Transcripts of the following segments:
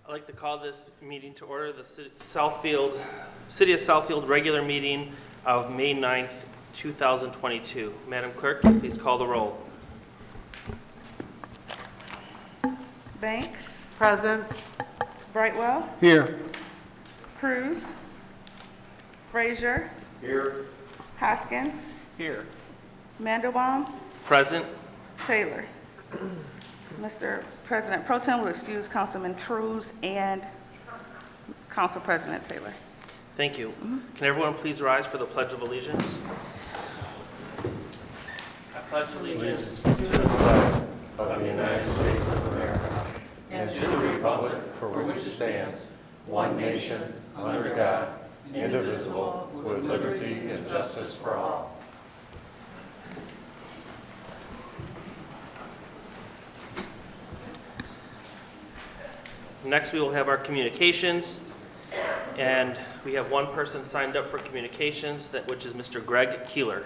I'd like to call this meeting to order, the City of Southfield regular meeting of May 9th, 2022. Madam Clerk, please call the roll. Banks, Present. Brightwell, Here. Cruz, Frazier, Here. Hoskins, Here. Mandelbaum, Present. Taylor. Mr. President Pro Tem will excuse Councilman Cruz and Council President Taylor. Thank you. Can everyone please rise for the Pledge of Allegiance? I pledge allegiance to the flag Of the United States of America and to the republic for which it stands, one nation, under God, indivisible, with liberty and justice for all. Next, we will have our communications, and we have one person signed up for communications, which is Mr. Greg Keeler.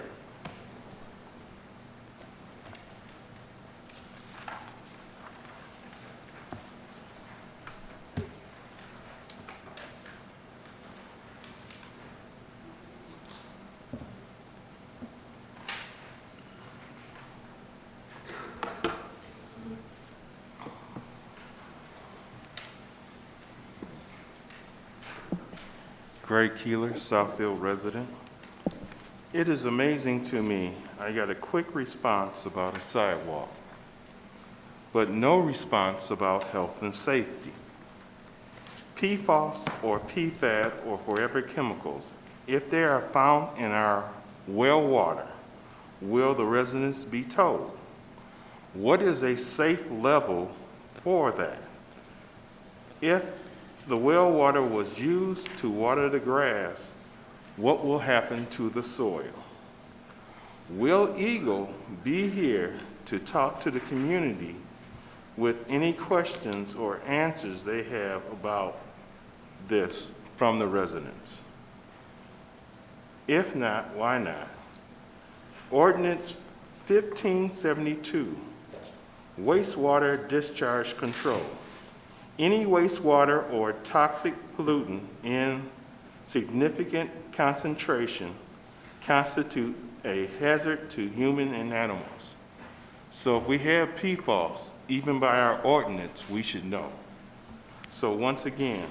Greg Keeler, Southfield resident. It is amazing to me, I got a quick response about a sidewalk, but no response about health and safety. PFAS or PFAD or forever chemicals, if they are found in our well water, will the residents be told? What is a safe level for that? If the well water was used to water the grass, what will happen to the soil? Will Eagle be here to talk to the community with any questions or answers they have about this from the residents? If not, why not? Ordinance 1572, wastewater discharge control. Any wastewater or toxic pollutant in significant concentration constitute a hazard to human and animals. So if we have PFAS, even by our ordinance, we should know. So once again,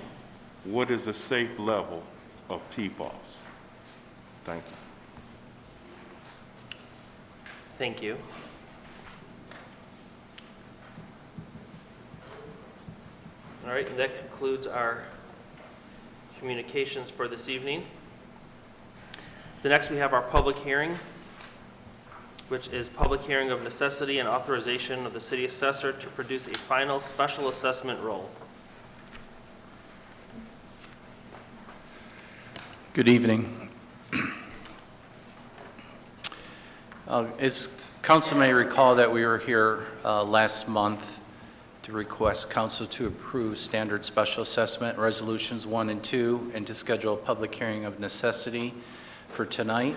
what is a safe level of PFAS? Thank you. Thank you. All right, and that concludes our communications for this evening. The next, we have our public hearing, which is public hearing of necessity and authorization of the city assessor to produce a final special assessment roll. Good evening. As council may recall that we were here last month to request council to approve standard special assessment resolutions 1 and 2 and to schedule a public hearing of necessity for tonight.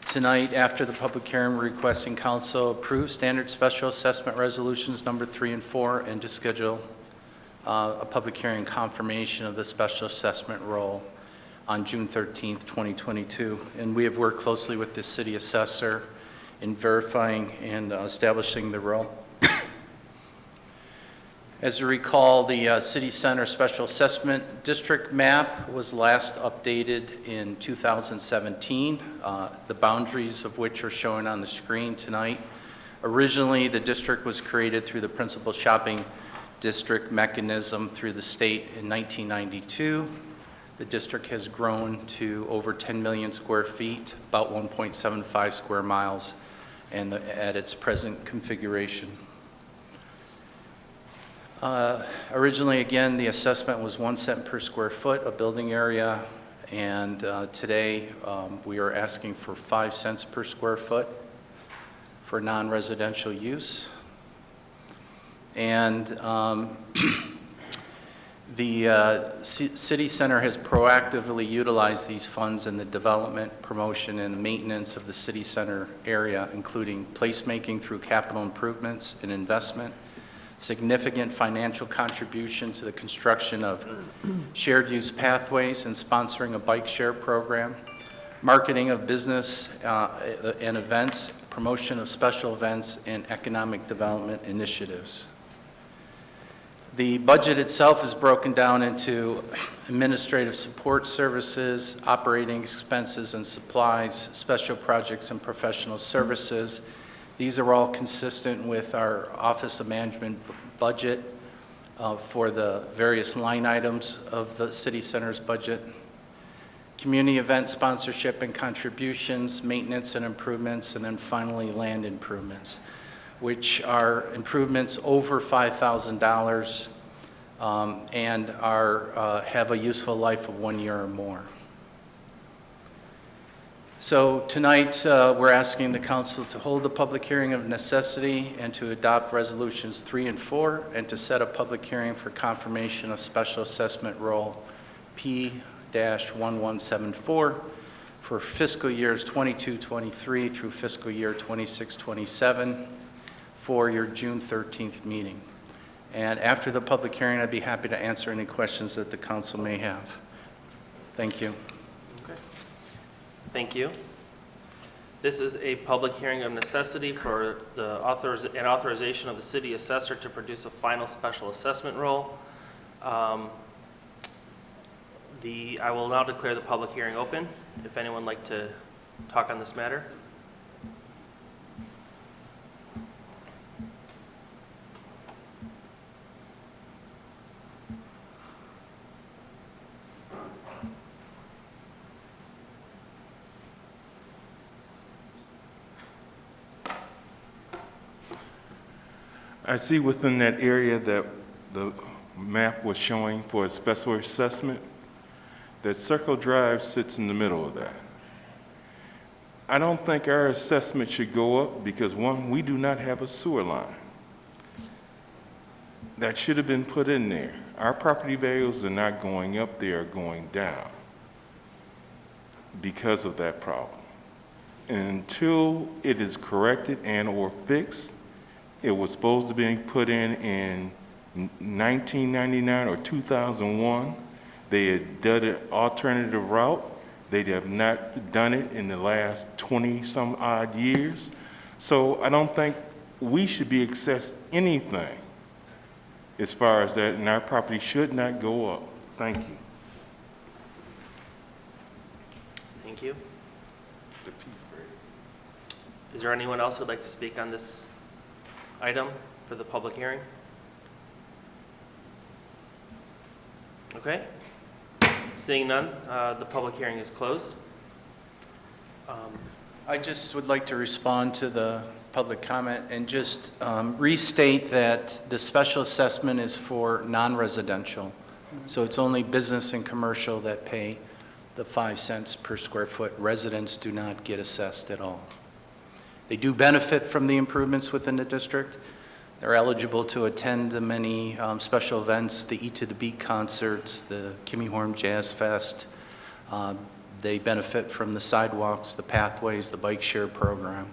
Tonight, after the public hearing, we're requesting council approve standard special assessment resolutions number 3 and 4 and to schedule a public hearing confirmation of the special assessment roll on June 13th, 2022. And we have worked closely with the city assessor in verifying and establishing the roll. As you recall, the City Center Special Assessment District map was last updated in 2017, the boundaries of which are shown on the screen tonight. Originally, the district was created through the Principal Shopping District mechanism through the state in 1992. The district has grown to over 10 million square feet, about 1.75 square miles, and at its present configuration. Originally, again, the assessment was 1 cent per square foot of building area, and today we are asking for 5 cents per square foot for non-residential use. And the City Center has proactively utilized these funds in the development, promotion, and maintenance of the City Center area, including placemaking through capital improvements and investment, significant financial contribution to the construction of shared use pathways and sponsoring a bike share program, marketing of business and events, promotion of special events, and economic development initiatives. The budget itself is broken down into administrative support services, operating expenses and supplies, special projects and professional services. These are all consistent with our Office of Management budget for the various line items of the City Center's budget. Community event sponsorship and contributions, maintenance and improvements, and then finally land improvements, which are improvements over $5,000 and have a useful life of 1 year or more. So tonight, we're asking the council to hold the public hearing of necessity and to adopt resolutions 3 and 4 and to set a public hearing for confirmation of special assessment roll P-1174 for fiscal years 22-23 through fiscal year 26-27 for your June 13th meeting. And after the public hearing, I'd be happy to answer any questions that the council may have. Thank you. Okay. Thank you. This is a public hearing of necessity for the authorization of the city assessor to produce a final special assessment roll. I will now declare the public hearing open. If anyone would like to talk on this matter. I see within that area that the map was showing for a special assessment, that Circle Drive sits in the middle of that. I don't think our assessment should go up because, one, we do not have a sewer line. That should have been put in there. Our property values are not going up, they are going down because of that problem. And until it is corrected and or fixed, it was supposed to be put in 1999 or 2001. They had done an alternative route. They have not done it in the last 20-some odd years. So I don't think we should be assessed anything as far as that, and our property should not go up. Thank you. Thank you. Is there anyone else who would like to speak on this item for the public hearing? Okay. Seeing none, the public hearing is closed. I just would like to respond to the public comment and just restate that the special assessment is for non-residential. So it's only business and commercial that pay the 5 cents per square foot. Residents do not get assessed at all. They do benefit from the improvements within the district. They're eligible to attend the many special events, the Eat to the Beat concerts, the Kimmy Horn Jazz Fest. They benefit from the sidewalks, the pathways, the bike share program.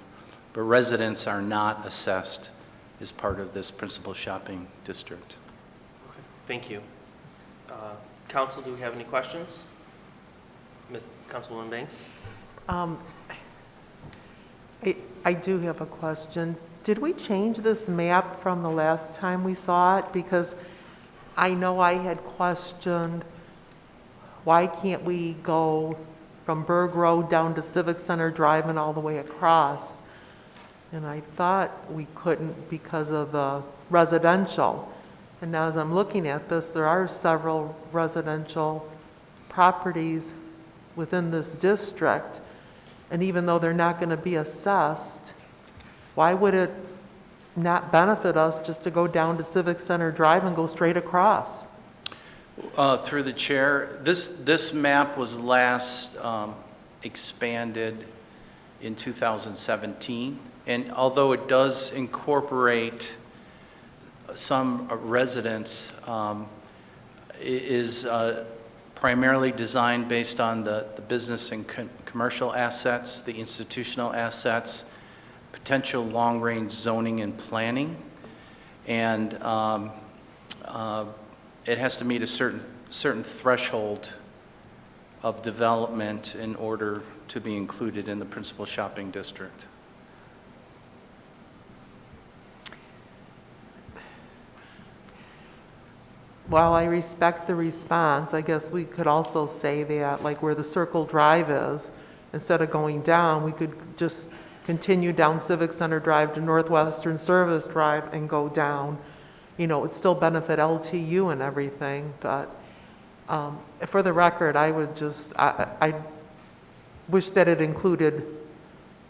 But residents are not assessed as part of this principal shopping district. Okay. Thank you. Council, do we have any questions? Ms. Councilwoman Banks? I do have a question. Did we change this map from the last time we saw it? Because I know I had questioned, why can't we go from Berg Road down to Civic Center Drive and all the way across? And I thought we couldn't because of the residential. And now as I'm looking at this, there are several residential properties within this district. And even though they're not going to be assessed, why would it not benefit us just to go down to Civic Center Drive and go straight across? Through the chair, this map was last expanded in 2017. And although it does incorporate some residents, it is primarily designed based on the business and commercial assets, the institutional assets, potential long-range zoning and planning. And it has to meet a certain threshold of development in order to be included in the principal shopping district. While I respect the response, I guess we could also say that, like where the Circle Drive is, instead of going down, we could just continue down Civic Center Drive to Northwestern Service Drive and go down. You know, it'd still benefit LTU and everything, but for the record, I would just, I wish that it included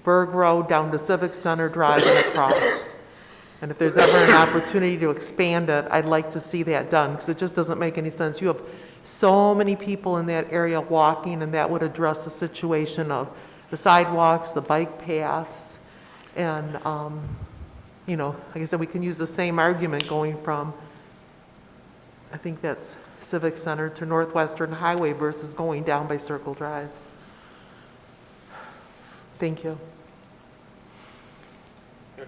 Berg Road down to Civic Center Drive and across. And if there's ever an opportunity to expand it, I'd like to see that done, because it just doesn't make any sense. You have so many people in that area walking, and that would address the situation of the sidewalks, the bike paths, and, you know, like I said, we can use the same argument going from, I think that's Civic Center to Northwestern Highway versus going down by Circle Drive. Thank you.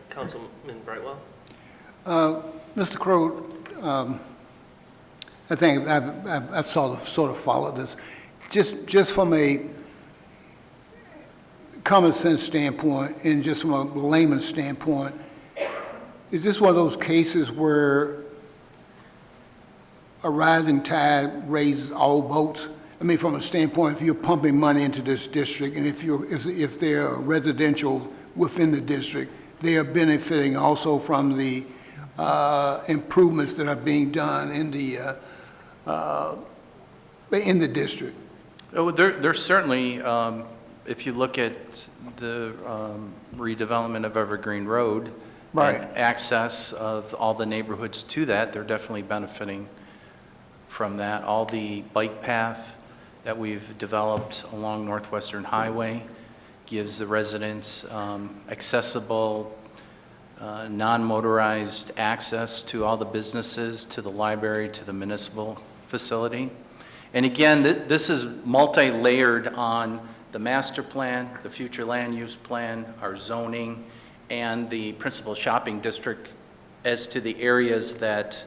Councilman Brightwell? Mr. Crowe, I think I've sort of followed this. Just from a common sense standpoint and just from a layman's standpoint, is this one of those cases where a rising tide raises all boats? I mean, from a standpoint, if you're pumping money into this district, and if they're residential within the district, they are benefiting also from the improvements that are being done in the district. Oh, there's certainly, if you look at the redevelopment of Evergreen Road, Right. and access of all the neighborhoods to that, they're definitely benefiting from that. All the bike path that we've developed along Northwestern Highway gives the residents accessible, non-motorized access to all the businesses, to the library, to the municipal facility. And again, this is multi-layered on the master plan, the future land use plan, our zoning, and the principal shopping district as to the areas that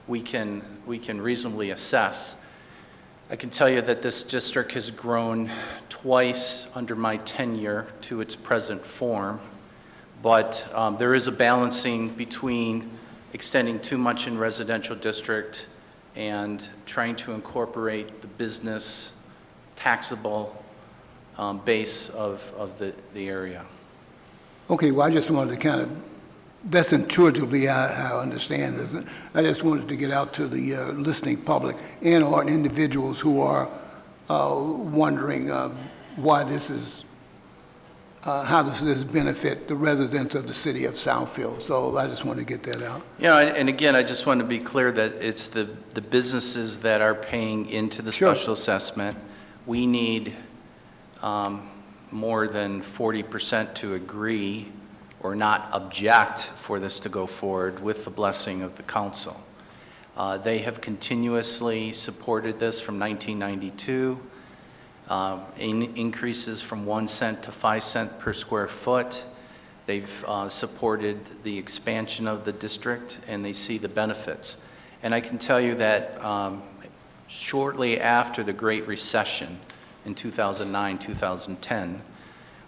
we can reasonably assess. I can tell you that this district has grown twice under my tenure to its present form, but there is a balancing between extending too much in residential district and trying to incorporate the business taxable base of the area. Okay, well, I just wanted to kind of, that's intuitively how I understand this. I just wanted to get out to the listening public and or individuals who are wondering why this is, how does this benefit the residents of the city of Southfield. So I just wanted to get that out. Yeah, and again, I just want to be clear that it's the businesses that are paying into the Sure. special assessment. We need more than 40% to agree or not object for this to go forward with the blessing of the council. They have continuously supported this from 1992, increases from 1 cent to 5 cents per square foot. They've supported the expansion of the district, and they see the benefits. And I can tell you that shortly after the Great Recession in 2009, 2010,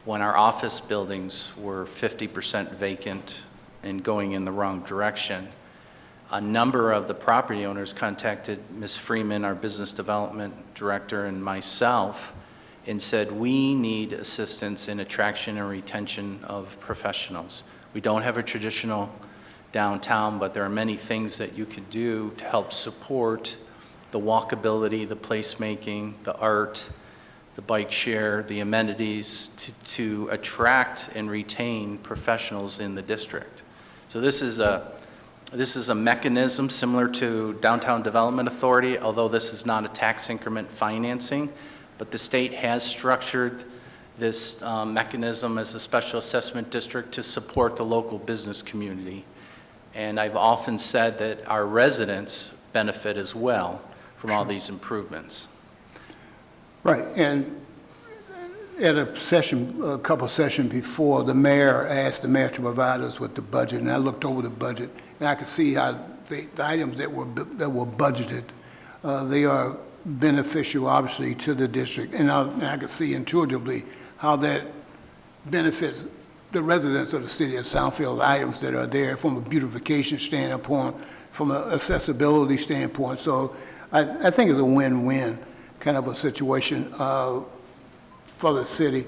when our office buildings were 50% vacant and going in the wrong direction, a number of the property owners contacted Ms. Freeman, our business development director, and myself, and said, we need assistance in attraction and retention of professionals. We don't have a traditional downtown, but there are many things that you could do to help support the walkability, the placemaking, the art, the bike share, the amenities to attract and retain professionals in the district. So this is a mechanism similar to Downtown Development Authority, although this is not a tax increment financing, but the state has structured this mechanism as a special assessment district to support the local business community. And I've often said that our residents benefit as well from all these improvements. Right, and At a session, a couple sessions before, the mayor asked the mayor to provide us with the budget, and I looked over the budget, and I could see how the items that were budgeted, they are beneficial, obviously, to the district, and I could see intuitively how that benefits the residents of the city of Southfield, items that are there from a beautification standpoint, from an accessibility standpoint. So I think it's a win-win kind of a situation for the city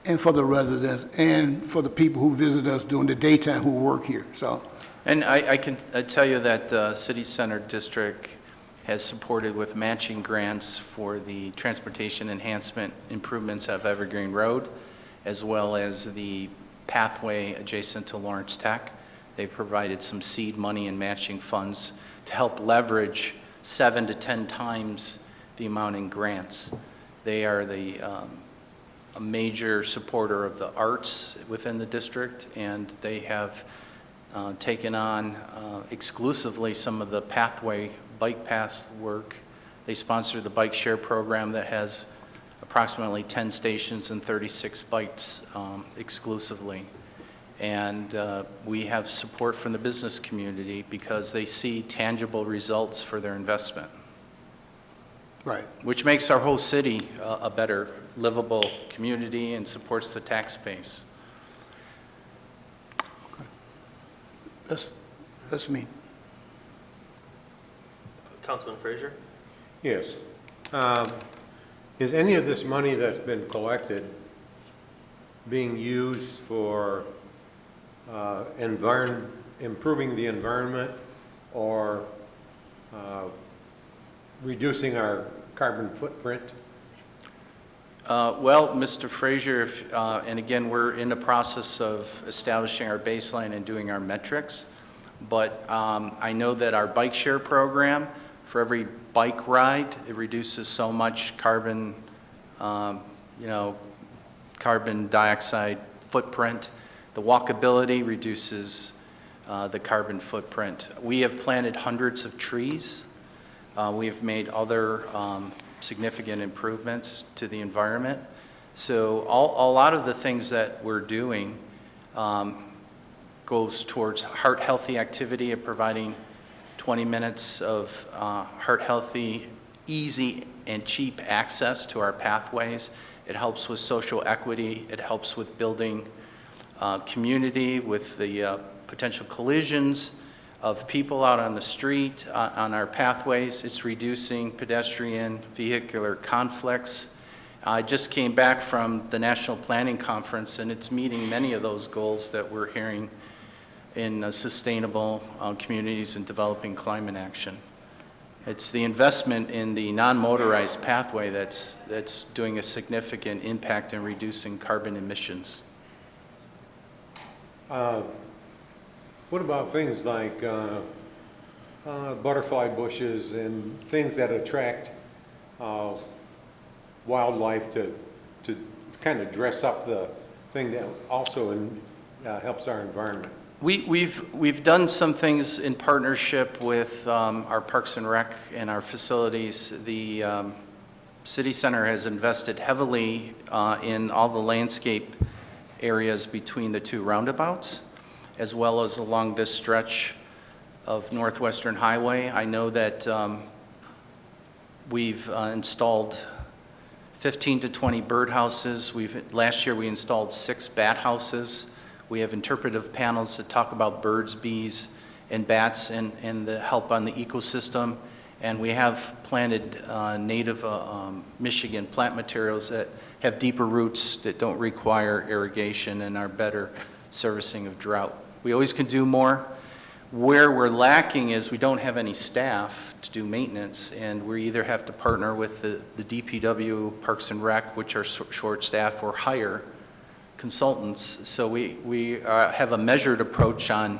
and for the residents and for the people who visit us during the daytime who work here. So, And I can tell you that the City Center District has supported with matching grants for the transportation enhancement improvements of Evergreen Road, as well as the pathway adjacent to Lawrence Tech. They've provided some seed money and matching funds to help leverage 7 to 10 times the amount in grants. They are a major supporter of the arts within the district, and they have taken on exclusively some of the pathway, bike path work. They sponsor the bike share program that has approximately 10 stations and 36 bikes exclusively. And we have support from the business community because they see tangible results for their investment. right. Which makes our whole city a better livable community and supports the tax base. That's me. Councilman Frazier? Yes. Is any of this money that's been collected being used for improving the environment or reducing our carbon footprint? Well, Mr. Frazier, and again, we're in the process of establishing our baseline and doing our metrics, but I know that our bike share program, for every bike ride, it reduces so much carbon, carbon dioxide footprint. The walkability reduces the carbon footprint. We have planted hundreds of trees. We have made other significant improvements to the environment. So a lot of the things that we're doing goes towards heart-healthy activity of providing 20 minutes of heart-healthy, easy, and cheap access to our pathways. It helps with social equity. It helps with building community with the potential collisions of people out on the street, on our pathways. It's reducing pedestrian vehicular conflicts. I just came back from the National Planning Conference, and it's meeting many of those goals that we're hearing in sustainable communities and developing climate action. It's the investment in the non-motorized pathway that's doing a significant impact in reducing carbon emissions. What about things like butterfly bushes and things that attract wildlife to kind of dress up the thing that also helps our environment? We've done some things in partnership with our Parks and Rec and our facilities. The City Center has invested heavily in all the landscape areas between the two roundabouts, as well as along this stretch of Northwestern Highway. I know that we've installed 15 to 20 birdhouses. Last year we installed 6 bat houses. We have interpretive panels that talk about birds, bees, and bats and the help on the ecosystem. And we have planted native Michigan plant materials that have deeper roots that don't require irrigation and are better servicing of drought. We always can do more. Where we're lacking is we don't have any staff to do maintenance, and we either have to partner with the DPW, Parks and Rec, which are short-staffed, or hire consultants. So we have a measured approach on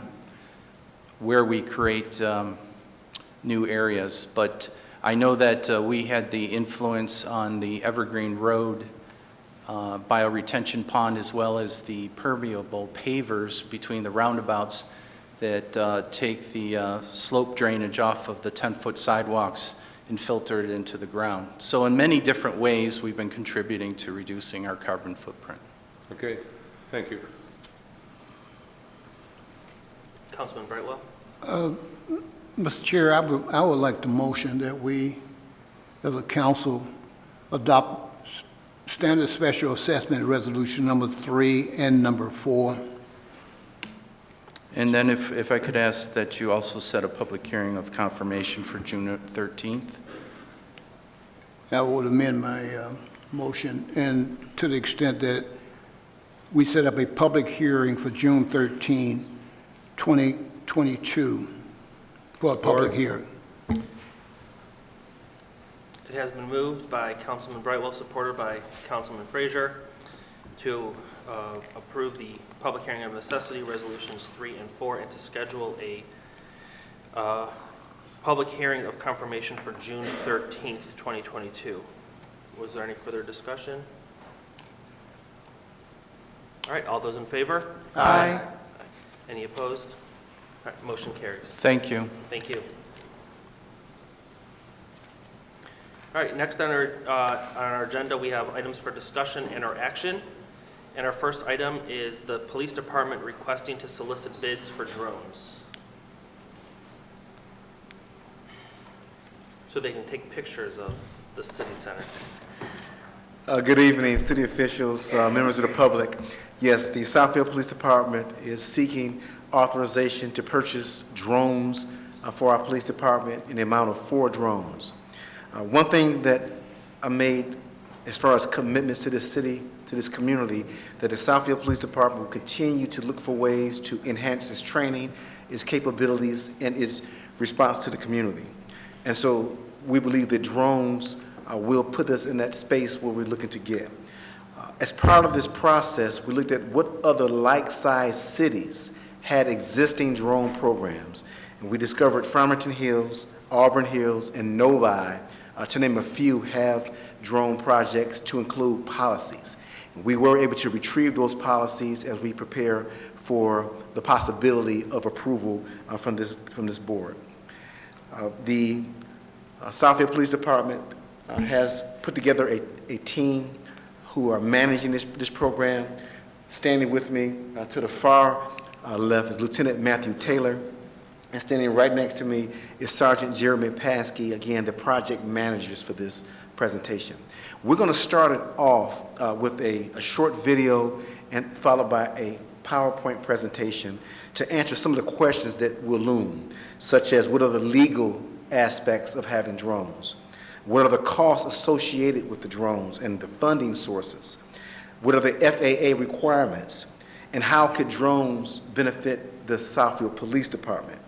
where we create new areas. But I know that we had the influence on the Evergreen Road bioretention pond, as well as the permeable pavers between the roundabouts that take the slope drainage off of the 10-foot sidewalks and filter it into the ground. So in many different ways, we've been contributing to reducing our carbon footprint. Okay, thank you. Councilman Brightwell? Mr. Chair, I would like to motion that we, as a council, adopt standard special assessment resolution number 3 and number 4. And then if I could ask that you also set a public hearing of confirmation for June 13th. I would amend my motion, and to the extent that we set up a public hearing for June 13, 2022, for a public hearing. It has been moved by Councilman Brightwell, supported by Councilman Frazier, to approve the public hearing of necessity, resolutions 3 and 4, and to schedule a public hearing of confirmation for June 13th, 2022. Was there any further discussion? All right, all those in favor? Aye. Any opposed? All right, motion carries. Thank you. Thank you. All right, next on our agenda, we have items for discussion and or action. And our first item is the police department requesting to solicit bids for drones, so they can take pictures of the city center. Good evening, city officials, members of the public. Yes, the Southfield Police Department is seeking authorization to purchase drones for our police department in the amount of 4 drones. One thing that I made as far as commitments to this city, to this community, that the Southfield Police Department will continue to look for ways to enhance its training, its capabilities, and its response to the community. And so we believe that drones will put us in that space where we're looking to get. As part of this process, we looked at what other like-sized cities had existing drone programs, and we discovered Farmington Hills, Auburn Hills, and Novi, to name a few, have drone projects to include policies. And we were able to retrieve those policies as we prepare for the possibility of approval from this board. The Southfield Police Department has put together a team who are managing this program. Standing with me to the far left is Lieutenant Matthew Taylor, and standing right next to me is Sergeant Jeremy Paskey, again, the project managers for this presentation. We're going to start it off with a short video and followed by a PowerPoint presentation to answer some of the questions that will loom, such as what are the legal aspects of having drones? What are the costs associated with the drones and the funding sources? What are the FAA requirements? And how could drones benefit the Southfield Police Department?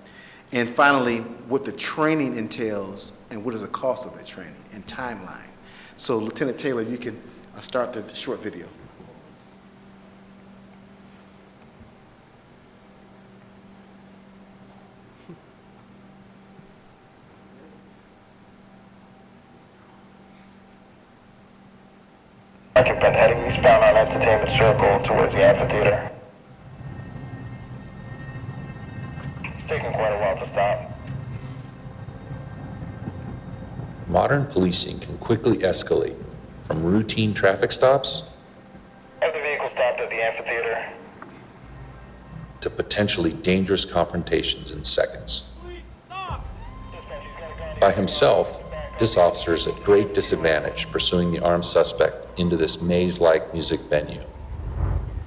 And finally, what the training entails and what is the cost of that training and timeline. So Lieutenant Taylor, you can start the short video. Occupant heading eastbound on Entertainment Circle towards the amphitheater. It's taking quite a while to stop. Modern policing can quickly escalate from routine traffic stops Have the vehicle stopped at the amphitheater? to potentially dangerous confrontations in seconds. By himself, this officer is at great disadvantage pursuing the armed suspect into this maze-like music venue.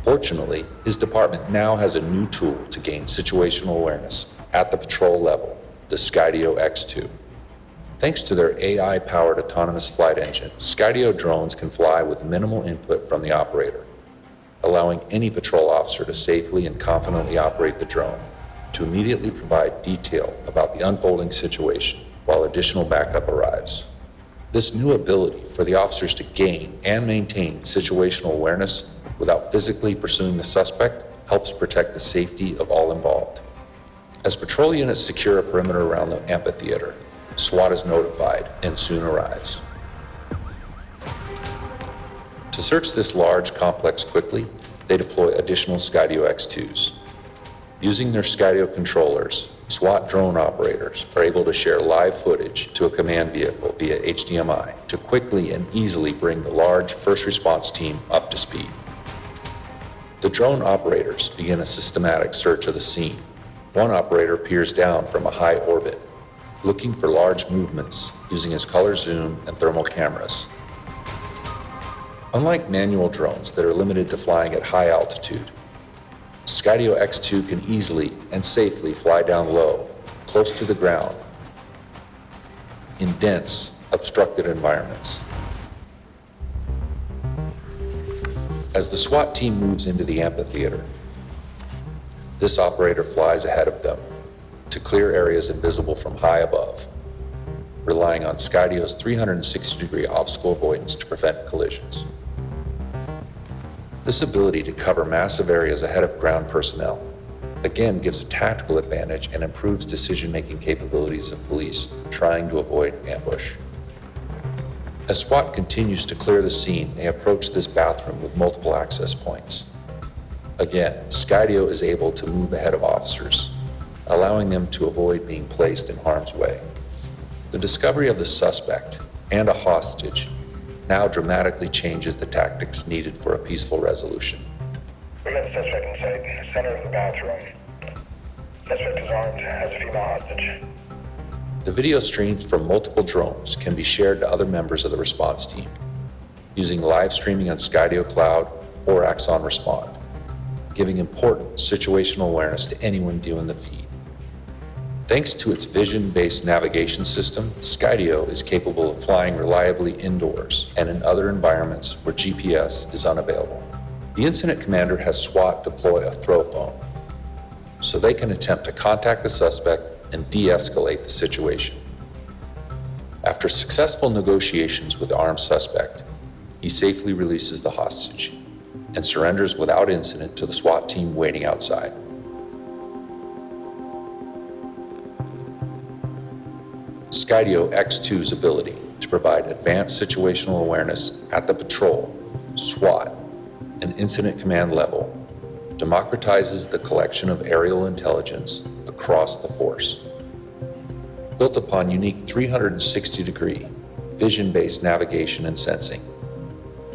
Fortunately, his department now has a new tool to gain situational awareness at the patrol level, the Skydio X2. Thanks to their AI-powered autonomous flight engine, Skydio drones can fly with minimal input from the operator, allowing any patrol officer to safely and confidently operate the drone, to immediately provide detail about the unfolding situation while additional backup arrives. This new ability for the officers to gain and maintain situational awareness without physically pursuing the suspect helps protect the safety of all involved. As patrol units secure a perimeter around the amphitheater, SWAT is notified and soon arrives. To search this large complex quickly, they deploy additional Skydio X2s. Using their Skydio controllers, SWAT drone operators are able to share live footage to a command vehicle via HDMI to quickly and easily bring the large first response team up to speed. The drone operators begin a systematic search of the scene. One operator peers down from a high orbit, looking for large movements using his color zoom and thermal cameras. Unlike manual drones that are limited to flying at high altitude, Skydio X2 can easily and safely fly down low, close to the ground, in dense, obstructed environments. As the SWAT team moves into the amphitheater, this operator flies ahead of them to clear areas invisible from high above, relying on Skydio's 360-degree obstacle avoidance to prevent collisions. This ability to cover massive areas ahead of ground personnel again gives a tactical advantage and improves decision-making capabilities of police trying to avoid ambush. As SWAT continues to clear the scene, they approach this bathroom with multiple access points. Again, Skydio is able to move ahead of officers, allowing them to avoid being placed in harm's way. The discovery of the suspect and a hostage now dramatically changes the tactics needed for a peaceful resolution. We got the suspect inside, center of the bathroom. Suspect is armed, has a female hostage. The video streams from multiple drones can be shared to other members of the response team using live streaming on Skydio Cloud or Axon Respond, giving important situational awareness to anyone viewing the feed. Thanks to its vision-based navigation system, Skydio is capable of flying reliably indoors and in other environments where GPS is unavailable. The incident commander has SWAT deploy a throw phone so they can attempt to contact the suspect and de-escalate the situation. After successful negotiations with the armed suspect, he safely releases the hostage and surrenders without incident to the SWAT team waiting outside. Skydio X2's ability to provide advanced situational awareness at the patrol, SWAT, and incident command level democratizes the collection of aerial intelligence across the force. Built upon unique 360-degree vision-based navigation and sensing,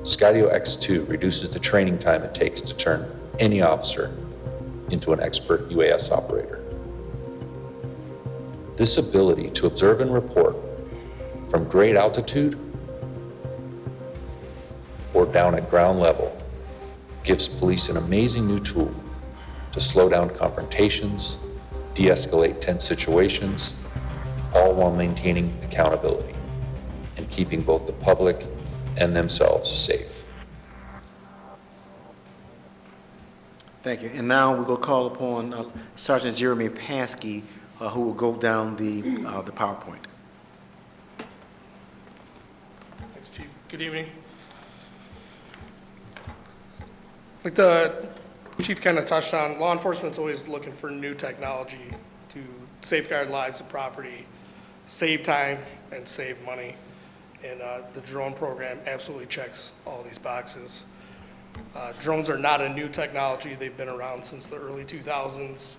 Skydio X2 reduces the training time it takes to turn any officer into an expert UAS operator. This ability to observe and report from great altitude or down at ground level gives police an amazing new tool to slow down confrontations, de-escalate tense situations, all while maintaining accountability and keeping both the public and themselves safe. Thank you. And now we will call upon Sergeant Jeremy Paskey, who will go down the PowerPoint. Thanks, Chief. Good evening. Like the Chief kind of touched on, law enforcement's always looking for new technology to safeguard lives and property, save time, and save money. And the drone program absolutely checks all these boxes. Drones are not a new technology. They've been around since the early 2000s.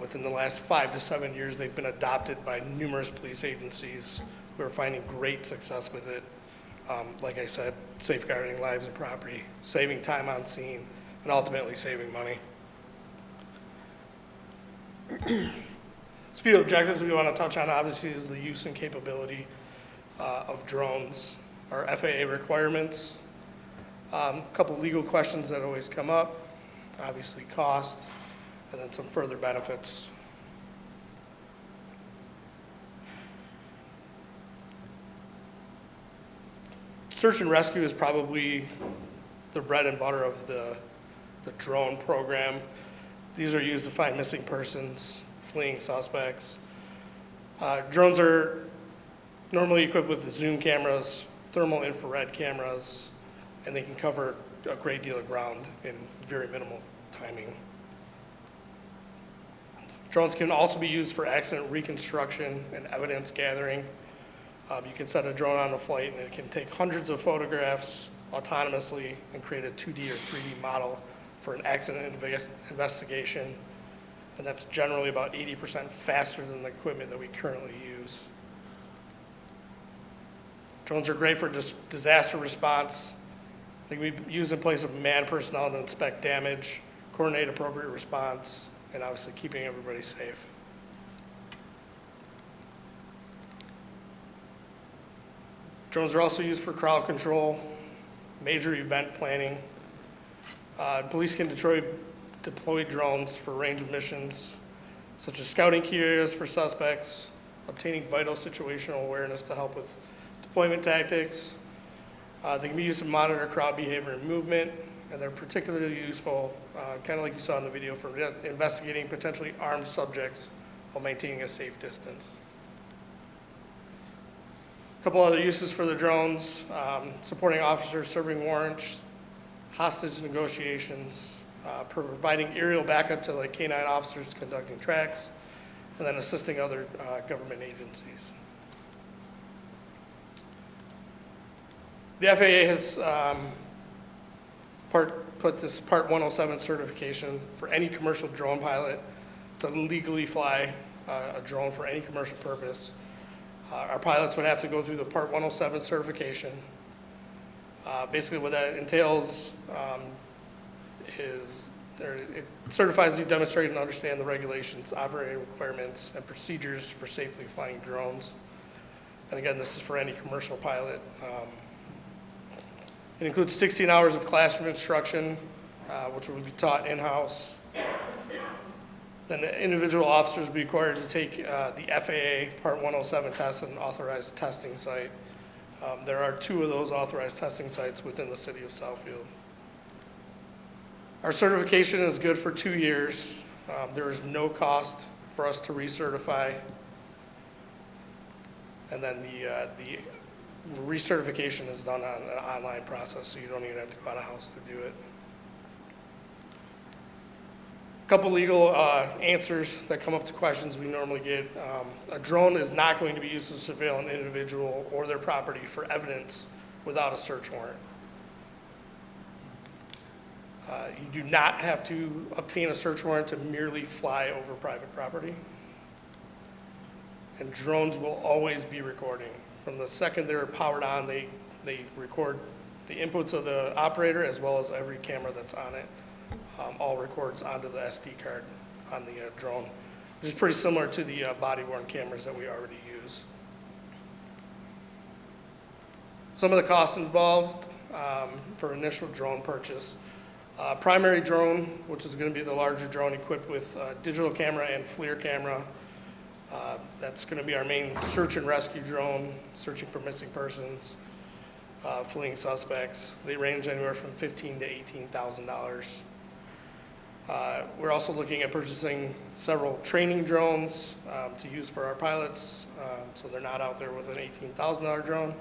Within the last 5 to 7 years, they've been adopted by numerous police agencies who are finding great success with it. Like I said, safeguarding lives and property, saving time on scene, and ultimately saving money. A few objectives we want to touch on, obviously, is the use and capability of drones, our FAA requirements, a couple legal questions that always come up, obviously cost, and then some further benefits. Search and rescue is probably the bread and butter of the drone program. These are used to find missing persons, fleeing suspects. Drones are normally equipped with zoom cameras, thermal infrared cameras, and they can cover a great deal of ground in very minimal timing. Drones can also be used for accident reconstruction and evidence gathering. You can set a drone on a flight and it can take hundreds of photographs autonomously and create a 2D or 3D model for an accident investigation. and that's generally about 80% faster than the equipment that we currently use. Drones are great for disaster response. They can be used in place of manned personnel to inspect damage, coordinate appropriate response, and obviously keeping everybody safe. Drones are also used for crowd control, major event planning. Police can deploy drones for range of missions, such as scouting key areas for suspects, obtaining vital situational awareness to help with deployment tactics. They can be used to monitor crowd behavior and movement, and they're particularly useful, kind of like you saw in the video, for investigating potentially armed subjects while maintaining a safe distance. A couple other uses for the drones: supporting officers serving warrants, hostage negotiations, providing aerial backup to like K-9 officers conducting tracks, and then assisting other government agencies. The FAA has put this Part 107 certification for any commercial drone pilot to legally fly a drone for any commercial purpose. Our pilots would have to go through the Part 107 certification. Basically what that entails is it certifies you demonstrate and understand the regulations, operating requirements, and procedures for safely flying drones. And again, this is for any commercial pilot. It includes 16 hours of classroom instruction, which will be taught in-house. Then the individual officers will be required to take the FAA Part 107 test at an authorized testing site. There are 2 of those authorized testing sites within the city of Southfield. Our certification is good for 2 years. There is no cost for us to recertify. And then the recertification is done on an online process, so you don't even have to go out of house to do it. A couple legal answers that come up to questions we normally get. A drone is not going to be used to surveil an individual or their property for evidence without a search warrant. You do not have to obtain a search warrant to merely fly over private property. And drones will always be recording. From the second they're powered on, they record the inputs of the operator as well as every camera that's on it. All records onto the SD card on the drone, which is pretty similar to the body-worn cameras that we already use. Some of the costs involved for initial drone purchase. Primary drone, which is going to be the larger drone equipped with digital camera and FLIR camera. That's going to be our main search and rescue drone, searching for missing persons, fleeing suspects. They range anywhere from $15,000 to $18,000. We're also looking at purchasing several training drones to use for our pilots, so they're not out there with an $18,000 drone.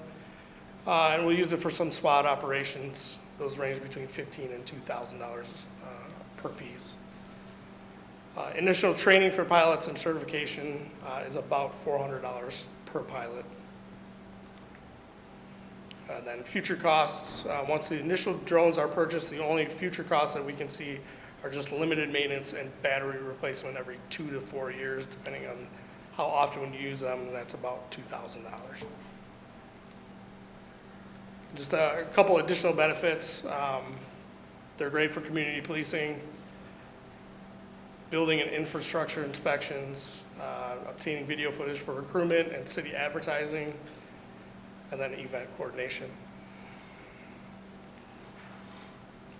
And we'll use it for some SWAT operations. Those range between $15,000 and $2,000 per piece. Initial training for pilots and certification is about $400 per pilot. And then future costs, once the initial drones are purchased, the only future costs that we can see are just limited maintenance and battery replacement every 2 to 4 years, depending on how often you use them, and that's about $2,000. Just a couple additional benefits. They're great for community policing, building and infrastructure inspections, obtaining video footage for recruitment and city advertising, and then event coordination.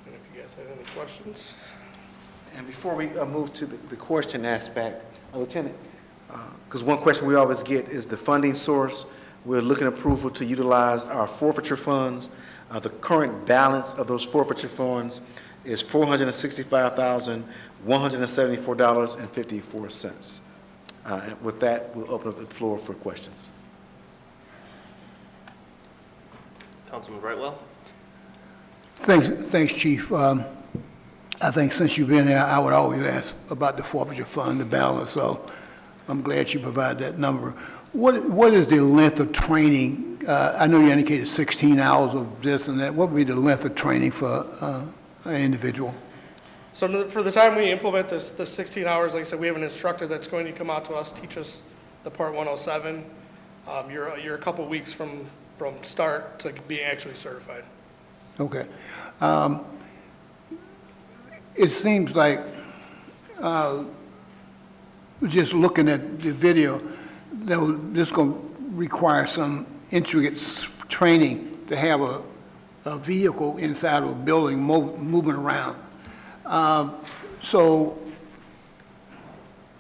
And if you guys have any questions. And before we move to the question aspect, Lieutenant, because one question we always get is the funding source. We're looking approval to utilize our forfeiture funds. The current balance of those forfeiture funds is $465,174.54. And with that, we'll open up the floor for questions. Councilman Brightwell? Thanks, Chief. I think since you've been here, I would always ask about the forfeiture fund, the balance, so I'm glad you provide that number. What is the length of training? I know you indicated 16 hours of this and that. What would be the length of training for an individual? So for the time we implement this, the 16 hours, like I said, we have an instructor that's going to come out to us, teach us the Part 107. You're a couple weeks from start to being actually certified. Okay. It seems like, just looking at the video, this is going to require some intricate training to have a vehicle inside of a building moving around. So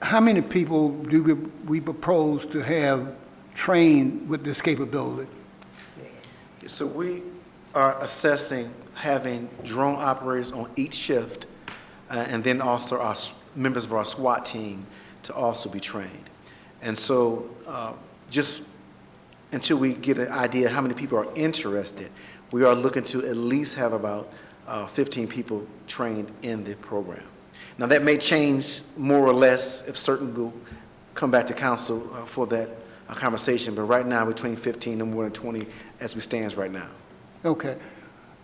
how many people do we propose to have trained with this capability? So we are assessing having drone operators on each shift, and then also our members of our SWAT team to also be trained. And so just until we get an idea how many people are interested, we are looking to at least have about 15 people trained in the program. Now, that may change more or less if certain will come back to council for that conversation, but right now between 15 and more than 20 as we stand right now. Okay.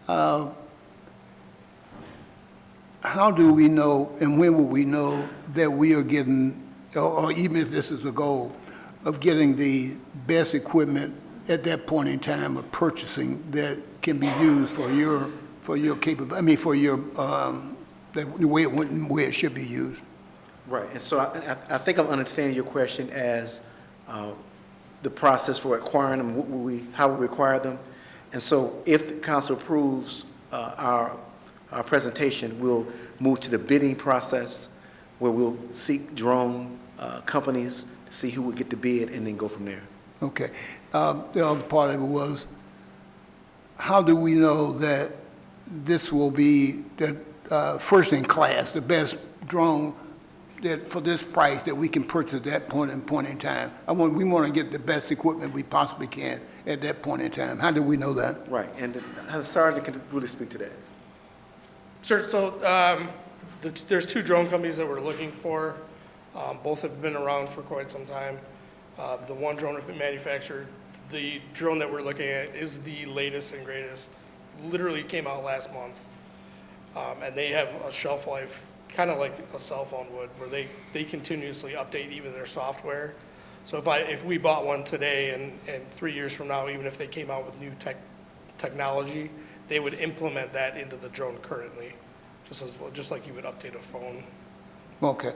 How do we know, and when will we know that we are getting, or even if this is a goal, of getting the best equipment at that point in time of purchasing that can be used for your capability, I mean, for your, the way it should be used? Right, and so I think I'm understanding your question as the process for acquiring them, how we acquire them. And so if the council approves our presentation, we'll move to the bidding process where we'll seek drone companies to see who would get the bid and then go from there. Okay. The other part of it was, how do we know that this will be the first in class, the best drone that for this price that we can purchase at that point in time? We want to get the best equipment we possibly can at that point in time. How do we know that? Right, and the sergeant can really speak to that. Sure, so there's two drone companies that we're looking for. Both have been around for quite some time. The one drone manufacturer, the drone that we're looking at is the latest and greatest. Literally came out last month. And they have a shelf life, kind of like a cell phone would, where they continuously update even their software. So if we bought one today and 3 years from now, even if they came out with new technology, they would implement that into the drone currently, just like you would update a phone. Okay.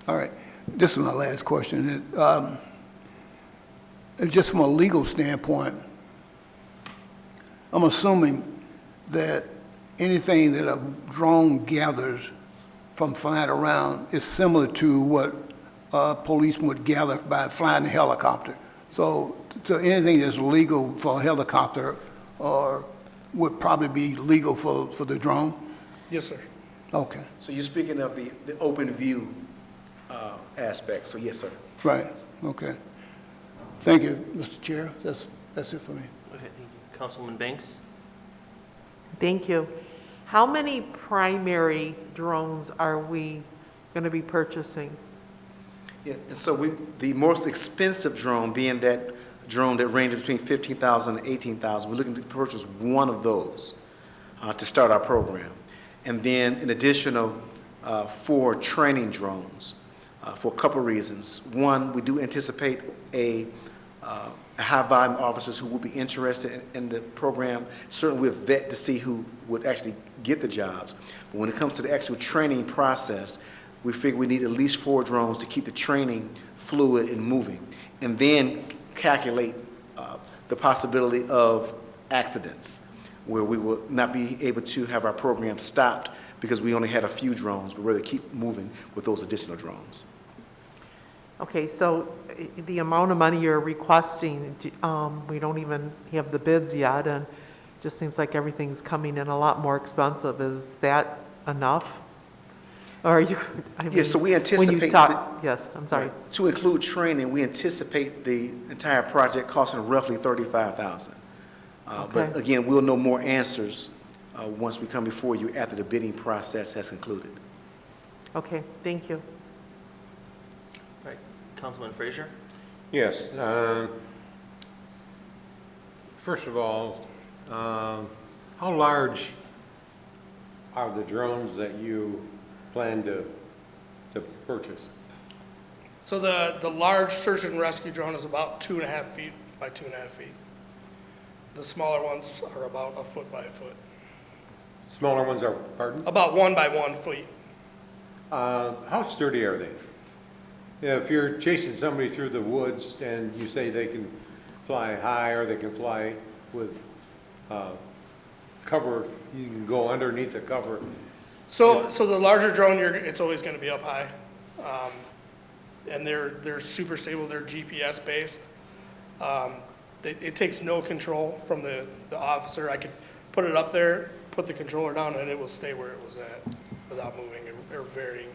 All right. This is my last question. Just from a legal standpoint, I'm assuming that anything that a drone gathers from flying around is similar to what a policeman would gather by flying a helicopter. So anything that's legal for a helicopter would probably be legal for the drone? Yes, sir. Okay. So you're speaking of the open view aspect, so yes, sir. Right. Okay. Thank you, Mr. Chair. That's it for me. Okay, thank you. Councilwoman Banks? Thank you. How many primary drones are we going to be purchasing? Yeah, and so the most expensive drone being that drone that ranges between $15,000 and $18,000, we're looking to purchase one of those to start our program. And then an additional 4 training drones for a couple of reasons. One, we do anticipate a high volume of officers who will be interested in the program. Certainly we'll vet to see who would actually get the jobs. But when it comes to the actual training process, we figure we need at least 4 drones to keep the training fluid and moving, and then calculate the possibility of accidents where we will not be able to have our program stopped because we only had a few drones, but rather keep moving with those additional drones. Okay, so the amount of money you're requesting, we don't even have the bids yet, and it just seems like everything's coming in a lot more expensive. Is that enough? Or are you, I mean, Yes, so we anticipate when you talk, yes, I'm sorry. To include training, we anticipate the entire project costing roughly $35,000. But Okay. again, we'll know more answers once we come before you after the bidding process has concluded. Okay, thank you. All right, Councilman Frazier? Yes. First of all, how large are the drones that you plan to purchase? So the large search and rescue drone is about 2.5 feet by 2.5 feet. The smaller ones are about 1 foot by 1 foot. Smaller ones are, pardon? About 1 by 1 feet. How sturdy are they? If you're chasing somebody through the woods and you say they can fly high or they can fly with cover, you can go underneath the cover. So the larger drone, it's always going to be up high. And they're super stable, they're GPS based. It takes no control from the officer. I could put it up there, put the controller down, and it will stay where it was at without moving or varying.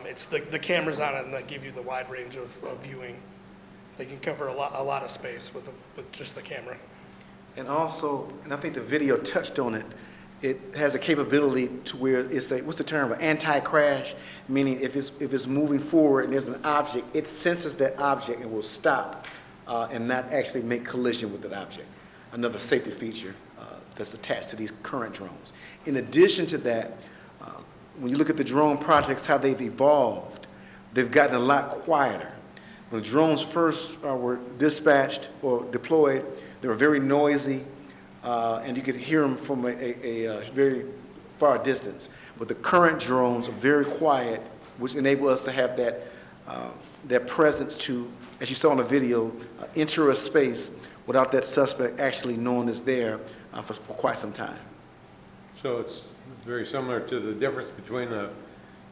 It's the cameras on it and that give you the wide range of viewing. They can cover a lot of space with just the camera. And also, and I think the video touched on it, it has a capability to where it's what's the term, an anti-crash, meaning if it's moving forward and there's an object, it senses that object and will stop and not actually make collision with that object. Another safety feature that's attached to these current drones. In addition to that, when you look at the drone projects, how they've evolved, they've gotten a lot quieter. When the drones first were dispatched or deployed, they were very noisy, and you could hear them from a very far distance. But the current drones are very quiet, which enable us to have that presence to, as you saw in the video, enter a space without that suspect actually knowing it's there for quite some time. So it's very similar to the difference between an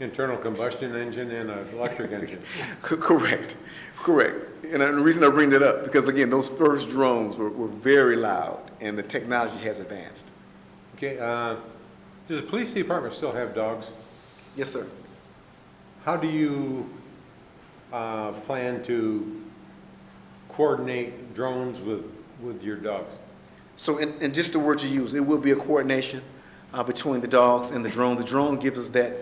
internal combustion engine and an electric engine. Correct. And the reason I bring that up, because again, those first drones were very loud, and the technology has advanced. Okay, does the police department still have dogs? Yes, sir. How do you plan to coordinate drones with your dogs? So, and just the word you use, it will be a coordination between the dogs and the drone. The drone gives us that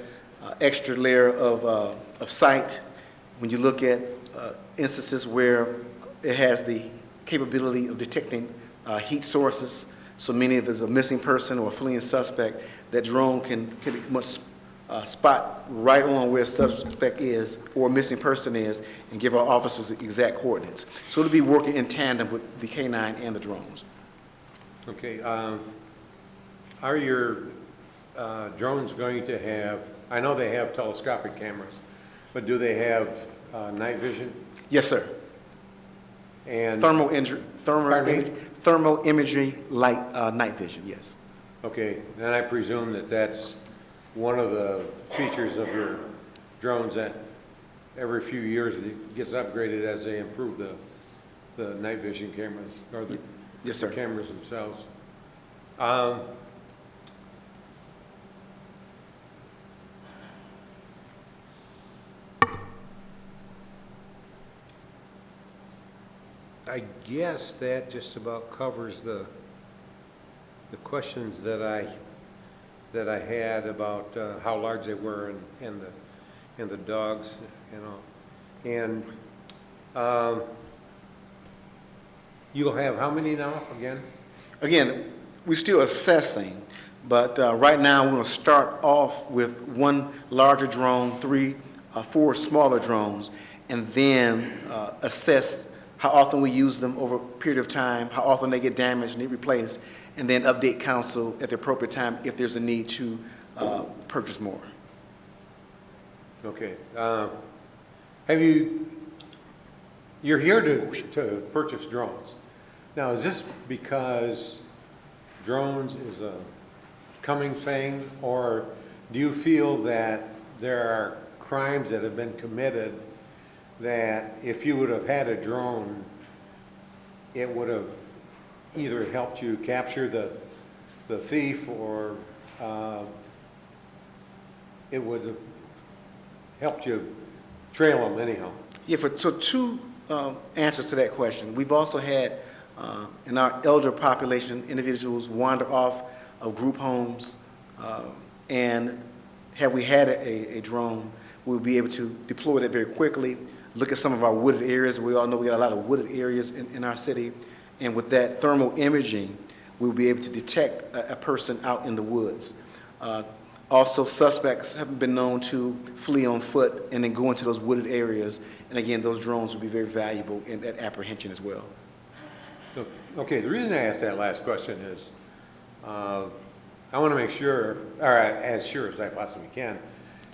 extra layer of sight. When you look at instances where it has the capability of detecting heat sources, so many of it's a missing person or a fleeing suspect, that drone can much spot right on where a suspect is or a missing person is and give our officers the exact coordinates. So it'll be working in tandem with the K9 and the drones. Okay, are your drones going to have, I know they have telescopic cameras, but do they have night vision? Yes, sir. And Thermal imagery, light, night vision, yes. okay, then I presume that that's one of the features of your drones that every few years it gets upgraded as they improve the night vision cameras or the Yes, sir. cameras themselves. I guess that just about covers the questions that I had about how large they were and the dogs, you know. And you'll have how many now again? Again, we're still assessing, but right now we're going to start off with one larger drone, 4 smaller drones, and then assess how often we use them over a period of time, how often they get damaged, need replaced, and then update council at the appropriate time if there's a need to purchase more. Okay. You're here to purchase drones. Now, is this because drones is a coming thing, or do you feel that there are crimes that have been committed that if you would have had a drone, it would have either helped you capture the thief or it would have helped you trail them anyhow? Yeah, so 2 answers to that question. We've also had in our elder population, individuals wander off of group homes, and have we had a drone, we'll be able to deploy that very quickly, look at some of our wooded areas. We all know we got a lot of wooded areas in our city, and with that thermal imaging, we'll be able to detect a person out in the woods. Also, suspects have been known to flee on foot and then go into those wooded areas. And again, those drones will be very valuable in that apprehension as well. Okay, the reason I asked that last question is, I want to make sure, or as sure as I possibly can,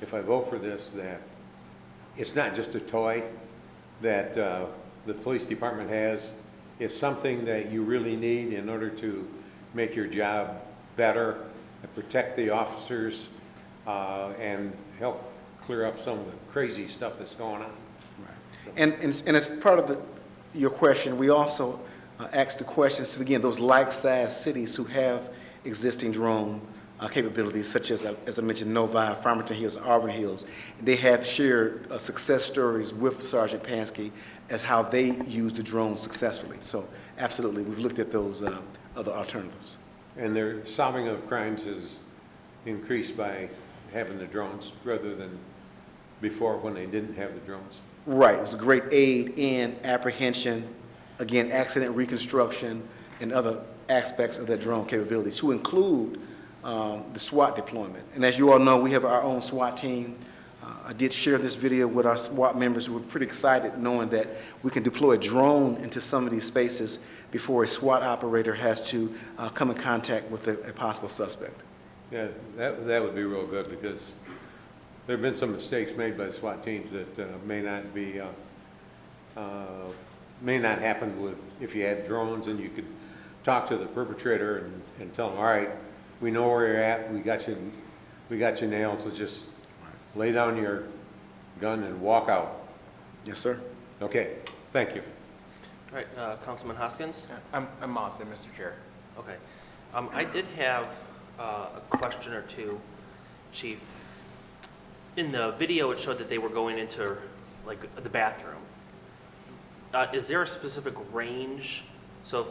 if I vote for this, that it's not just a toy that the police department has. It's something that you really need in order to make your job better and protect the officers and help clear up some of the crazy stuff that's going on. And as part of your question, we also asked the questions to, again, those like-sized cities who have existing drone capabilities, such as I mentioned, Novi, Farmington Hills, Auburn Hills. They have shared success stories with Sergeant Pansky as how they use the drone successfully. So absolutely, we've looked at those other alternatives. And their solving of crimes is increased by having the drones rather than before when they didn't have the drones. Right, it's a great aid in apprehension, again, accident reconstruction, and other aspects of that drone capability, to include the SWAT deployment. And as you all know, we have our own SWAT team. I did share this video with our SWAT members who were pretty excited knowing that we can deploy a drone into some of these spaces before a SWAT operator has to come in contact with a possible suspect. Yeah, that would be real good, because there have been some mistakes made by the SWAT teams that may not happen with, if you had drones and you could talk to the perpetrator and tell them, all right, we know where you're at, we got you nailed, so just lay down your gun and walk out. Yes, sir. Okay, thank you. All right, Councilman Hoskins? I'm Austin, Mr. Chair. Okay. I did have a question or two, Chief. In the video, it showed that they were going into, like, the bathroom. Is there a specific range? So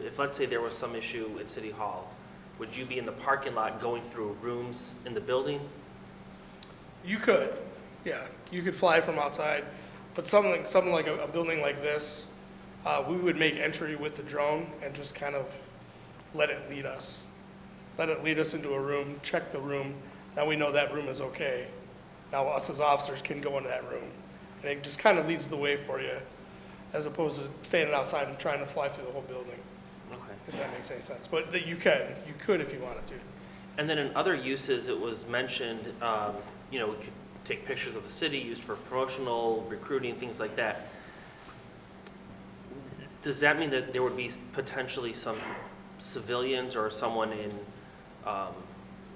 if let's say there was some issue at City Hall, would you be in the parking lot going through rooms in the building? You could, yeah. You could fly from outside, but something like a building like this, we would make entry with the drone and just kind of let it lead us. Let it lead us into a room, check the room. Now we know that room is okay. Now us as officers can go into that room. And it just kind of leads the way for you, as opposed to standing outside and trying to fly through the whole building, Okay. if that makes any sense. But you could if you wanted to. And then in other uses, it was mentioned, we could take pictures of the city used for promotional, recruiting, things like that. Does that mean that there would be potentially some civilians or someone in,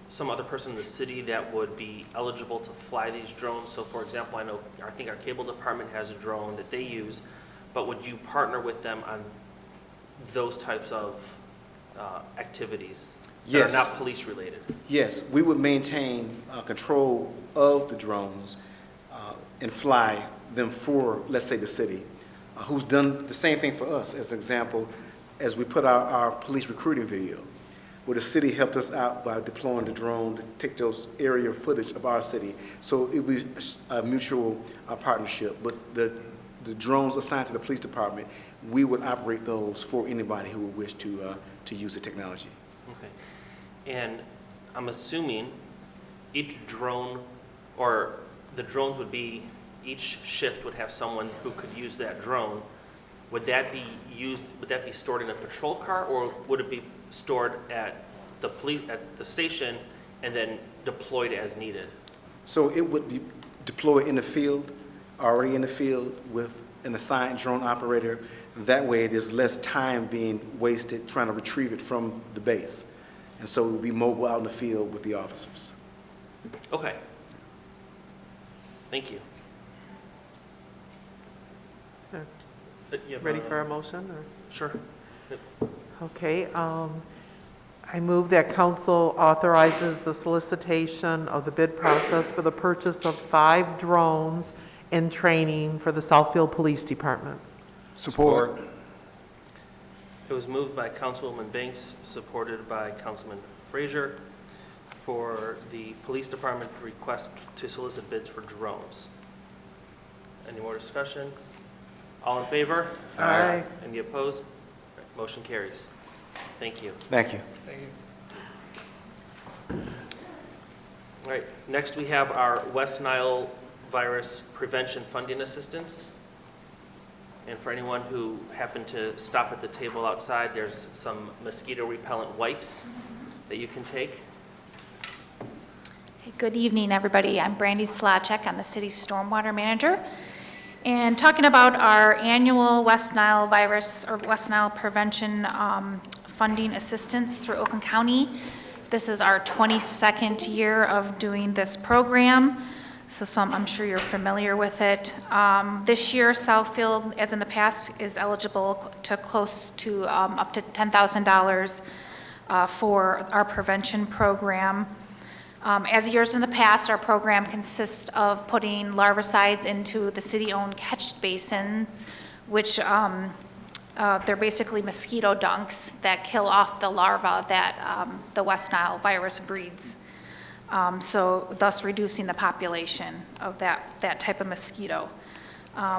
some other person in the city that would be eligible to fly these drones? So for example, I think our cable department has a drone that they use, but would you partner with them on those types of activities that are not police related? Yes, we would maintain control of the drones and fly them for, let's say, the city, who's done the same thing for us. As an example, as we put out our police recruiting video, where the city helped us out by deploying the drone to take those area footage of our city. So it was a mutual partnership, but the drones assigned to the police department, we would operate those for anybody who would wish to use the technology. Okay. And I'm assuming each drone, or the drones would be, each shift would have someone who could use that drone. Would that be stored in a patrol car, or would it be stored at the station and then deployed as needed? So it would be deployed in the field, already in the field with an assigned drone operator. That way there's less time being wasted trying to retrieve it from the base. And so it would be mobile out in the field with the officers. Okay. Thank you. Ready for a motion, or? Sure. Okay, I move that council authorizes the solicitation of the bid process for the purchase of 5 drones and training for the Southfield Police Department. Support. It was moved by Councilwoman Banks, supported by Councilman Frazier, for the police department request to solicit bids for drones. Any more discussion? All in favor? Aye. Any opposed? Motion carries. Thank you. Thank you. Thank you. All right, next we have our West Nile virus prevention funding assistance. And for anyone who happened to stop at the table outside, there's some mosquito repellent wipes that you can take. Good evening, everybody. I'm Brandy Slacek. I'm the city's stormwater manager. And talking about our annual West Nile virus or West Nile prevention funding assistance through Oakland County. This is our 22nd year of doing this program. So I'm sure you're familiar with it. This year, Southfield, as in the past, is eligible to close to up to $10,000 for our prevention program. As years in the past, our program consists of putting larvicides into the city-owned catch basin, which they're basically mosquito dunks that kill off the larva that the West Nile virus breeds. So thus reducing the population of that type of mosquito.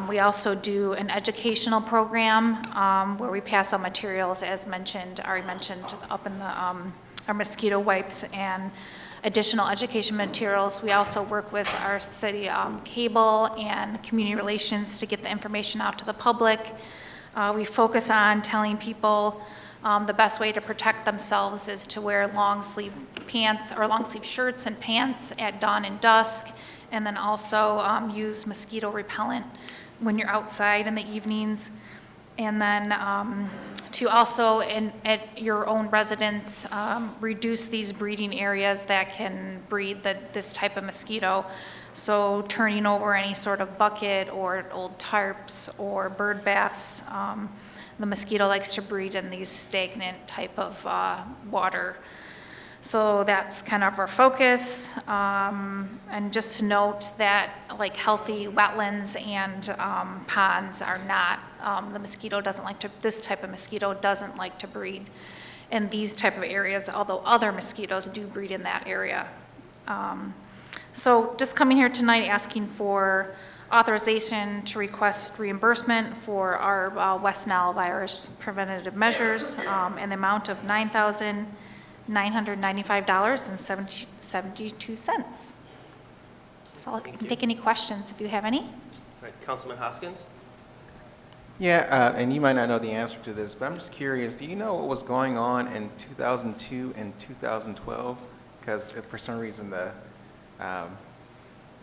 We also do an educational program where we pass on materials, as already mentioned up in the, our mosquito wipes and additional education materials. We also work with our city cable and community relations to get the information out to the public. We focus on telling people the best way to protect themselves is to wear long sleeve pants or long sleeve shirts and pants at dawn and dusk, and then also use mosquito repellent when you're outside in the evenings. And then to also, at your own residence, reduce these breeding areas that can breed this type of mosquito. So turning over any sort of bucket or old tarps or bird baths. The mosquito likes to breed in these stagnant type of water. So that's kind of our focus. And just to note that like healthy wetlands and ponds are not, the mosquito doesn't like to, this type of mosquito doesn't like to breed in these type of areas, although other mosquitoes do breed in that area. So just coming here tonight asking for authorization to request reimbursement for our West Nile virus preventative measures in the amount of $995.72. So I can take any questions if you have any. All right, Councilman Hoskins? Yeah, and you might not know the answer to this, but I'm just curious, do you know what was going on in 2002 and 2012? Because for some reason the...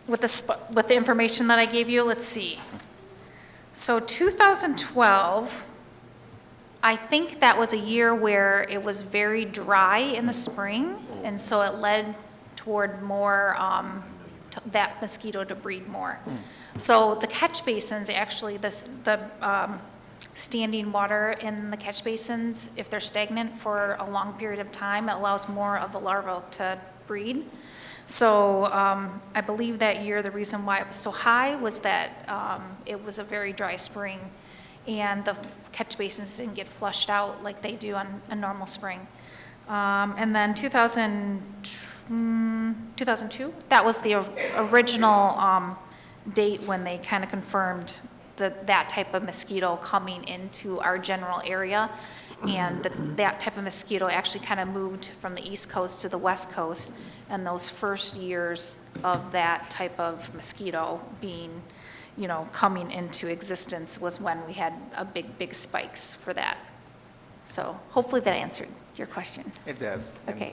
With the information that I gave you, let's see. So 2012, I think that was a year where it was very dry in the spring, and so it led toward more, that mosquito to breed more. So the catch basins, actually, the standing water in the catch basins, if they're stagnant for a long period of time, it allows more of the larvae to breed. So I believe that year the reason why it was so high was that it was a very dry spring and the catch basins didn't get flushed out like they do on a normal spring. And then 2002, that was the original date when they kind of confirmed that type of mosquito coming into our general area. And that type of mosquito actually kind of moved from the East Coast to the West Coast. And those first years of that type of mosquito being, coming into existence was when we had a big spikes for that. So hopefully that answered your question. It does. Okay.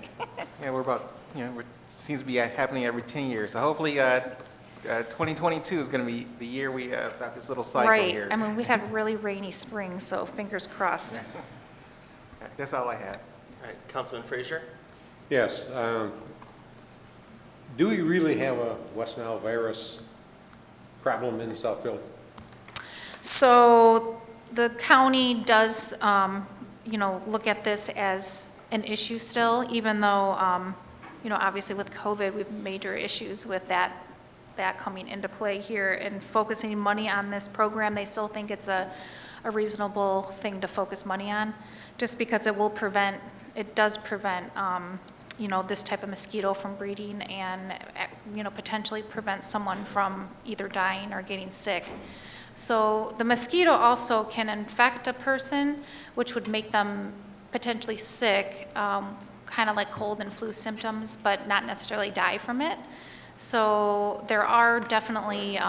Yeah, we're about, it seems to be happening every 10 years. So hopefully 2022 is going to be the year we stop this little cycle here. Right. I mean, we'd had a really rainy spring, so fingers crossed. That's all I had. All right, Councilman Frazier? Yes. Do we really have a West Nile virus problem in Southfield? So the county does, look at this as an issue still, even though, obviously with COVID, we have major issues with that coming into play here and focusing money on this program. They still think it's a reasonable thing to focus money on, just because it does prevent, this type of mosquito from breeding and, potentially prevent someone from either dying or getting sick. So the mosquito also can infect a person, which would make them potentially sick, kind of like cold and flu symptoms, but not necessarily die from it. So there are definitely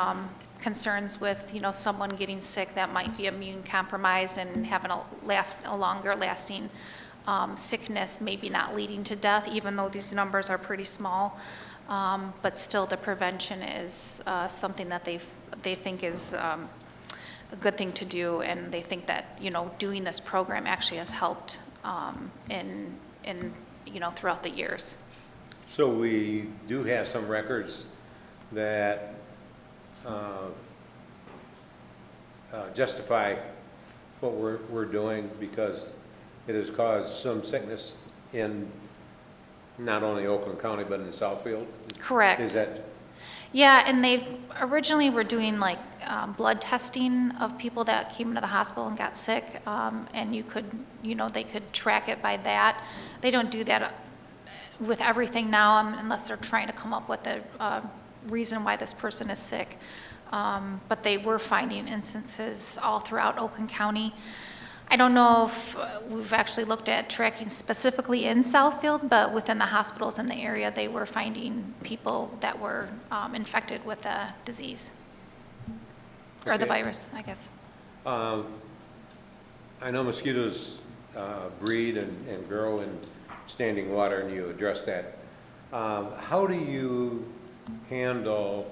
concerns with, someone getting sick that might be immune compromised and having a longer lasting sickness, maybe not leading to death, even though these numbers are pretty small. But still, the prevention is something that they think is a good thing to do, and they think that, doing this program actually has helped in throughout the years. So we do have some records that justify what we're doing, because it has caused some sickness in not only Oakland County, but in Southfield? Correct. Is that? Yeah, and they originally were doing like blood testing of people that came into the hospital and got sick, and you could, they could track it by that. They don't do that with everything now, unless they're trying to come up with a reason why this person is sick. But they were finding instances all throughout Oakland County. I don't know if we've actually looked at tracking specifically in Southfield, but within the hospitals in the area, they were finding people that were infected with the disease, or the virus, I guess. I know mosquitoes breed and grow in standing water, and you addressed that. How do you handle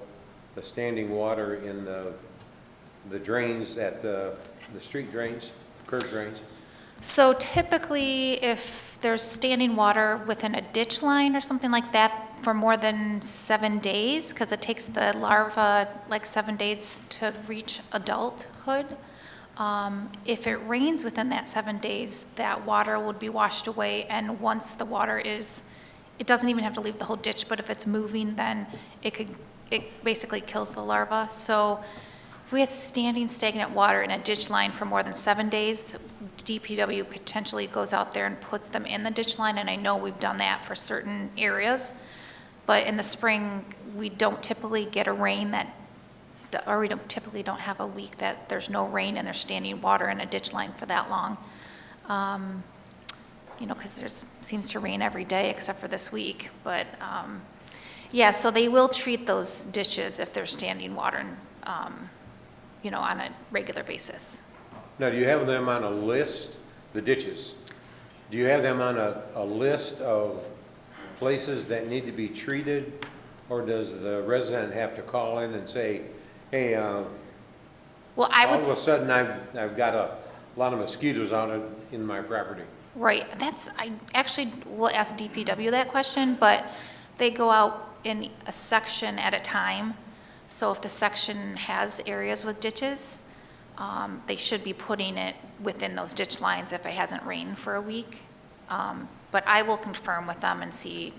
the standing water in the drains at the street drains? Curb drains? So typically, if there's standing water within a ditch line or something like that for more than 7 days, because it takes the larva like 7 days to reach adulthood, if it rains within that 7 days, that water would be washed away, and once the water it doesn't even have to leave the whole ditch, but if it's moving, then it basically kills the larva. So if we had standing stagnant water in a ditch line for more than 7 days, DPW potentially goes out there and puts them in the ditch line, and I know we've done that for certain areas. But in the spring, we don't typically get a rain we typically don't have a week that there's no rain and there's standing water in a ditch line for that long. Because seems to rain every day except for this week. But yeah, so they will treat those ditches if there's standing water, on a regular basis. Now, do you have them on a list, the ditches? Do you have them on a list of places that need to be treated? Or does the resident have to call in and say, hey, well, all of a sudden I've got a lot of mosquitoes in my property? Right, I actually will ask DPW that question, but they go out in a section at a time. So if the section has areas with ditches, they should be putting it within those ditch lines if it hasn't rained for a week. But I will confirm with them and see,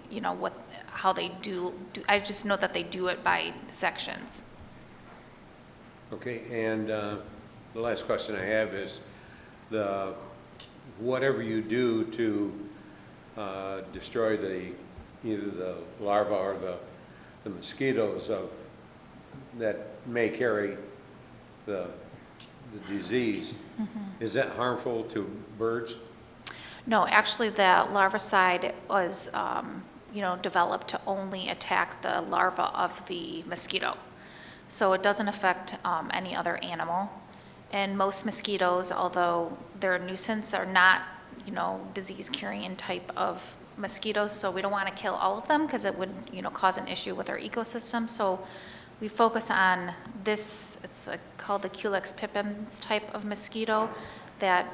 how they do. I just know that they do it by sections. Okay, and the last question I have is, whatever you do to destroy either the larva or the mosquitoes that may carry the disease, is that harmful to birds? No, actually, the larvicide was, developed to only attack the larva of the mosquito. So it doesn't affect any other animal. And most mosquitoes, although they're a nuisance, are not, disease-carrying type of mosquitoes. So we don't want to kill all of them because it would, cause an issue with our ecosystem. So we focus on this, it's called the Culex pipiens type of mosquito that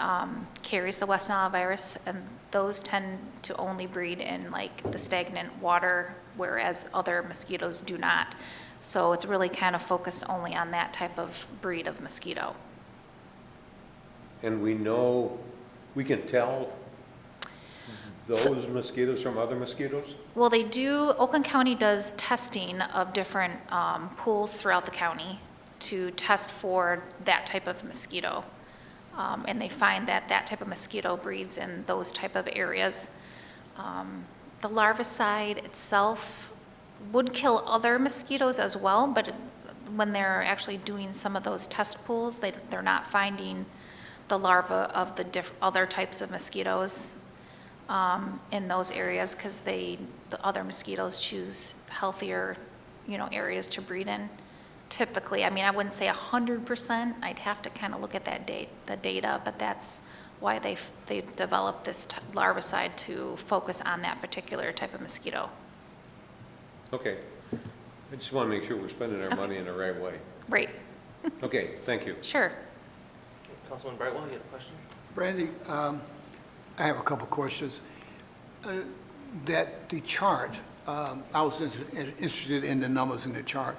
carries the West Nile virus, and those tend to only breed in the stagnant water, whereas other mosquitoes do not. So it's really kind of focused only on that type of breed of mosquito. And we can tell those mosquitoes from other mosquitoes? Well, they do, Oakland County does testing of different pools throughout the county to test for that type of mosquito. And they find that type of mosquito breeds in those type of areas. The larvicide itself would kill other mosquitoes as well, but when they're actually doing some of those test pools, they're not finding the larva of the other types of mosquitoes. in those areas because the other mosquitoes choose healthier, areas to breed in. Typically, I mean, I wouldn't say 100%. I'd have to kind of look at the data, but that's why they developed this larvicide to focus on that particular type of mosquito. Okay. I just want to make sure we're spending our money in the right way. Right. Okay, thank you. Sure. Councilman Brightwell, you had a question? Brandy, I have a couple questions. That the chart, I was interested in the numbers in the chart.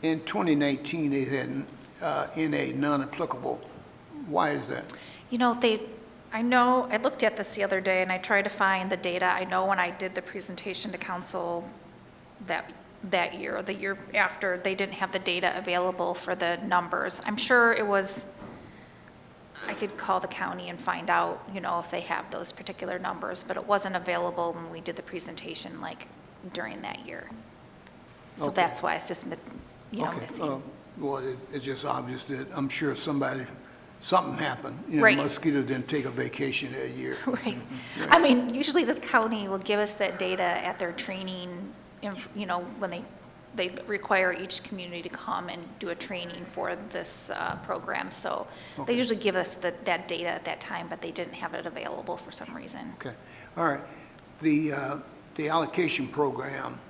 In 2019, they had NA, non-applicable. Why is that? I looked at this the other day and I tried to find the data. I know when I did the presentation to council that year, or the year after, they didn't have the data available for the numbers. I'm sure it was, I could call the county and find out, if they have those particular numbers, but it wasn't available when we did the presentation, like, during that year. So Okay. that's why it's just, Okay, missing. well, it's just obvious that I'm sure something happened. Right. Mosquitoes didn't take a vacation that year. Right. I mean, usually the county will give us that data at their training, when they require each community to come and do a training for this program. So they Okay. usually give us that data at that time, but they didn't have it available for some reason. Okay, all right. The allocation program,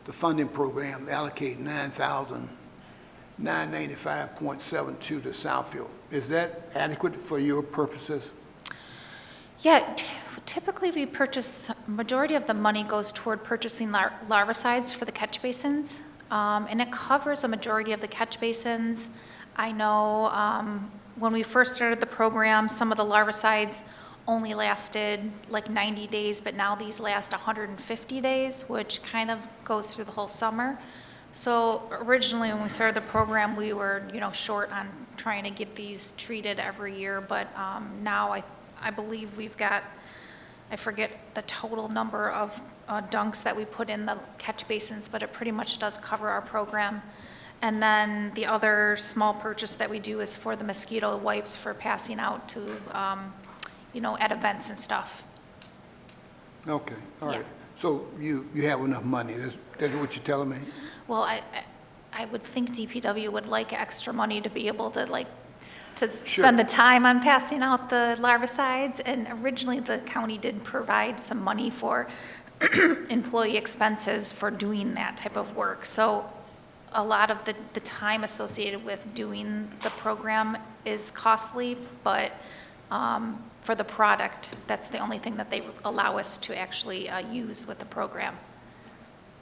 the funding program, allocate $9,995.72 to Southfield. Is that adequate for your purposes? Yeah, typically we purchase, majority of the money goes toward purchasing larvicides for the catch basins, and it covers a majority of the catch basins. I know when we first started the program, some of the larvicides only lasted like 90 days, but now these last 150 days, which kind of goes through the whole summer. So originally, when we started the program, we were, short on trying to get these treated every year, but now I believe we've got, I forget the total number of dunks that we put in the catch basins, but it pretty much does cover our program. And then the other small purchase that we do is for the mosquito wipes for passing out to, at events and stuff. Okay, all right. Yeah. So you have enough money, that's what you're telling me? Well, I would think DPW would like extra money to be able to to spend the time on passing out the larvicides. And originally, the county did provide some money for employee expenses for doing that type of work. So a lot of the time associated with doing the program is costly, but for the product, that's the only thing that they allow us to actually use with the program.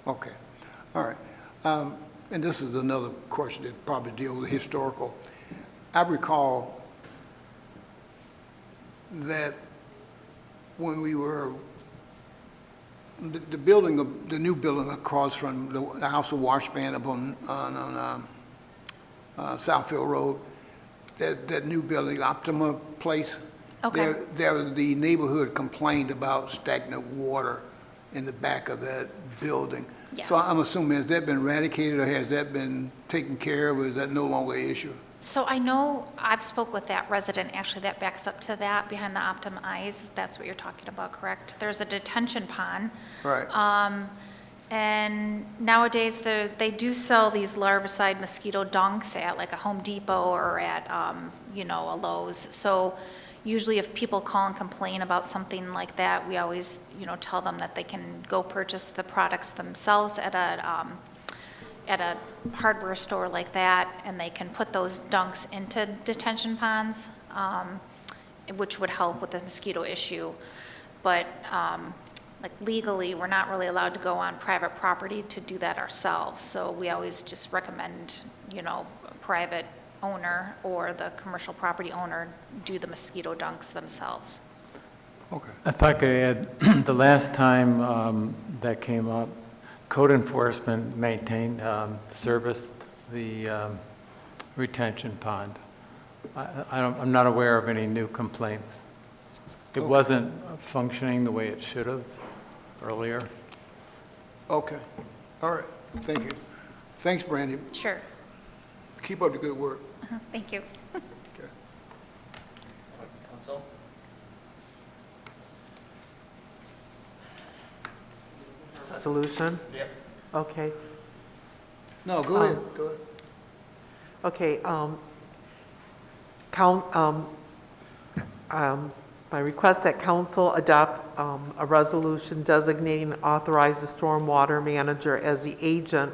Okay, all right. And this is another question that probably deals with historical. I recall that when we were, the new building across from the House of Washband up on Southfield Road, that new building, Optima Place. Okay. The neighborhood complained about stagnant water in the back of that building. Yes. So I'm assuming, has that been eradicated or has that been taken care of, or is that no longer an issue? So I know I've spoke with that resident, actually, that backs up to that behind the Optum Eyes. That's what you're talking about, correct? There's a detention pond. Right. And nowadays, they do sell these larvicide mosquito dunks at like a Home Depot or at, a Lowe's. So usually if people call and complain about something like that, we always, tell them that they can go purchase the products themselves at a hardware store like that, and they can put those dunks into detention ponds, which would help with the mosquito issue. But legally, we're not really allowed to go on private property to do that ourselves. So we always just recommend, a private owner or the commercial property owner do the mosquito dunks themselves. Okay. If I could add, the last time that came up, code enforcement maintained, serviced the retention pond. I'm not aware of any new complaints. It wasn't functioning the way it should have earlier. Okay, all right, thank you. Thanks, Brandy. Sure. Keep up the good work. Thank you. Okay. Council? resolution? Yep. Okay. No, go ahead, go ahead. Okay, my request that council adopt a resolution designating and authorize the stormwater manager as the agent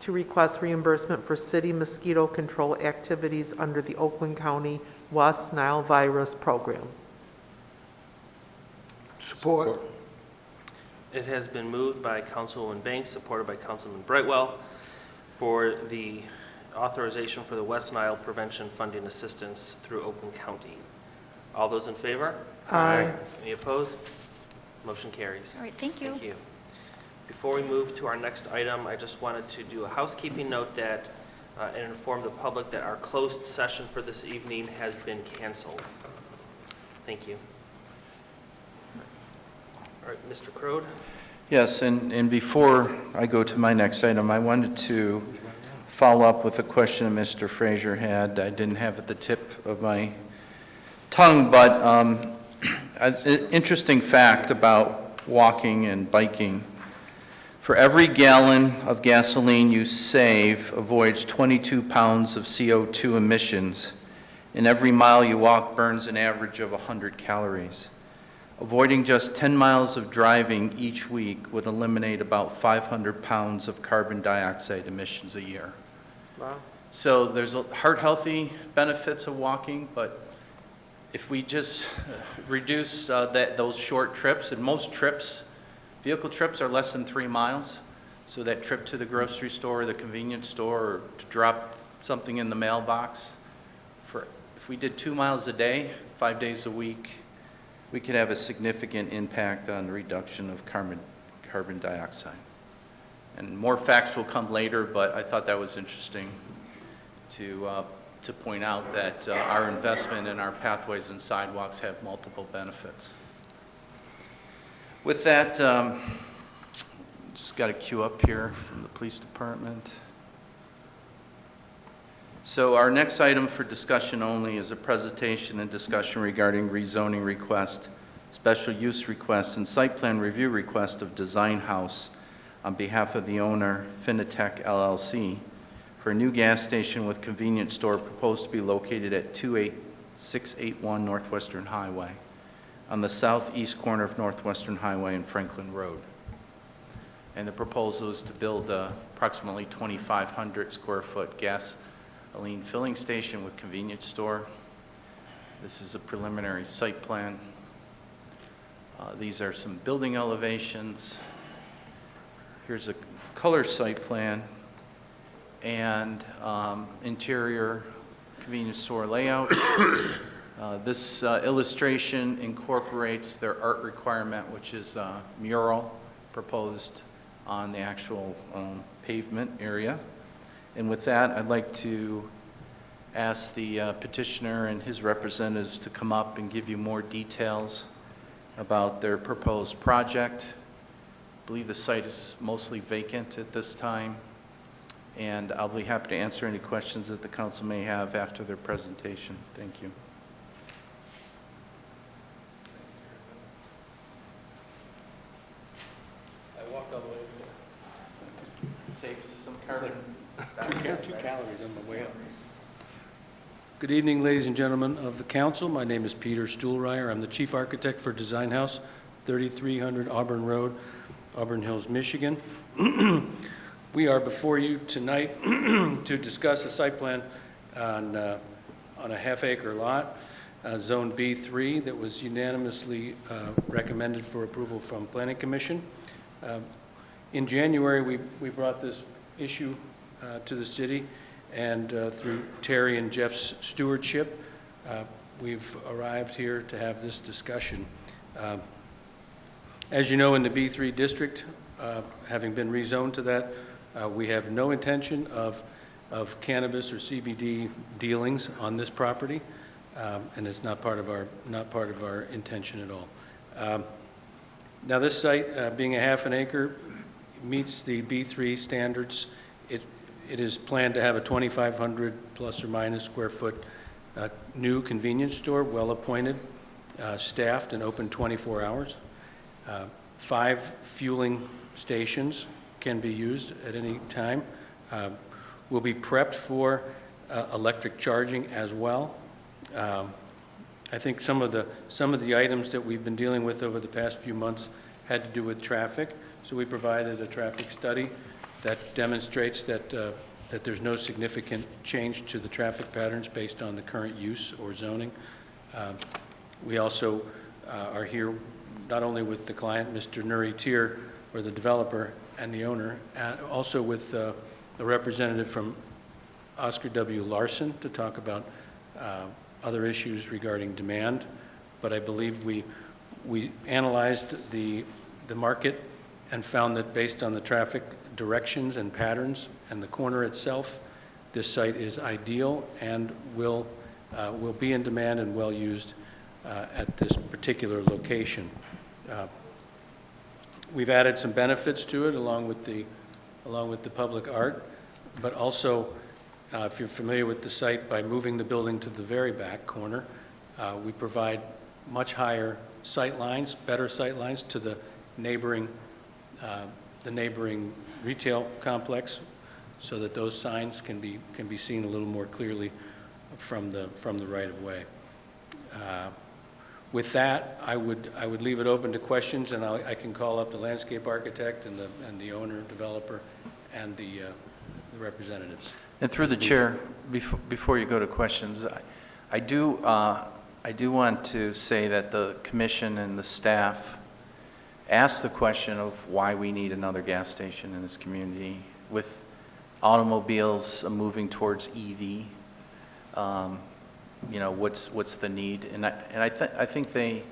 to request reimbursement for city mosquito control activities under the Oakland County West Nile virus program. Support. It has been moved by Councilwoman Banks, supported by Councilman Brightwell, for the authorization for the West Nile Prevention Funding Assistance through Oakland County. All those in favor? Aye. Any opposed? Motion carries. All right, thank you. Thank you. Before we move to our next item, I just wanted to do a housekeeping note that, and inform the public that our closed session for this evening has been canceled. Thank you. All right, Mr. Crode? Yes, and before I go to my next item, I wanted to follow up with a question that Mr. Frazier had. I didn't have at the tip of my tongue, but an interesting fact about walking and biking. For every gallon of gasoline you save avoids 22 pounds of CO2 emissions, and every mile you walk burns an average of 100 calories. Avoiding just 10 miles of driving each week would eliminate about 500 pounds of carbon dioxide emissions a year. Wow. So there's heart-healthy benefits of walking, but if we just reduce those short trips, and most trips, vehicle trips are less than 3 miles, so that trip to the grocery store, the convenience store, or to drop something in the mailbox, if we did 2 miles a day, 5 days a week, we could have a significant impact on the reduction of carbon dioxide. And more facts will come later, but I thought that was interesting to point out that our investment in our pathways and sidewalks have multiple benefits. With that, just got a queue up here from the police department. So our next item for discussion only is a presentation and discussion regarding rezoning request, special use request, and site plan review request of Design House on behalf of the owner, Finitech LLC, for a new gas station with convenience store proposed to be located at 28681 Northwestern Highway on the southeast corner of Northwestern Highway and Franklin Road. And the proposal is to build approximately 2,500 square foot gasoline filling station with convenience store. This is a preliminary site plan. These are some building elevations. Here's a color site plan and interior convenience store layout. This illustration incorporates their art requirement, which is a mural proposed on the actual pavement area. And with that, I'd like to ask the petitioner and his representatives to come up and give you more details about their proposed project. I believe the site is mostly vacant at this time, and I'll be happy to answer any questions that the council may have after their presentation. Thank you. I walked all the way to save some carbon. 2 calories on the way up. Good evening, ladies and gentlemen of the council. My name is Peter Stuhlreier. I'm the chief architect for Design House, 3300 Auburn Road, Auburn Hills, Michigan. We are before you tonight to discuss a site plan on a half-acre lot, Zone B3, that was unanimously recommended for approval from Planning Commission. In January, we brought this issue to the city, and through Terry and Jeff's stewardship, we've arrived here to have this discussion. As you know, in the B3 district, having been rezoned to that, we have no intention of cannabis or CBD dealings on this property, and it's not part of our intention at all. Now, this site, being a half an acre, meets the B3 standards. It is planned to have a 2,500 plus or minus square foot new convenience store, well appointed, staffed, and open 24 hours. 5 fueling stations can be used at any time. Will be prepped for electric charging as well. I think some of the items that we've been dealing with over the past few months had to do with traffic. So we provided a traffic study that demonstrates that there's no significant change to the traffic patterns based on the current use or zoning. We also are here not only with the client, Mr. Nuri Tir, or the developer and the owner, also with a representative from Oscar W. Larson to talk about other issues regarding demand. But I believe we analyzed the market and found that based on the traffic directions and patterns and the corner itself, this site is ideal and will be in demand and well used at this particular location. We've added some benefits to it along with the public art, but also, if you're familiar with the site, by moving the building to the very back corner, we provide much higher sight lines, better sight lines to the neighboring retail complex, so that those signs can be seen a little more clearly from the right of way. With that, I would leave it open to questions, and I can call up the landscape architect and the owner, developer, and the representatives. And through the chair, before you go to questions, I do want to say that the commission and the staff asked the question of why we need another gas station in this community with automobiles moving towards EV. You know, what's the need? And I think they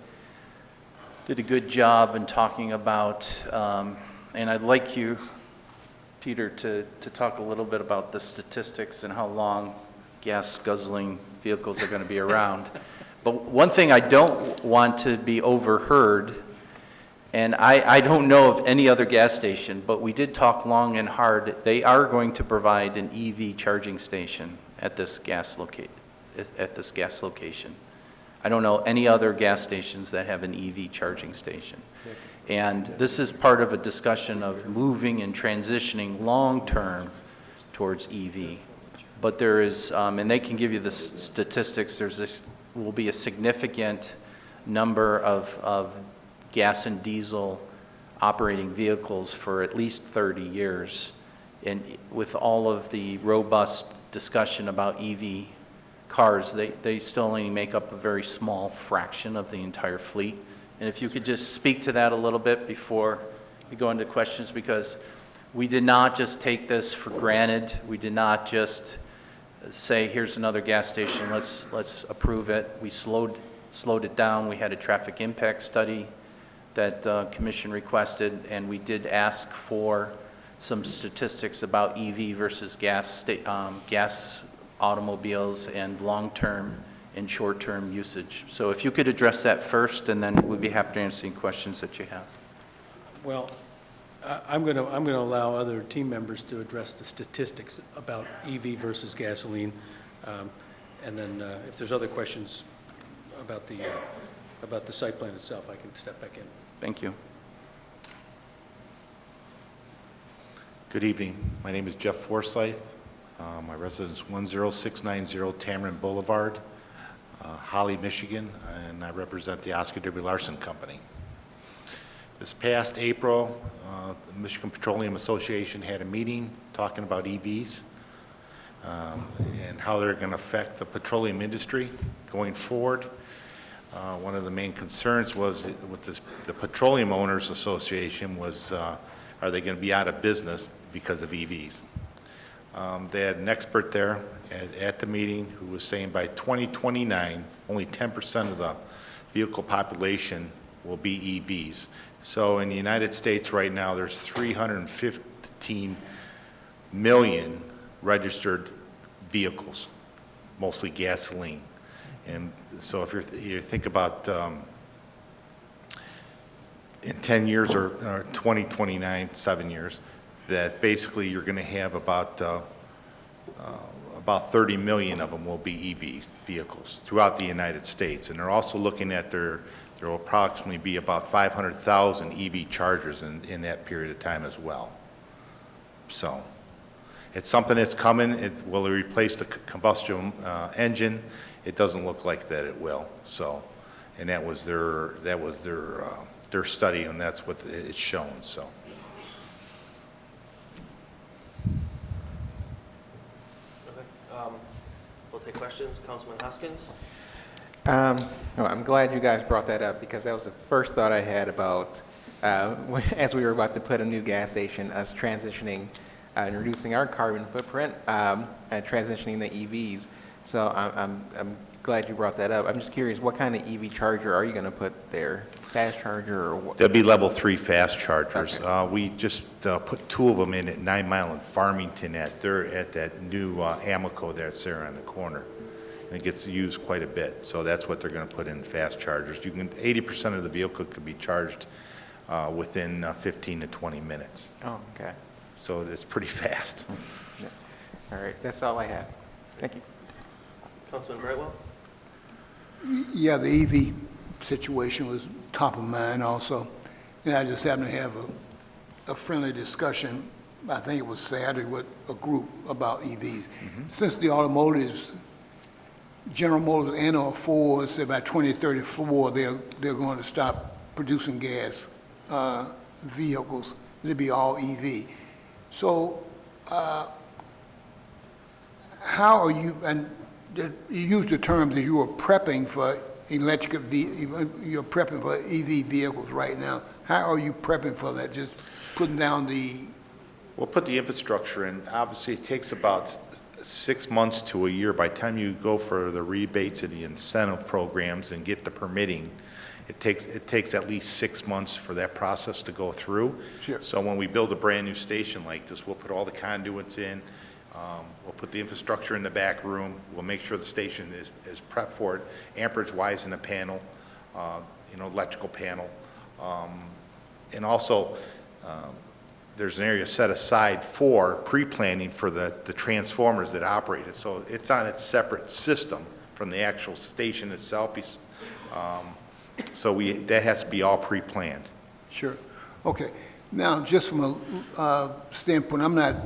did a good job in talking about, and I'd like you, Peter, to talk a little bit about the statistics and how long gas guzzling vehicles are going to be around. But one thing I don't want to be overheard, and I don't know of any other gas station, but we did talk long and hard. They are going to provide an EV charging station at this gas location. I don't know any other gas stations that have an EV charging station. And this is part of a discussion of moving and transitioning long-term towards EV. But there is, and they can give you the statistics, will be a significant number of gas and diesel operating vehicles for at least 30 years. And with all of the robust discussion about EV cars, they still only make up a very small fraction of the entire fleet. And if you could just speak to that a little bit before we go into questions, because we did not just take this for granted. We did not just say, here's another gas station, let's approve it. We slowed it down. We had a traffic impact study that the commission requested, and we did ask for some statistics about EV versus gas automobiles and long-term and short-term usage. So if you could address that first, and then we'd be happy to answer any questions that you have. Well, I'm going to allow other team members to address the statistics about EV versus gasoline, and then if there's other questions about the site plan itself, I can step back in. Thank you. Good evening. My name is Jeff Forsyth. My residence is 10690 Tamarind Boulevard, Holly, Michigan, and I represent the Oscar W. Larson Company. This past April, the Michigan Petroleum Association had a meeting talking about EVs and how they're going to affect the petroleum industry going forward. One of the main concerns was with the Petroleum Owners Association was, are they going to be out of business because of EVs? They had an expert there at the meeting who was saying by 2029, only 10% of the vehicle population will be EVs. So in the United States right now, there's 315 million registered vehicles, mostly gasoline. And so if you think about in 10 years or 2029, 7 years, that basically you're going to have about 30 million of them will be EV vehicles throughout the United States. And they're also looking at their there will approximately be about 500,000 EV chargers in that period of time as well. So it's something that's coming. Will it replace the combustion engine? It doesn't look like that it will. So, and that was their study, and that's what it's shown. So. Okay. We'll take questions. Councilman Hoskins? No, I'm glad you guys brought that up, because that was the first thought I had about, as we were about to put a new gas station, us transitioning and reducing our carbon footprint and transitioning the EVs. So I'm glad you brought that up. I'm just curious, what kind of EV charger are you going to put there? Fast charger or what? There'll be level 3 fast chargers. Okay. We just put 2 of them in at 9 Mile and Farmington at that new Amoco that's there on the corner. And it gets used quite a bit. So that's what they're going to put in, fast chargers. 80% of the vehicle could be charged within 15 to 20 minutes. Oh, okay. So it's pretty fast. Yeah. All right, that's all I have. Thank you. Councilman Brightwell? Yeah, the EV situation was top of mind also. And I just happened to have a friendly discussion, I think it was Saturday, with a group about EVs. Since the automotives, General Motors and or Ford said by 2034, they're going to stop producing gas vehicles. It'll be all EV. So how are you, and you use the term that you are prepping for you're prepping for EV vehicles right now. How are you prepping for that? Just putting down the... We'll put the infrastructure in. Obviously, it takes about 6 months to a year. By the time you go for the rebates and the incentive programs and get the permitting, it takes at least 6 months for that process to go through. Sure. So when we build a brand-new station like this, we'll put all the conduits in, we'll put the infrastructure in the back room, we'll make sure the station is prepped for it, amperage-wise in the panel, electrical panel. And also, there's an area set aside for pre-planning for the transformers that operate it. So it's on its separate system from the actual station itself. So that has to be all pre-planned. Sure. Okay. Now, just from a standpoint, I'm not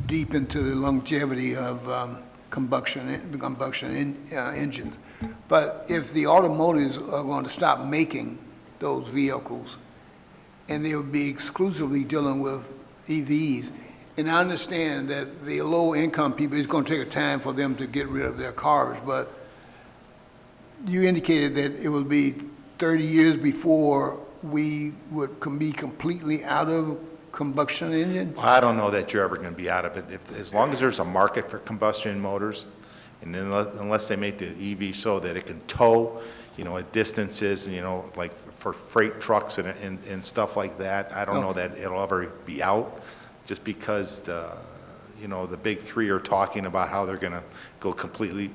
deep into the longevity of combustion engines, but if the automotives are going to stop making those vehicles, and they will be exclusively dealing with EVs, and I understand that the low-income people, it's going to take a time for them to get rid of their cars, but you indicated that it will be 30 years before we would be completely out of combustion engine? I don't know that you're ever going to be out of it. As long as there's a market for combustion motors, and unless they make the EV so that it can tow, at distances, like for freight trucks and stuff like that, I don't know that it'll ever be out, just because the big three are talking about how they're going to go completely.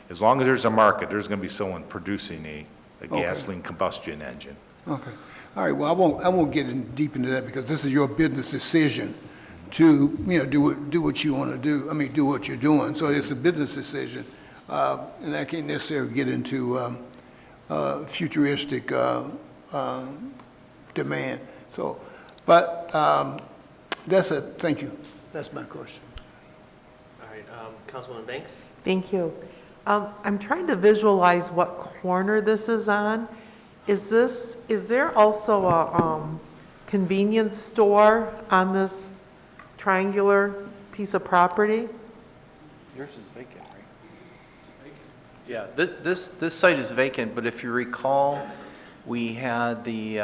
As long as there's a market, there's going to be someone producing a gasoline combustion engine. Okay. All right. Well, I won't get deep into that, because this is your business decision to do what you want to do. I mean, do what you're doing. So it's a business decision, and I can't necessarily get into futuristic demand. So, but that's it. Thank you. That's my question. All right, Councilwoman Banks? Thank you. I'm trying to visualize what corner this is on. Is there also a convenience store on this triangular piece of property? Yours is vacant, right? Yeah, this site is vacant, but if you recall, we had the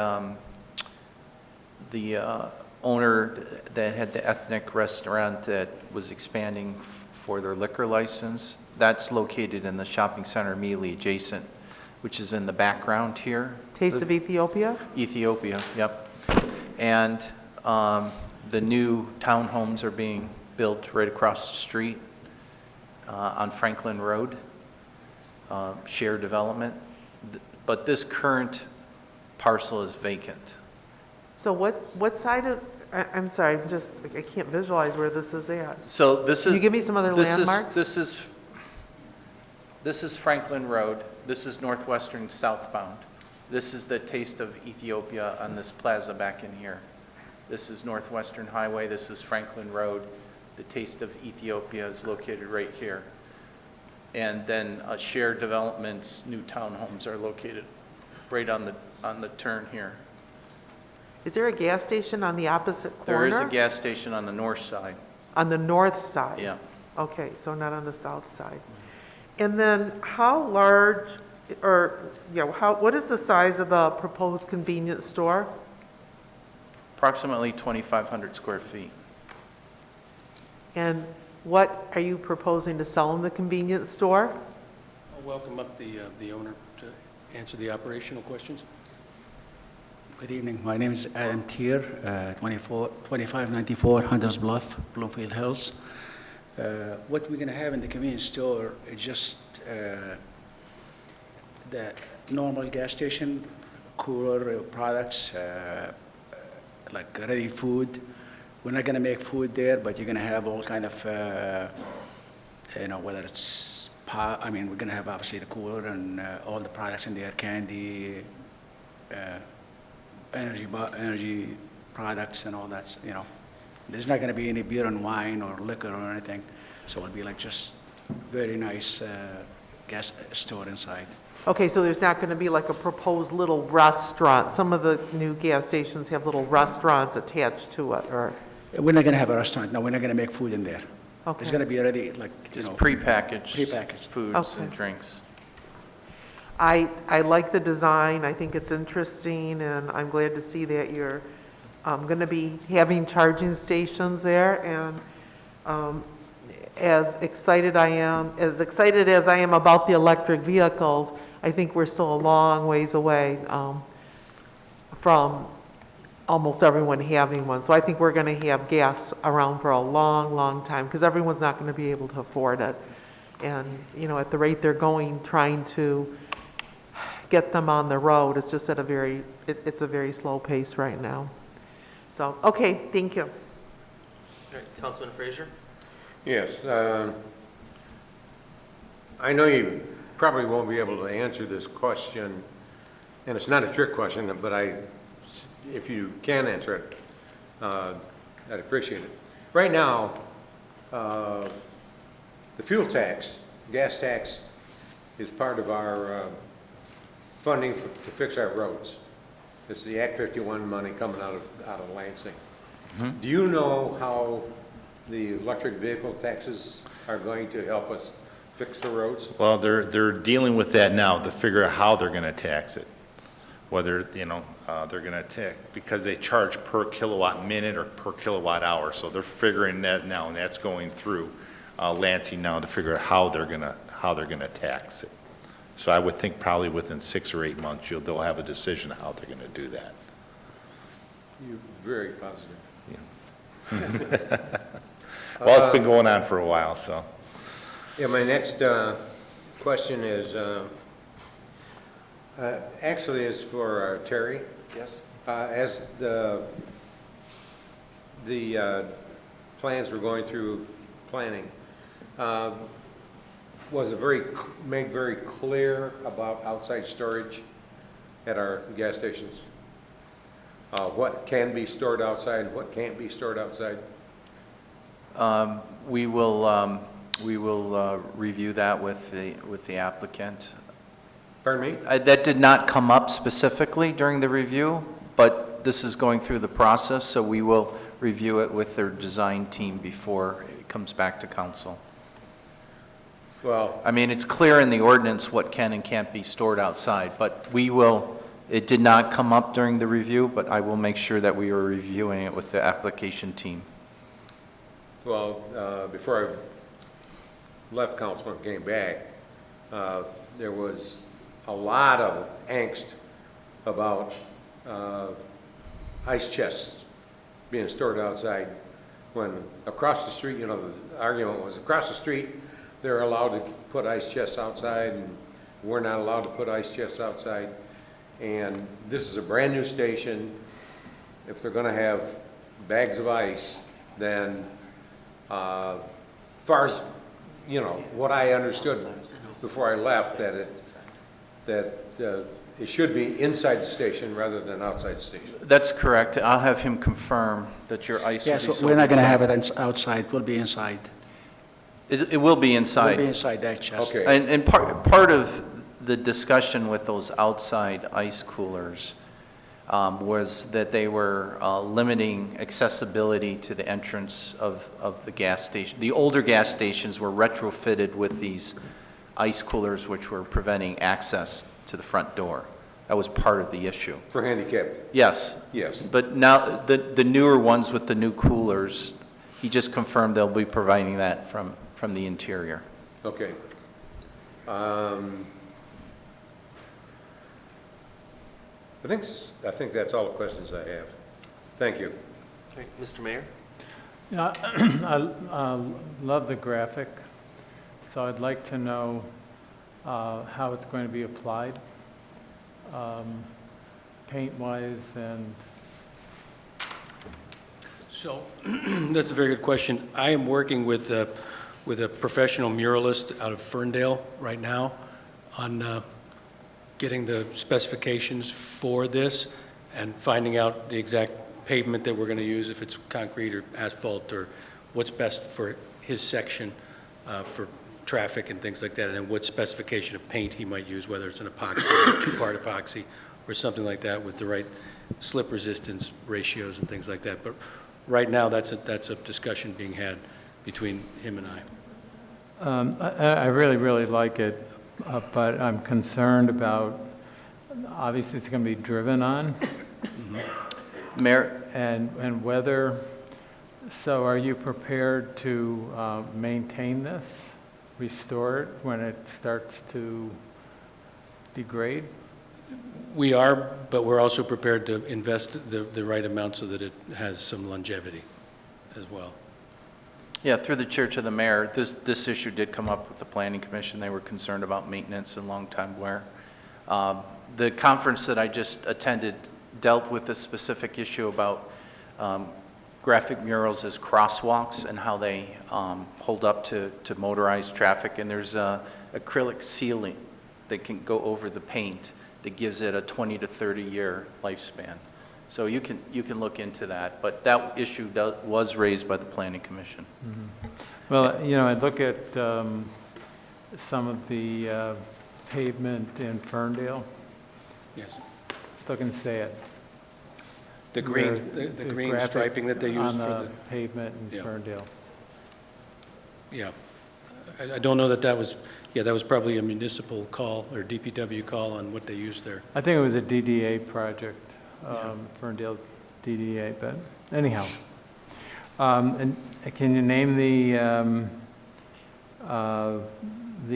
owner that had the ethnic restaurant that was expanding for their liquor license. That's located in the shopping center immediately adjacent, which is in the background here. Taste of Ethiopia? Ethiopia, yep. And the new townhomes are being built right across the street on Franklin Road, shared development. But this current parcel is vacant. So what side of, I'm sorry, I can't visualize where this is at. So this is. Can you give me some other landmarks? This is Franklin Road. This is Northwestern southbound. This is the Taste of Ethiopia on this plaza back in here. This is Northwestern Highway, this is Franklin Road. The Taste of Ethiopia is located right here. And then Shared Developments, new townhomes are located right on the turn here. Is there a gas station on the opposite corner? There is a gas station on the north side. On the north side? Yeah. Okay, so not on the south side. And then how large, or, what is the size of the proposed convenience store? Approximately 2,500 square feet. And what are you proposing to sell in the convenience store? I'll welcome up the owner to answer the operational questions. Good evening. My name is Adam Tier, 2594 Hunters Bluff, Bloomfield Hills. What we're going to have in the convenience store is just the normal gas station, cooler products, like ready food. We're not going to make food there, but you're going to have all kind of, whether it's we're going to have obviously the cooler and all the products in there, candy, energy products and all that, There's not going to be any beer and wine or liquor or anything, so it'll be like just very nice gas store inside. Okay, so there's not going to be like a proposed little restaurant? Some of the new gas stations have little restaurants attached to it, or? We're not going to have a restaurant. No, we're not going to make food in there. Okay. It's going to be already like, Just prepackaged prepackaged. foods and Okay. drinks. I like the design, I think it's interesting, and I'm glad to see that you're going to be having charging stations there, and as excited as I am about the electric vehicles, I think we're still a long ways away from almost everyone having one. So I think we're going to have gas around for a long, long time, because everyone's not going to be able to afford it. And, at the rate they're going, trying to get them on the road, it's just at it's a very slow pace right now. So, okay, thank you. All right, Councilman Frazier? Yes, I know you probably won't be able to answer this question, and it's not a trick question, but if you can answer it, I'd appreciate it. Right now, the fuel tax, gas tax, is part of our funding to fix our roads. It's the Act 51 money coming out of Lansing. Mm-hmm. Do you know how the electric vehicle taxes are going to help us fix the roads? Well, they're dealing with that now to figure out how they're going to tax it. Whether, they're going to tax, because they charge per kilowatt minute or per kilowatt hour. So they're figuring that now, and that's going through Lansing now to figure out how they're going to tax it. So I would think probably within 6 or 8 months, they'll have a decision on how they're going to do that. You're very positive. Well, it's been going on for a while, so. Yeah, my next question is, actually is for Terry. Yes. As the plans were going through planning, was it made very clear about outside storage at our gas stations? What can be stored outside, what can't be stored outside? We will review that with the applicant. Pardon me? That did not come up specifically during the review, but this is going through the process, so we will review it with their design team before it comes back to council. Well, I mean, it's clear in the ordinance what can and can't be stored outside, but it did not come up during the review, but I will make sure that we are reviewing it with the application team. well, before I left council and came back, there was a lot of angst about ice chests being stored outside, when across the street, the argument was across the street, they're allowed to put ice chests outside, and we're not allowed to put ice chests outside. And this is a brand-new station. If they're gonna have bags of ice, then, far as, what I understood before I left, that it should be inside the station rather than outside the station. That's correct. I'll have him confirm that your ice will Yeah, be so sold we're not going to have inside. it outside, it will be inside. It will be It will inside. be inside that chest. Okay. And part of the discussion with those outside ice coolers was that they were limiting accessibility to the entrance of the gas station. The older gas stations were retrofitted with these ice coolers, which were preventing access to the front door. That was part of the issue. For handicap, Yes. yes. But now, the newer ones with the new coolers, he just confirmed they'll be providing that from the interior. Okay. I think that's all the questions I have. Thank you. Okay, Mr. Mayor? Yeah, I love the graphic, so I'd like to know how it's going to be applied, paint-wise and... So, that's a very good question. I am working with a professional muralist out of Ferndale right now on getting the specifications for this and finding out the exact pavement that we're going to use, if it's concrete or asphalt, or what's best for his section for traffic and things like that, and then what specification of paint he might use, whether it's an epoxy or two-part epoxy or something like that with the right slip resistance ratios and things like that. But right now, that's a discussion being had between him and I. I really, really like it, but I'm concerned about, obviously it's going to be driven on, Mayor, and whether, so are you prepared to maintain this, restore it when it starts to degrade? We are, but we're also prepared to invest the right amount so that it has some longevity as well. yeah, through the chair to the mayor, this issue did come up with the planning commission. They were concerned about maintenance and long-time wear. The conference that I just attended dealt with this specific issue about graphic murals as crosswalks and how they hold up to motorized traffic. And there's acrylic sealing that can go over the paint that gives it a 20 to 30 year lifespan. So you can look into that, but that issue was raised by the planning commission. Mm-hmm. Well, you know, I look at some of the pavement in Ferndale. Yes. Still can say it. The green, the green graphic striping that they use for on the, pavement in Yeah. Ferndale. yeah. I don't know that was, yeah, that was probably a municipal call or DPW call on what they used there. I think it was a DDA project, Ferndale DDA, but anyhow. And can you name the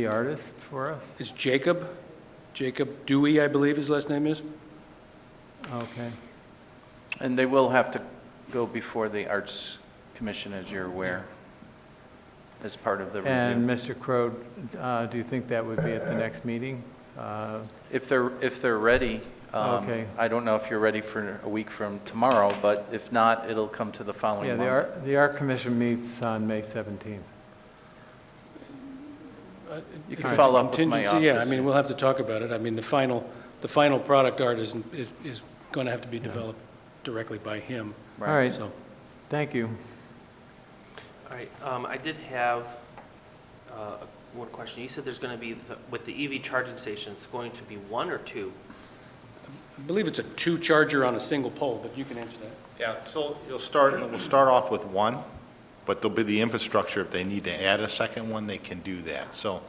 artist for us? It's Jacob Dewey, I believe his last name is. Okay. And they will have to go before the Arts Commission, as you're aware, as part of the review. And Mr. Crowe, do you think that would be at the next meeting? If they're ready, Okay. I don't know if you're ready for a week from tomorrow, but if not, it'll come to the following Yeah, month. the Art Commission meets on May 17th. You If can it's follow a up with my contingency, Yeah, I office. mean, we'll have to talk about it. I mean, the final product art is going to have to be developed directly by him. All right, So, thank you. All right, I did have one question. You said there's going to be, with the EV charging station, it's going to be one or two? I believe it's a two-charger on a single pole, but you can answer that. Yeah, so we'll start off with one, but there'll be the infrastructure. If they need to add a second one, they can do that. So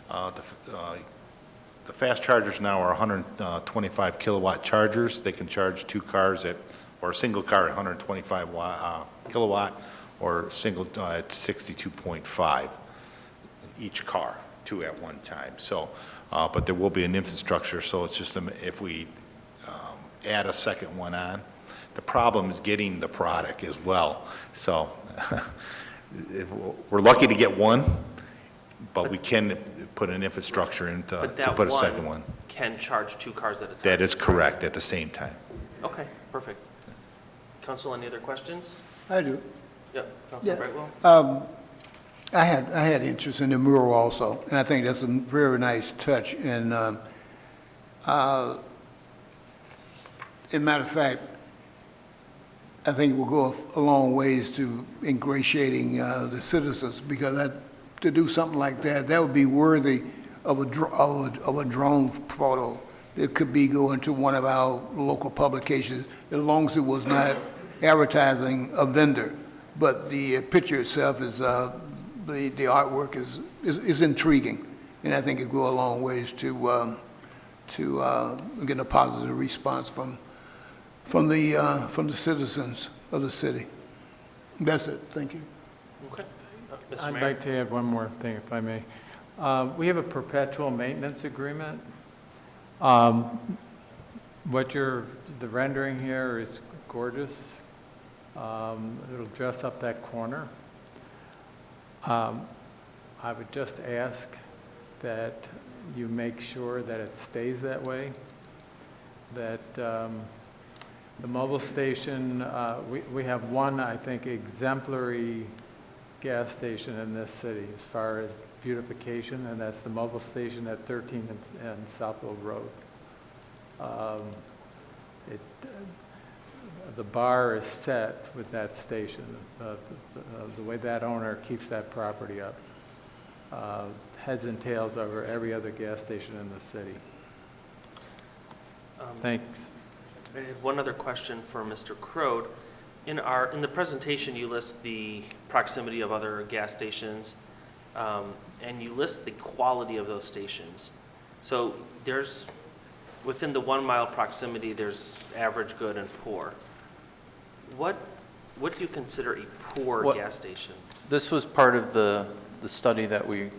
the fast chargers now are 125 kilowatt chargers. They can charge two cars or a single car at 125 kilowatt, or single at 62.5 each car, two at one time. So, but there will be an infrastructure, so it's just if we add a second one on. The problem is getting the product as well. So we're lucky to get one, but we can put an infrastructure in to put a second one. Can charge two cars at a time? That is correct, at the same time. Okay, perfect. Council, any other questions? I do. Yep, Councilor Brightwell? I had interest in the mural also, and I think that's a very nice touch. And as a matter of fact, I think it will go a long ways to ingratiating the citizens, because to do something like that, that would be worthy of a drone photo. It could be going to one of our local publications, as long as it was not advertising a vendor. But the picture itself is, the artwork is intriguing, and I think it go a long ways to get a positive response from the citizens of the city. That's it. Thank you. Okay. Mr. I'd Mayor? like to add one more thing, if I may. We have a perpetual maintenance agreement. The rendering here is gorgeous. It'll dress up that corner. I would just ask that you make sure that it stays that way, that the mobile station, we have one, I think, exemplary gas station in this city as far as beautification, and that's the mobile station at 13th and Southfield Road. The bar is set with that station. The way that owner keeps that property up, heads and tails over every other gas station in the city. Thanks. I have one other question for Mr. Crode. In the presentation, you list the proximity of other gas stations, and you list the quality of those stations. So within the 1 mile proximity, there's average, good, and poor. What do you consider a poor gas station? This was part of the study that we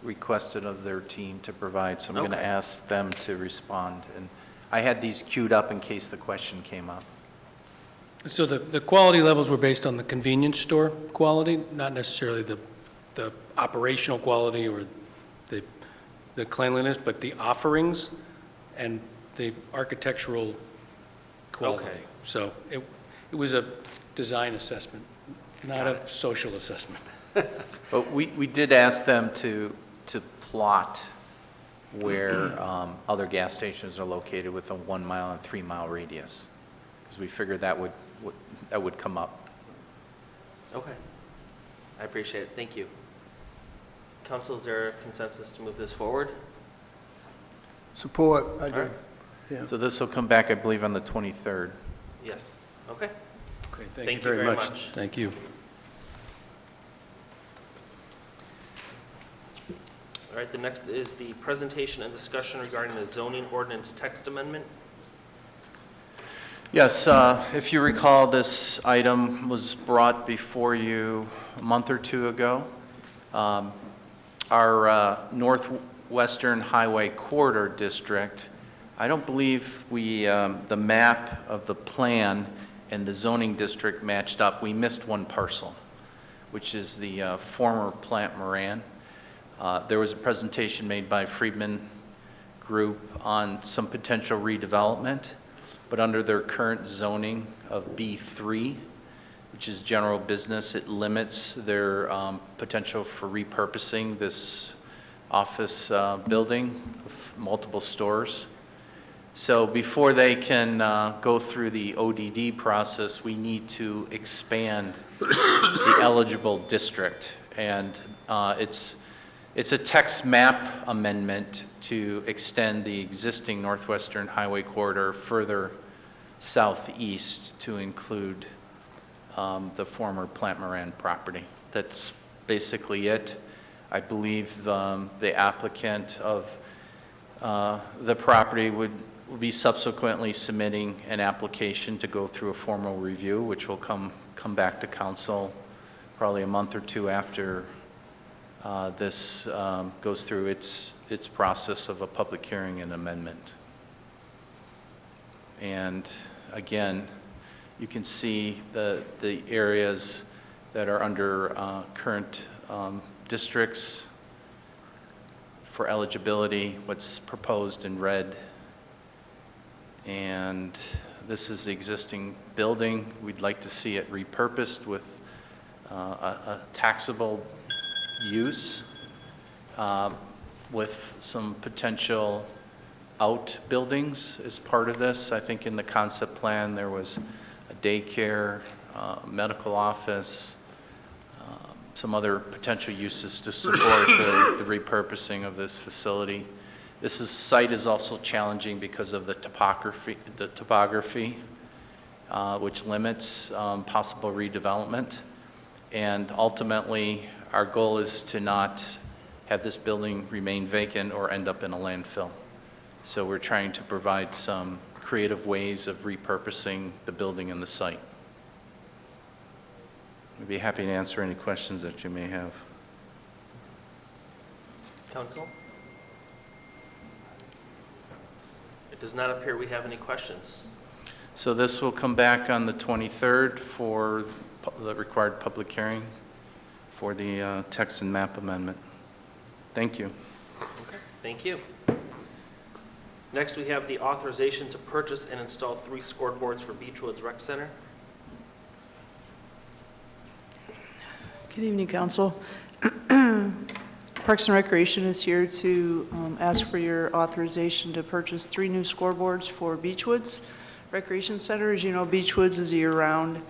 requested of their team to provide, so I'm going to ask them to respond. And I had these queued up in case the question came up. So the quality levels were based on the convenience store quality, not necessarily the operational quality or the cleanliness, but the offerings and the architectural quality. Okay. So it was a design assessment, not a social assessment. But we did ask them to plot where other gas stations are located with a 1 mile and 3 mile radius, because we figured that would come up. Okay. I appreciate it. Thank you. Council, is there a consensus to move this forward? Support. I do. All right. Yeah. So this will come back, I believe, on the 23rd. Yes. Okay. Okay, Thank thank you you very very much. much. Thank you. All right, the next is the presentation and discussion regarding the zoning ordinance text amendment. Yes, if you recall, this item was brought before you a month or two ago. Our Northwestern Highway Corridor District, I don't believe the map of the plan and the zoning district matched up. We missed one parcel, which is the former Plant Moran. There was a presentation made by Friedman Group on some potential redevelopment, but under their current zoning of B3, which is general business, it limits their potential for repurposing this office building of multiple stores. So before they can go through the ODD process, we need to expand the eligible district. And it's a text map amendment to extend the existing Northwestern Highway Corridor further southeast to include the former Plant Moran property. That's basically it. I believe the applicant of the property would be subsequently submitting an application to go through a formal review, which will come back to council probably a month or two after this goes through its process of a public hearing and amendment. And again, you can see the areas that are under current districts for eligibility, what's proposed in red. And this is the existing building. We'd like to see it repurposed with a taxable use with some potential outbuildings as part of this. I think in the concept plan, there was a daycare, medical office, some other potential uses to support the repurposing of this facility. Site is also challenging because of the topography, which limits possible redevelopment. And ultimately, our goal is to not have this building remain vacant or end up in a landfill. So we're trying to provide some creative ways of repurposing the building and the site. I'd be happy to answer any questions that you may have. Council? It does not appear we have any questions. So this will come back on the 23rd for the required public hearing for the text and map amendment. Thank you. Okay, thank you. Next, we have the authorization to purchase and install 3 scoreboards for Beechwoods Rec Center. Good evening, Council. Parks and Recreation is here to ask for your authorization to purchase 3 new scoreboards for Beechwoods Recreation Center. As you know, Beechwoods is a year-round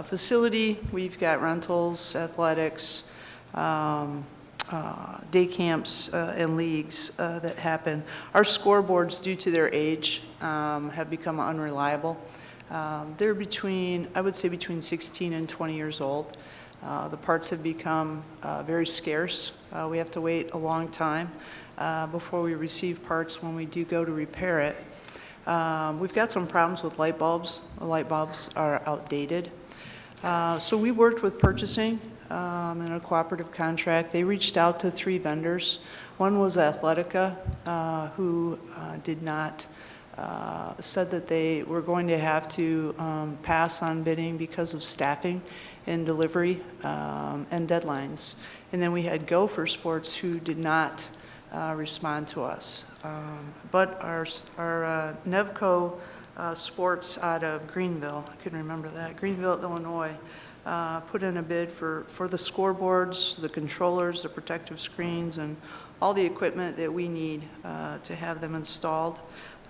facility. We've got rentals, athletics, day camps, and leagues that happen. Our scoreboards, due to their age, have become unreliable. They're between, I would say, between 16 and 20 years old. The parts have become very scarce. We have to wait a long time before we receive parts when we do go to repair it. We've got some problems with light bulbs. The light bulbs are outdated. So we worked with purchasing in a cooperative contract. They reached out to 3 vendors. One was Athletica, who did not, said that they were going to have to pass on bidding because of staffing and delivery and deadlines. And then we had Gopher Sports, who did not respond to us. But our Nevco Sports out of Greenville, I couldn't remember that, Greenville, Illinois, put in a bid for the scoreboards, the controllers, the protective screens, and all the equipment that we need to have them installed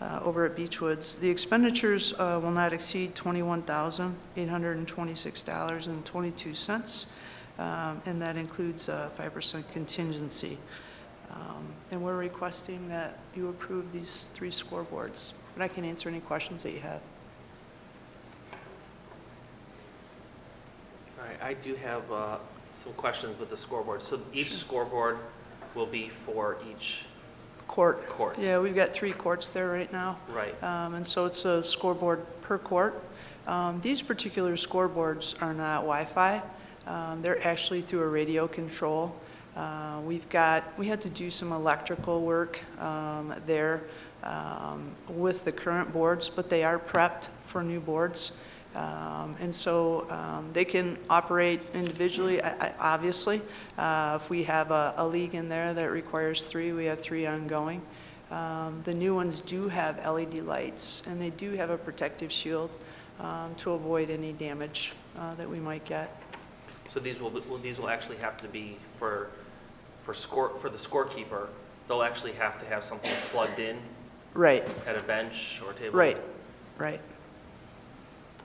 over at Beechwoods. The expenditures will not exceed $21,826.22, and that includes 5% contingency. And we're requesting that you approve these 3 scoreboards. But I can answer any questions that you have. All right, I do have some questions with the scoreboard. So each scoreboard will be for each Court. court? Yeah, we've got 3 courts there right now. Right. And so it's a scoreboard per court. These particular scoreboards are not Wi-Fi. They're actually through a radio control. We had to do some electrical work there with the current boards, but they are prepped for new boards. And so they can operate individually, obviously. If we have a league in there that requires 3, we have 3 ongoing. The new ones do have LED lights, and they do have a protective shield to avoid any damage that we might get. So these will actually have to be for the scorekeeper. They'll actually have to have something plugged in. Right. At a bench or table. Right. Right.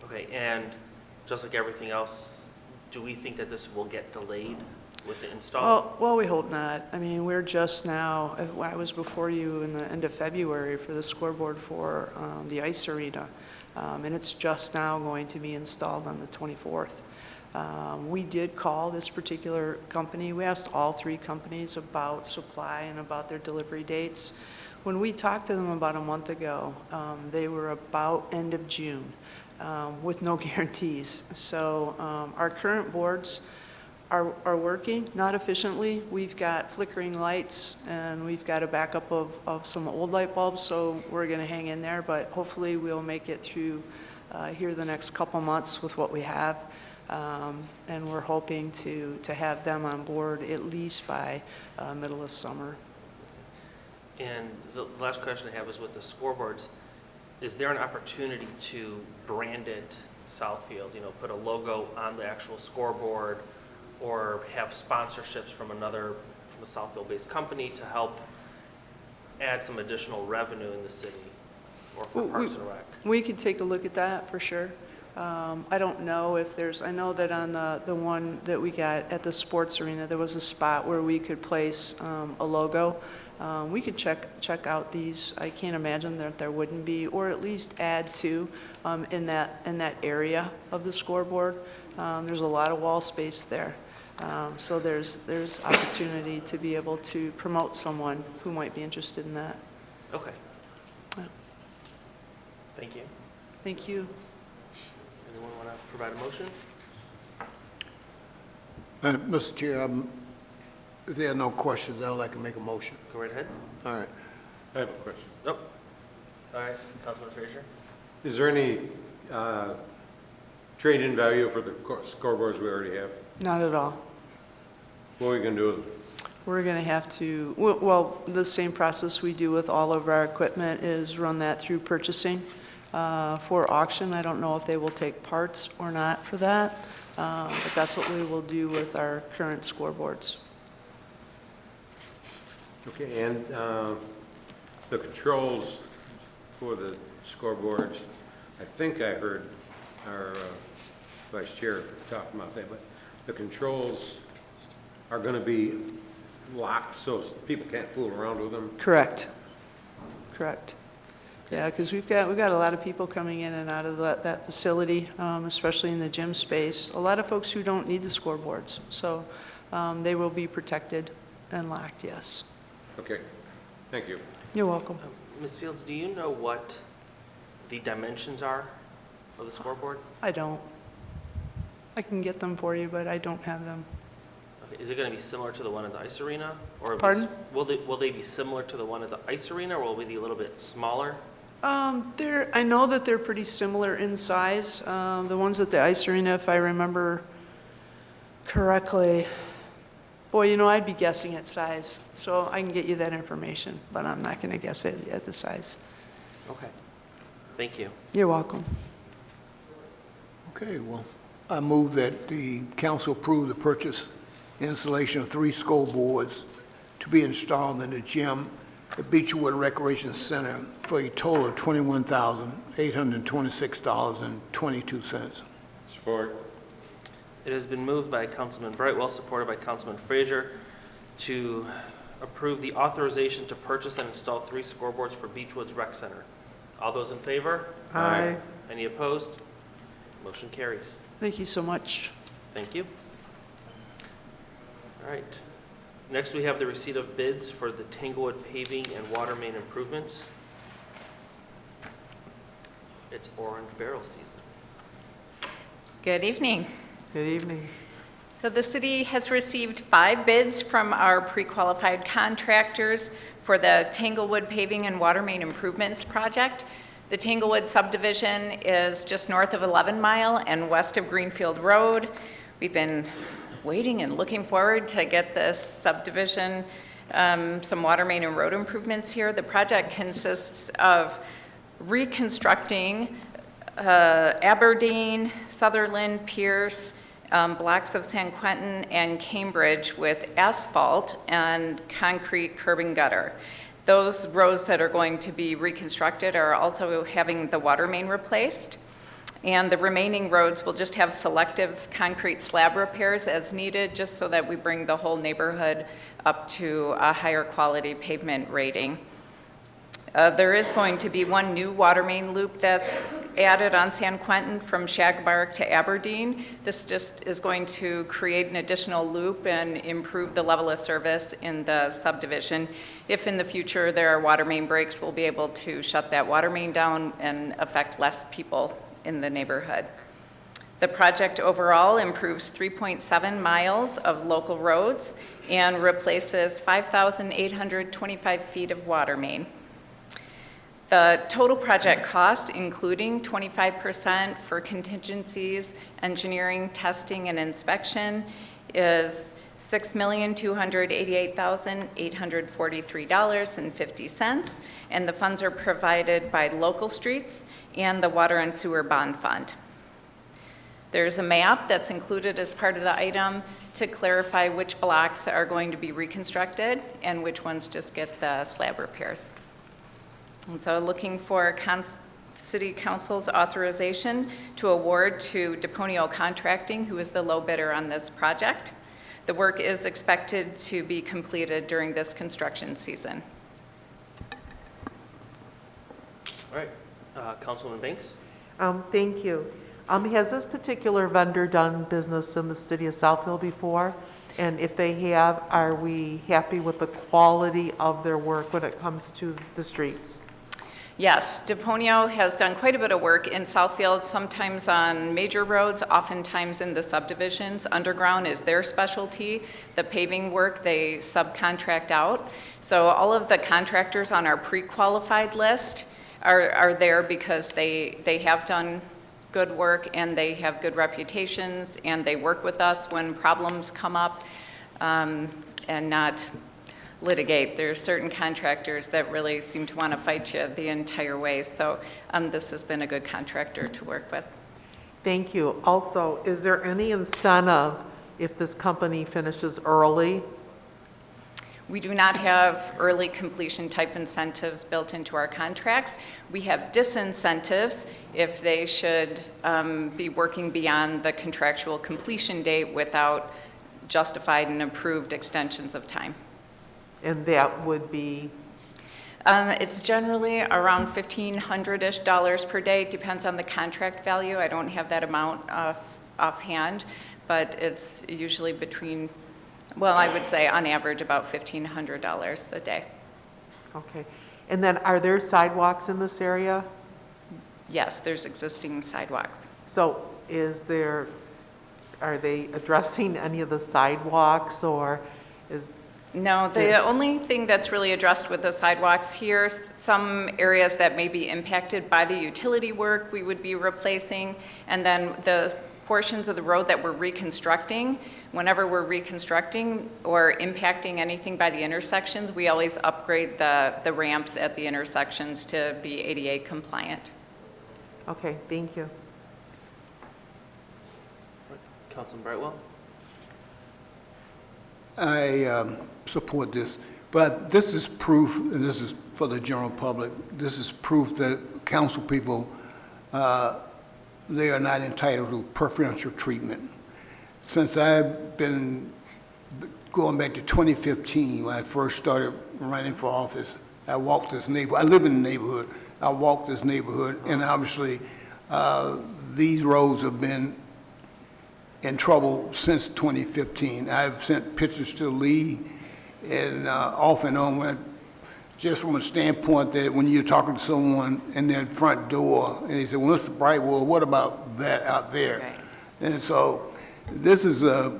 Okay, and just like everything else, do we think that this will get delayed with the install? Well, we hope not. I mean, we're just now, I was before you in the end of February for the scoreboard for the ice arena, and it's just now going to be installed on the 24th. We did call this particular company. We asked all 3 companies about supply and about their delivery dates. When we talked to them about a month ago, they were about end of June. With no guarantees. So our current boards are working, not efficiently. We've got flickering lights, and we've got a backup of some old light bulbs, so we're going to hang in there, but hopefully we'll make it through here the next couple months with what we have. And we're hoping to have them on board at least by middle of summer. And the last question I have is with the scoreboards. Is there an opportunity to brand it Southfield, put a logo on the actual scoreboard, or have sponsorships from a Southfield-based company to help add some additional revenue in the city or for We- Parks and Rec? We could take a look at that for sure. I don't know if there's, I know that on the one that we got at the sports arena, there was a spot where we could place a logo. We could check out these. I can't imagine that there wouldn't be, or at least add to in that area of the scoreboard. There's a lot of wall space there. So there's opportunity to be able to promote someone who might be interested in that. Okay. Yeah. Thank you. Thank you. Anyone want to provide a motion? Mr. Chair, if there are no questions, I'd like to make a motion. Go right ahead. All right. I have a question. Oh, all right, Councilman Frazier. Is there any trade-in value for the scoreboards we already have? Not at all. What are we going to do with them? We're going to have to, well, the same process we do with all of our equipment is run that through purchasing for auction. I don't know if they will take parts or not for that, but that's what we will do with our current scoreboards. Okay, and the controls for the scoreboards, I think I heard our vice chair talk about that, but the controls are going to be locked so people can't fool around with them? Correct. Correct. Yeah, because we've got a lot of people coming in and out of that facility, especially in the gym space. A lot of folks who don't need the scoreboards, so they will be protected and locked, yes. Okay, thank you. You're welcome. Ms. Fields, do you know what the dimensions are of the scoreboard? I don't. I can get them for you, but I don't have them. Okay, is it going to be similar to the one at the ice arena? Or Pardon? Will they be similar to the one at the ice arena, or will they be a little bit smaller? I know that they're pretty similar in size. The ones at the ice arena, if I remember correctly, boy, I'd be guessing at size. So I can get you that information, but I'm not going to guess it at the size. Okay. Thank you. You're welcome. Okay, well, I move that the council approve the purchase installation of 3 scoreboards to be installed in the gym at Beechwood Recreation Center for a total of $21,826.22. Support. It has been moved by Councilman Brightwell, supported by Councilman Frazier, to approve the authorization to purchase and install 3 scoreboards for Beechwoods Rec Center. All those in favor? Aye. Any opposed? Motion carries. Thank you so much. Thank you. All right. Next, we have the receipt of bids for the Tanglewood paving and water main improvements. It's orange barrel season. Good evening. Good evening. So the city has received 5 bids from our pre-qualified contractors for the Tanglewood paving and water main improvements project. The Tanglewood subdivision is just north of 11 Mile and west of Greenfield Road. We've been waiting and looking forward to get this subdivision, some water main and road improvements here. The project consists of reconstructing Aberdeen, Sutherland, Pierce, blocks of San Quentin, and Cambridge with asphalt and concrete curb and gutter. Those roads that are going to be reconstructed are also having the water main replaced. And the remaining roads will just have selective concrete slab repairs as needed, just so that we bring the whole neighborhood up to a higher quality pavement rating. There is going to be one new water main loop that's added on San Quentin from Shagbark to Aberdeen. This just is going to create an additional loop and improve the level of service in the subdivision. If in the future there are water main breaks, we'll be able to shut that water main down and affect less people in the neighborhood. The project overall improves 3.7 miles of local roads and replaces 5,825 feet of water main. The total project cost, including 25% for contingencies, engineering, testing, and inspection, is $6,288,843.50, and the funds are provided by local streets and the Water and Sewer Bond Fund. There's a map that's included as part of the item to clarify which blocks are going to be reconstructed and which ones just get the slab repairs. And so looking for City Council's authorization to award to DePonio Contracting, who is the low bidder on this project. The work is expected to be completed during this construction season. All right, Councilman Banks? Thank you. Has this particular vendor done business in the city of Southfield before? And if they have, are we happy with the quality of their work when it comes to the streets? Yes, DePonio has done quite a bit of work in Southfield, sometimes on major roads, oftentimes in the subdivisions. Underground is their specialty. The paving work they subcontract out. So all of the contractors on our pre-qualified list are there because they have done good work and they have good reputations and they work with us when problems come up and not litigate. There are certain contractors that really seem to want to fight you the entire way. So this has been a good contractor to work with. Thank you. Also, is there any incentive if this company finishes early? We do not have early completion type incentives built into our contracts. We have disincentives if they should be working beyond the contractual completion date without justified and approved extensions of time. And that would be? It's generally around $1,500-ish per day. It depends on the contract value. I don't have that amount offhand, but it's usually between, well, I would say on average about $1,500 a day. Okay. And then are there sidewalks in this area? Yes, there's existing sidewalks. So are they addressing any of the sidewalks or is? No, the only thing that's really addressed with the sidewalks here, some areas that may be impacted by the utility work we would be replacing, and then the portions of the road that we're reconstructing, whenever we're reconstructing or impacting anything by the intersections, we always upgrade the ramps at the intersections to be ADA compliant. Okay, thank you. Councilman Brightwell? I support this, but this is proof, and this is for the general public, this is proof that council people, they are not entitled to preferential treatment. Since I've been going back to 2015, when I first started running for office, I walked this neighborhood. I live in the neighborhood. I walked this neighborhood, and obviously these roads have been in trouble since 2015. I've sent pictures to Lee and off and on, just from a standpoint that when you're talking to someone in their front door and they say, well, Mr. Brightwell, what about that out there? Right. And so this is a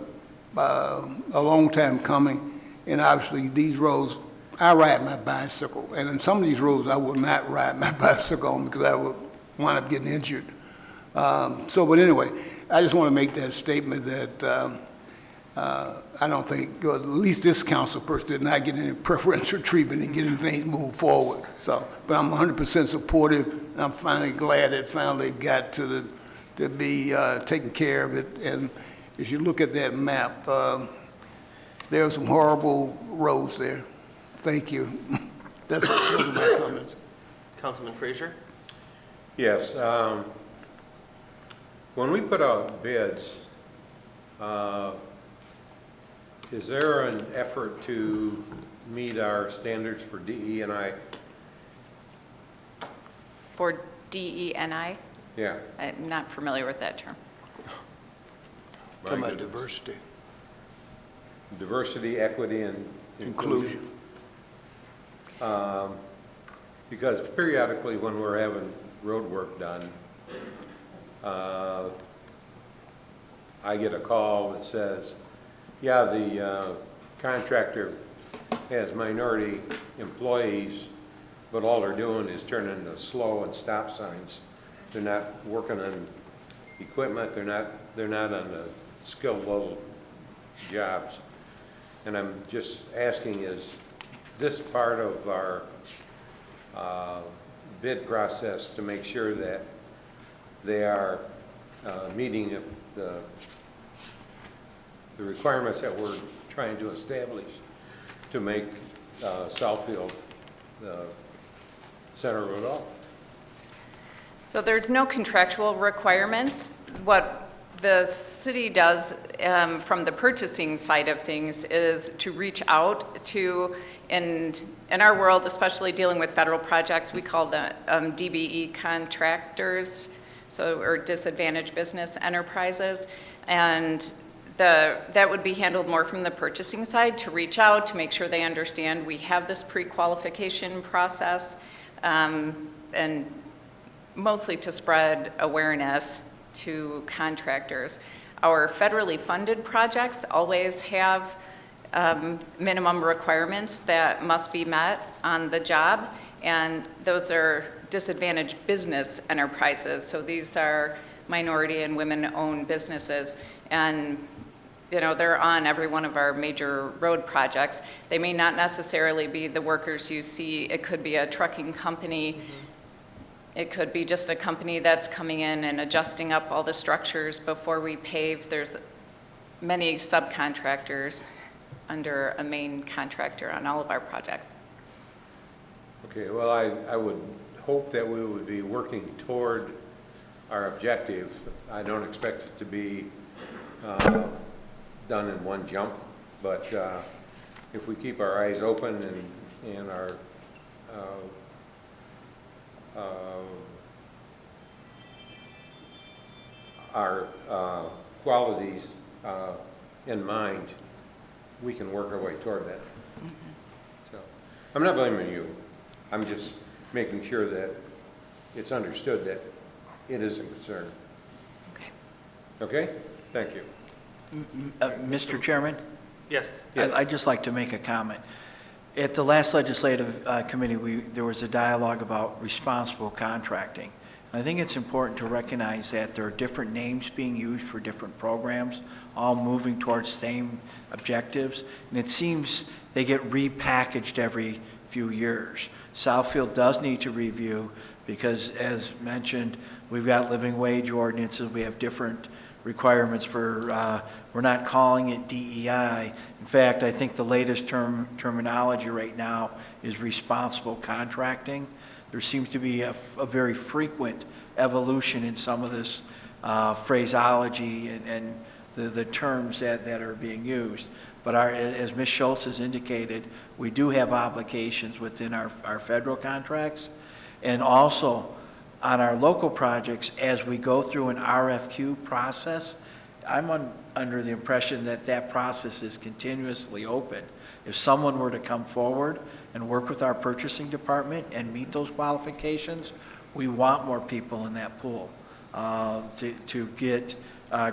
long time coming, and obviously these roads, I ride my bicycle, and in some of these roads I will not ride my bicycle on because I would wind up getting injured. But anyway, I just want to make that statement that I don't think, at least this council person did not get any preferential treatment in getting things moved forward. So, but I'm 100% supportive. And I'm finally glad it finally got to be taken care of it. And as you look at that map, there are some horrible roads there. Thank you. That's my comments. Councilman Frazier? Yes. When we put out bids, is there an effort to meet our standards for DE&I? For DE&I? Yeah. I'm not familiar with that term. Talking about diversity. Diversity, equity, and inclusion. Because periodically when we're having road work done, I get a call that says, yeah, the contractor has minority employees, but all they're doing is turning the slow and stop signs. They're not working on equipment, they're not on the skilled level jobs. And I'm just asking, is this part of our bid process to make sure that they are meeting the requirements that we're trying to establish to make Southfield the center of it all. So there's no contractual requirements. What the city does from the purchasing side of things is to reach out to, in our world, especially dealing with federal projects, we call them DBE contractors, or disadvantaged business enterprises. And that would be handled more from the purchasing side, to reach out, to make sure they understand we have this pre-qualification process, and mostly to spread awareness to contractors. Our federally funded projects always have minimum requirements that must be met on the job, and those are disadvantaged business enterprises. So these are minority and women-owned businesses, and they're on every one of our major road projects. They may not necessarily be the workers you see. It could be a trucking company. It could be just a company that's coming in and adjusting up all the structures before we pave. There's many subcontractors under a main contractor on all of our projects. Okay, well, I would hope that we would be working toward our objective. I don't expect it to be done in one jump, but if we keep our eyes open and our qualities in mind, we can work our way toward that. So, I'm not blaming you. I'm just making sure that it's understood that it is a concern. Okay. Okay? Thank you. Mr. Chairman? Yes. I'd just like to make a comment. At the last legislative committee, there was a dialogue about responsible contracting. I think it's important to recognize that there are different names being used for different programs, all moving towards same objectives, and it seems they get repackaged every few years. Southfield does need to review because, as mentioned, we've got living wage ordinances, we have different requirements for, we're not calling it DEI. In fact, I think the latest terminology right now is responsible contracting. There seems to be a very frequent evolution in some of this phraseology and the terms that are being used. But as Ms. Schultz has indicated, we do have obligations within our federal contracts, and also on our local projects, as we go through an RFQ process, I'm under the impression that that process is continuously open. If someone were to come forward and work with our purchasing department and meet those qualifications, we want more people in that pool to get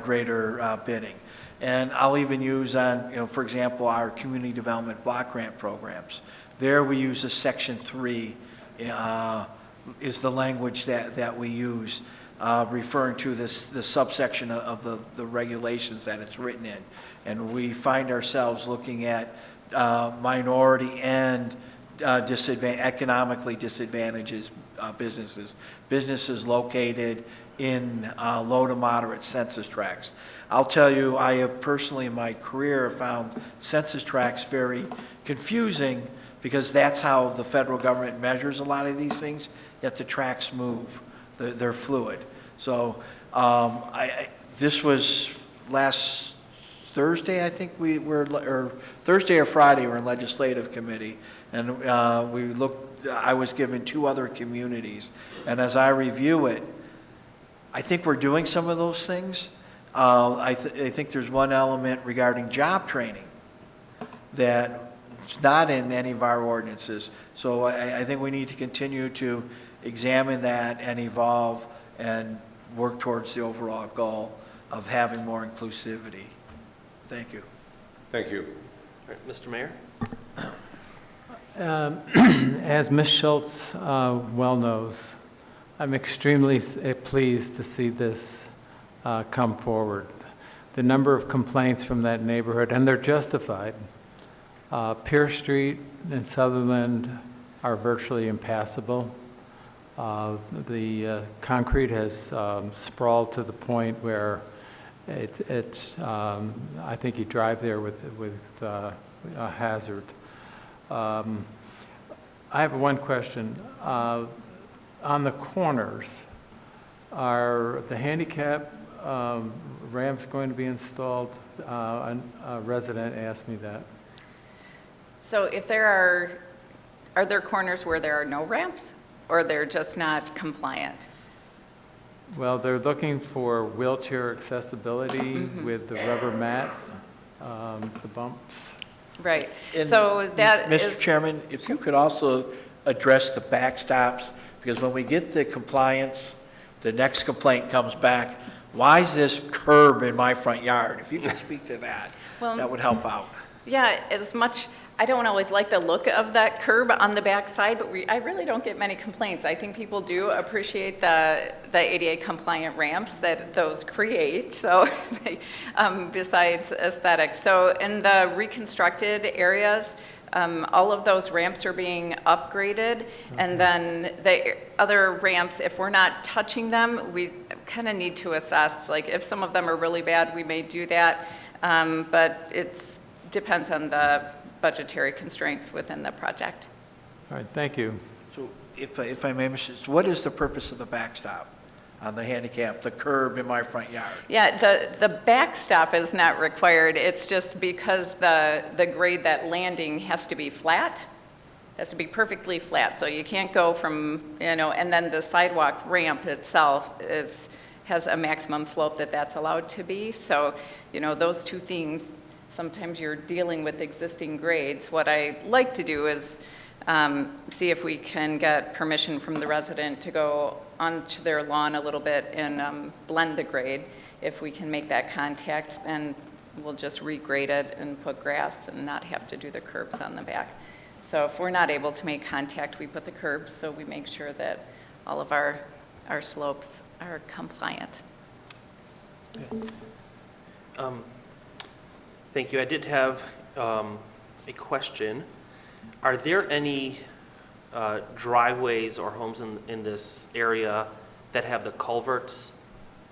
greater bidding. And I'll even use on, for example, our community development block grant programs. There we use a Section 3 is the language that we use, referring to the subsection of the regulations that it's written in. And we find ourselves looking at minority and economically disadvantaged businesses located in low to moderate census tracts. I'll tell you, I have personally in my career found census tracts very confusing because that's how the federal government measures a lot of these things, yet the tracks move. They're fluid. So this was last Thursday, I think or Thursday or Friday, we were in legislative committee, and I was given 2 other communities, and as I review it, I think we're doing some of those things. I think there's one element regarding job training that's not in any of our ordinances. So I think we need to continue to examine that and evolve and work towards the overall goal of having more inclusivity. Thank you. Thank you. All right, Mr. Mayor? As Ms. Schultz well knows, I'm extremely pleased to see this come forward. The number of complaints from that neighborhood, and they're justified. Pierce Street and Sutherland are virtually impassable. The concrete has sprawled to the point where I think you drive there with a hazard. I have one question. On the corners, are the handicap ramps going to be installed? A resident asked me that. So if are there corners where there are no ramps, or they're just not compliant? Well, they're looking for wheelchair accessibility with the rubber mat, the bumps. Right. And So that is... Mr. Chairman, if you could also address the backstops, because when we get the compliance, the next complaint comes back, why is this curb in my front yard? If you could speak to that, that would help out. Yeah, as much, I don't always like the look of that curb on the back side, but I really don't get many complaints. I think people do appreciate the ADA compliant ramps that those create, so besides aesthetics. So in the reconstructed areas, all of those ramps are being upgraded, and then the other ramps, if we're not touching them, we kind of need to assess, like if some of them are really bad, we may do that, but it depends on the budgetary constraints within the project. All right, thank you. So if I may, Mrs., what is the purpose of the backstop on the handicap, the curb in my front yard? Yeah, the backstop is not required. It's just because the grade, that landing has to be flat, has to be perfectly flat. So you can't go from, and then the sidewalk ramp itself has a maximum slope that's allowed to be. So, those two things, sometimes you're dealing with existing grades. What I like to do is see if we can get permission from the resident to go onto their lawn a little bit and blend the grade. If we can make that contact, and we'll just regrade it and put grass and not have to do the curbs on the back. So if we're not able to make contact, we put the curbs, so we make sure that all of our slopes are compliant. Thank you. I did have a question. Are there any driveways or homes in this area that have the culverts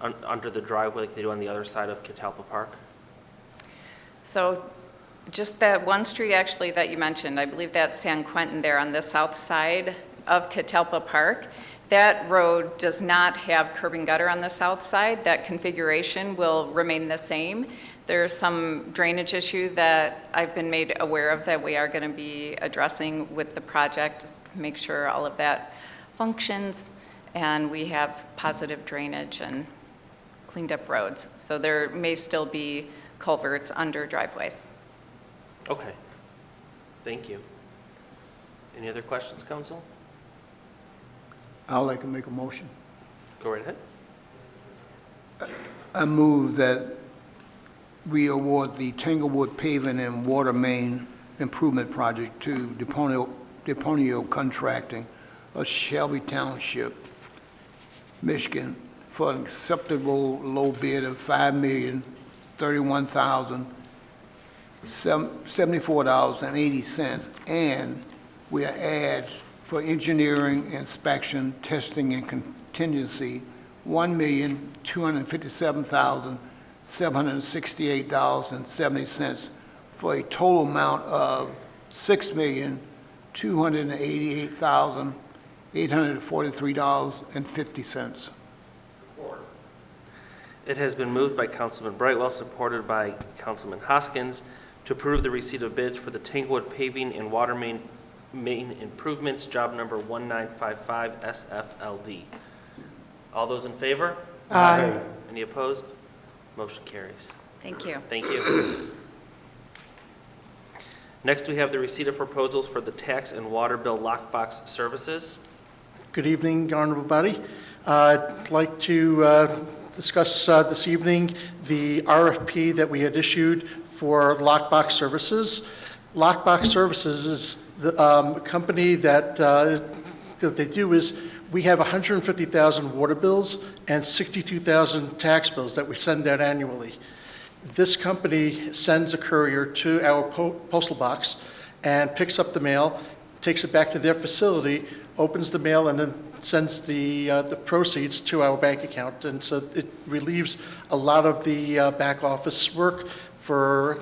under the driveway like they do on the other side of Catalpa Park? So just that one street actually that you mentioned, I believe that's San Quentin there on the south side of Catalpa Park. That road does not have curb and gutter on the south side. That configuration will remain the same. There's some drainage issue that I've been made aware of that we are going to be addressing with the project, just to make sure all of that functions and we have positive drainage and cleaned up roads. So there may still be culverts under driveways. Okay. Thank you. Any other questions, council? I'd like to make a motion. Go right ahead. I move that we award the Tanglewood Paving and Water Main Improvement Project to Deponio Contracting of Shelby Township, Michigan, for an acceptable low bid of $5,031,074.80, and we add for engineering, inspection, testing, and contingency, $1,257,768.70 for a total amount of $6,288,843.50. It has been moved by Councilman Brightwell, supported by Councilman Hoskins, to approve the receipt of bids for the Tanglewood Paving and Water Main Improvements, job number 1955 SFLD. All those in favor? Aye. Any opposed? Motion carries. Thank you. Thank you. Next, we have the receipt of proposals for the tax and water bill lockbox services. Good evening, honorable body. I'd like to discuss this evening the RFP that we had issued for lockbox services. Lockbox Services is the company that what they do is we have 150,000 water bills and 62,000 tax bills that we send out annually. This company sends a courier to our postal box and picks up the mail, takes it back to their facility, opens the mail, and then sends the proceeds to our bank account, and so it relieves a lot of the back office work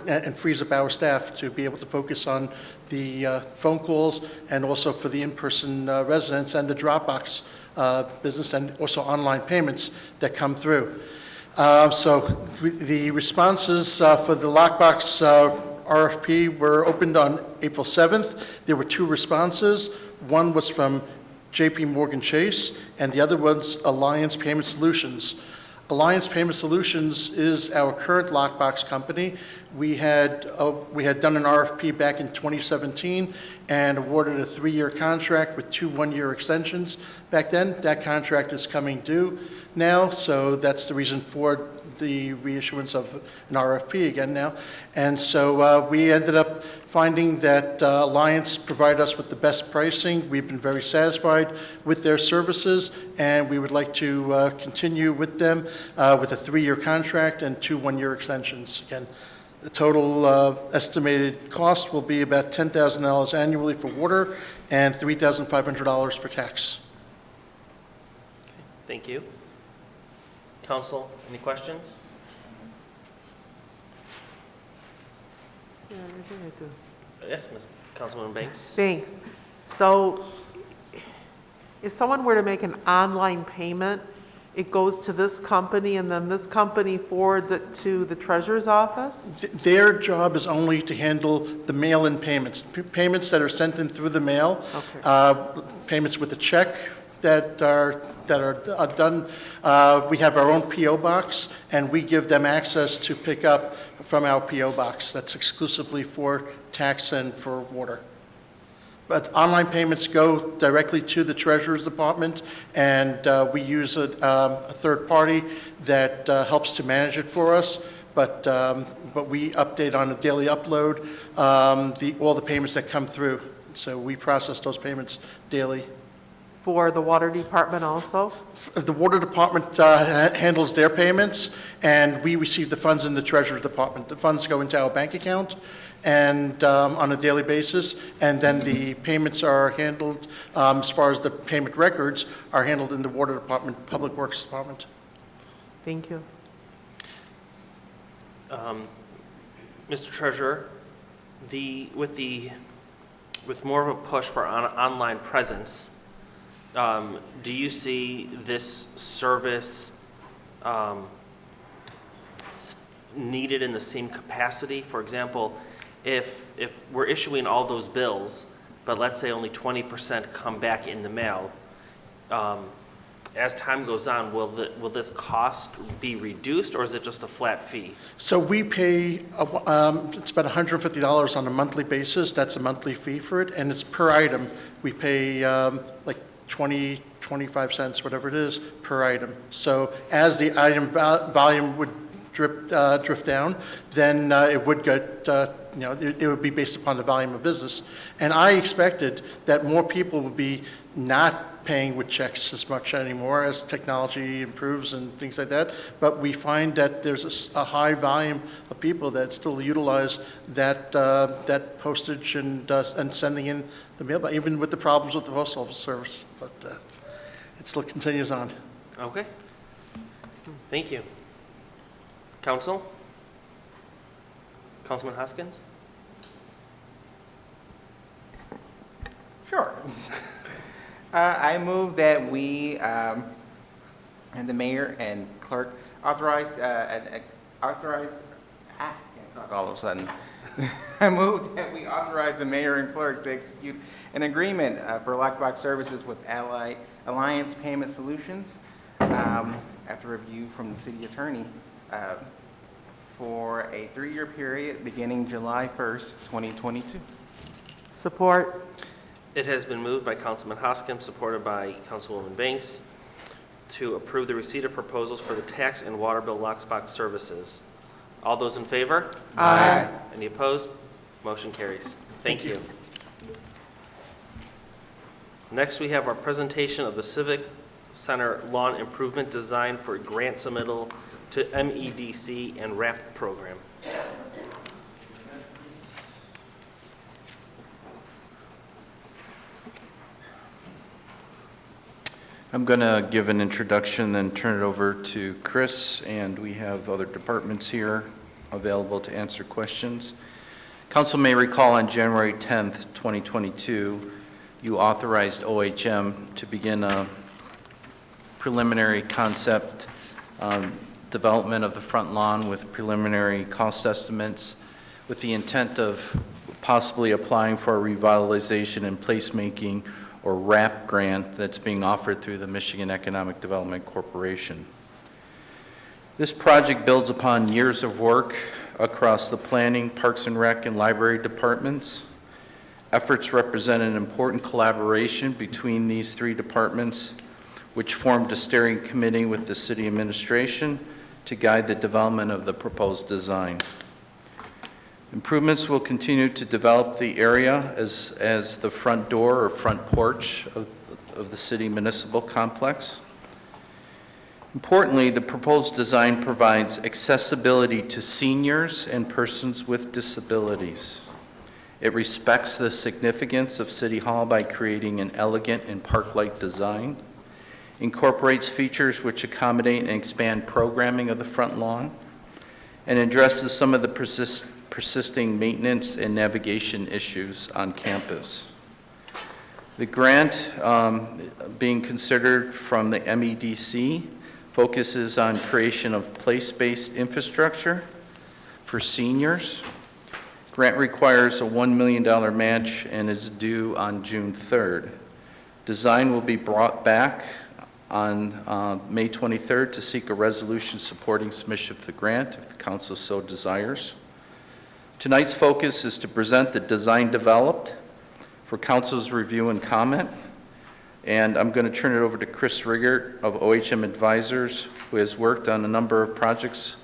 and frees up our staff to be able to focus on the phone calls and also for the in-person residents and the Dropbox business and also online payments that come through. So the responses for the lockbox RFP were opened on April 7th. There were 2 responses. One was from JP Morgan Chase, and the other was Alliance Payment Solutions. Alliance Payment Solutions is our current lockbox company. We had done an RFP back in 2017 and awarded a 3-year contract with 2 1-year extensions. Back then, that contract is coming due now, so that's the reason for the reissuance of an RFP again now. And so we ended up finding that Alliance provided us with the best pricing. We've been very satisfied with their services, and we would like to continue with them with a 3-year contract and 2 1-year extensions. Again, the total estimated cost will be about $10,000 annually for water and $3,500 for tax. Thank you. Council, any questions? Yeah, I think I do. Yes, Ms. Councilwoman Banks. Thanks. So if someone were to make an online payment, it goes to this company and then this company forwards it to the treasurer's office? Their job is only to handle the mail-in payments, payments that are sent in through the mail, payments with a check that are done. We have our own P.O. box, and we give them access to pick up from our P.O. box. That's exclusively for tax and for water. But online payments go directly to the Treasurer's Department, and we use a third party that helps to manage it for us. But we update on a daily upload all the payments that come through. So we process those payments daily. For the water department also? The water department handles their payments, and we receive the funds in the Treasurer's Department. The funds go into our bank account and on a daily basis, and then the payments are handled, as far as the payment records, are handled in the water department, Public Works Department. Thank you. Mr. Treasurer, with more of a push for online presence, do you see this service needed in the same capacity? For example, if we're issuing all those bills, but let's say only 20% come back in the mail, as time goes on, will this cost be reduced, or is it just a flat fee? So we pay, it's about $150 on a monthly basis. That's a monthly fee for it, and it's per item. We pay like 20, 25 cents, whatever it is, per item. So as the item volume would drift down, then it would get, it would be based upon the volume of business. And I expected that more people would be not paying with checks as much anymore as technology improves and things like that. But we find that there's a high volume of people that still utilize that postage and sending in the mail, even with the problems with the post office service. But it still continues on. Okay. Thank you. Council? Councilman Hoskins? Sure. I move that we, and the mayor and clerk authorized, can't talk all of a sudden. I move that we authorize the mayor and clerk to execute an agreement for lockbox services with Alliance Payment Solutions after review from the city attorney for a 3-year period beginning July 1st, 2022. Support. It has been moved by Councilman Hoskins, supported by Councilwoman Banks, to approve the receipt of proposals for the tax and water bill lockbox services. All those in favor? Aye. Any opposed? Motion carries. Thank you. Next, we have our presentation of the Civic Center Lawn Improvement Design for grant submittal to MEDC and RAP program. I'm going to give an introduction, then turn it over to Chris, and we have other departments here available to answer questions. Council may recall on January 10th, 2022, you authorized OHM to begin a preliminary concept development of the front lawn with preliminary cost estimates with the intent of possibly applying for a revitalization and placemaking or RAP grant that's being offered through the Michigan Economic Development Corporation. This project builds upon years of work across the planning, parks and rec, and library departments. Efforts represent an important collaboration between these three departments, which formed a steering committee with the city administration to guide the development of the proposed design. Improvements will continue to develop the area as the front door or front porch of the city municipal complex. Importantly, the proposed design provides accessibility to seniors and persons with disabilities. It respects the significance of City Hall by creating an elegant and park-like design, incorporates features which accommodate and expand programming of the front lawn, and addresses some of the persisting maintenance and navigation issues on campus. The grant being considered from the MEDC focuses on creation of place-based infrastructure for seniors. Grant requires a $1 million match and is due on June 3rd. Design will be brought back on May 23rd to seek a resolution supporting submission of the grant if the council so desires. Tonight's focus is to present the design developed for council's review and comment. And I'm going to turn it over to Chris Riggert of OHM Advisors, who has worked on a number of projects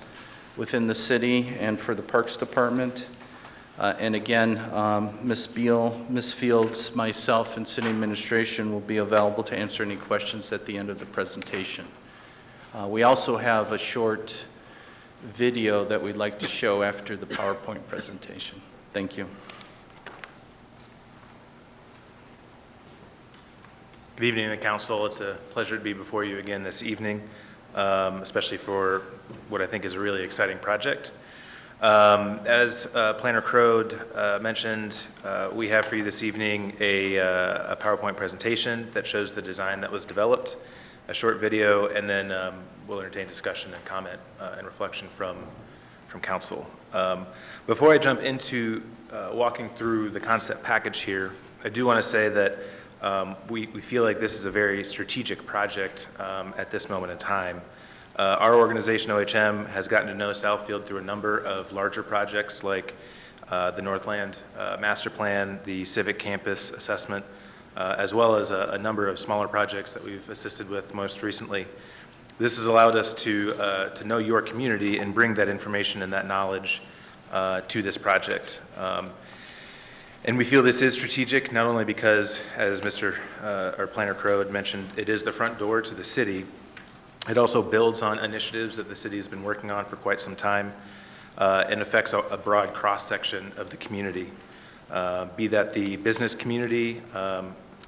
within the city and for the Parks Department. And again, Ms. Beal, Ms. Fields, myself, and city administration will be available to answer any questions at the end of the presentation. We also have a short video that we'd like to show after the PowerPoint presentation. Thank you. Good evening, the council. It's a pleasure to be before you again this evening, especially for what I think is a really exciting project. As Planner Crode mentioned, we have for you this evening a PowerPoint presentation that shows the design that was developed, a short video, and then we'll entertain discussion and comment and reflection from council. Before I jump into walking through the concept package here, I do want to say that we feel like this is a very strategic project at this moment in time. Our organization, OHM, has gotten to know Southfield through a number of larger projects like the Northland Master Plan, the Civic Campus Assessment, as well as a number of smaller projects that we've assisted with most recently. This has allowed us to know your community and bring that information and that knowledge to this project. And we feel this is strategic, not only because, as our Planner Crode mentioned, it is the front door to the city. It also builds on initiatives that the city has been working on for quite some time and affects a broad cross-section of the community, be that the business community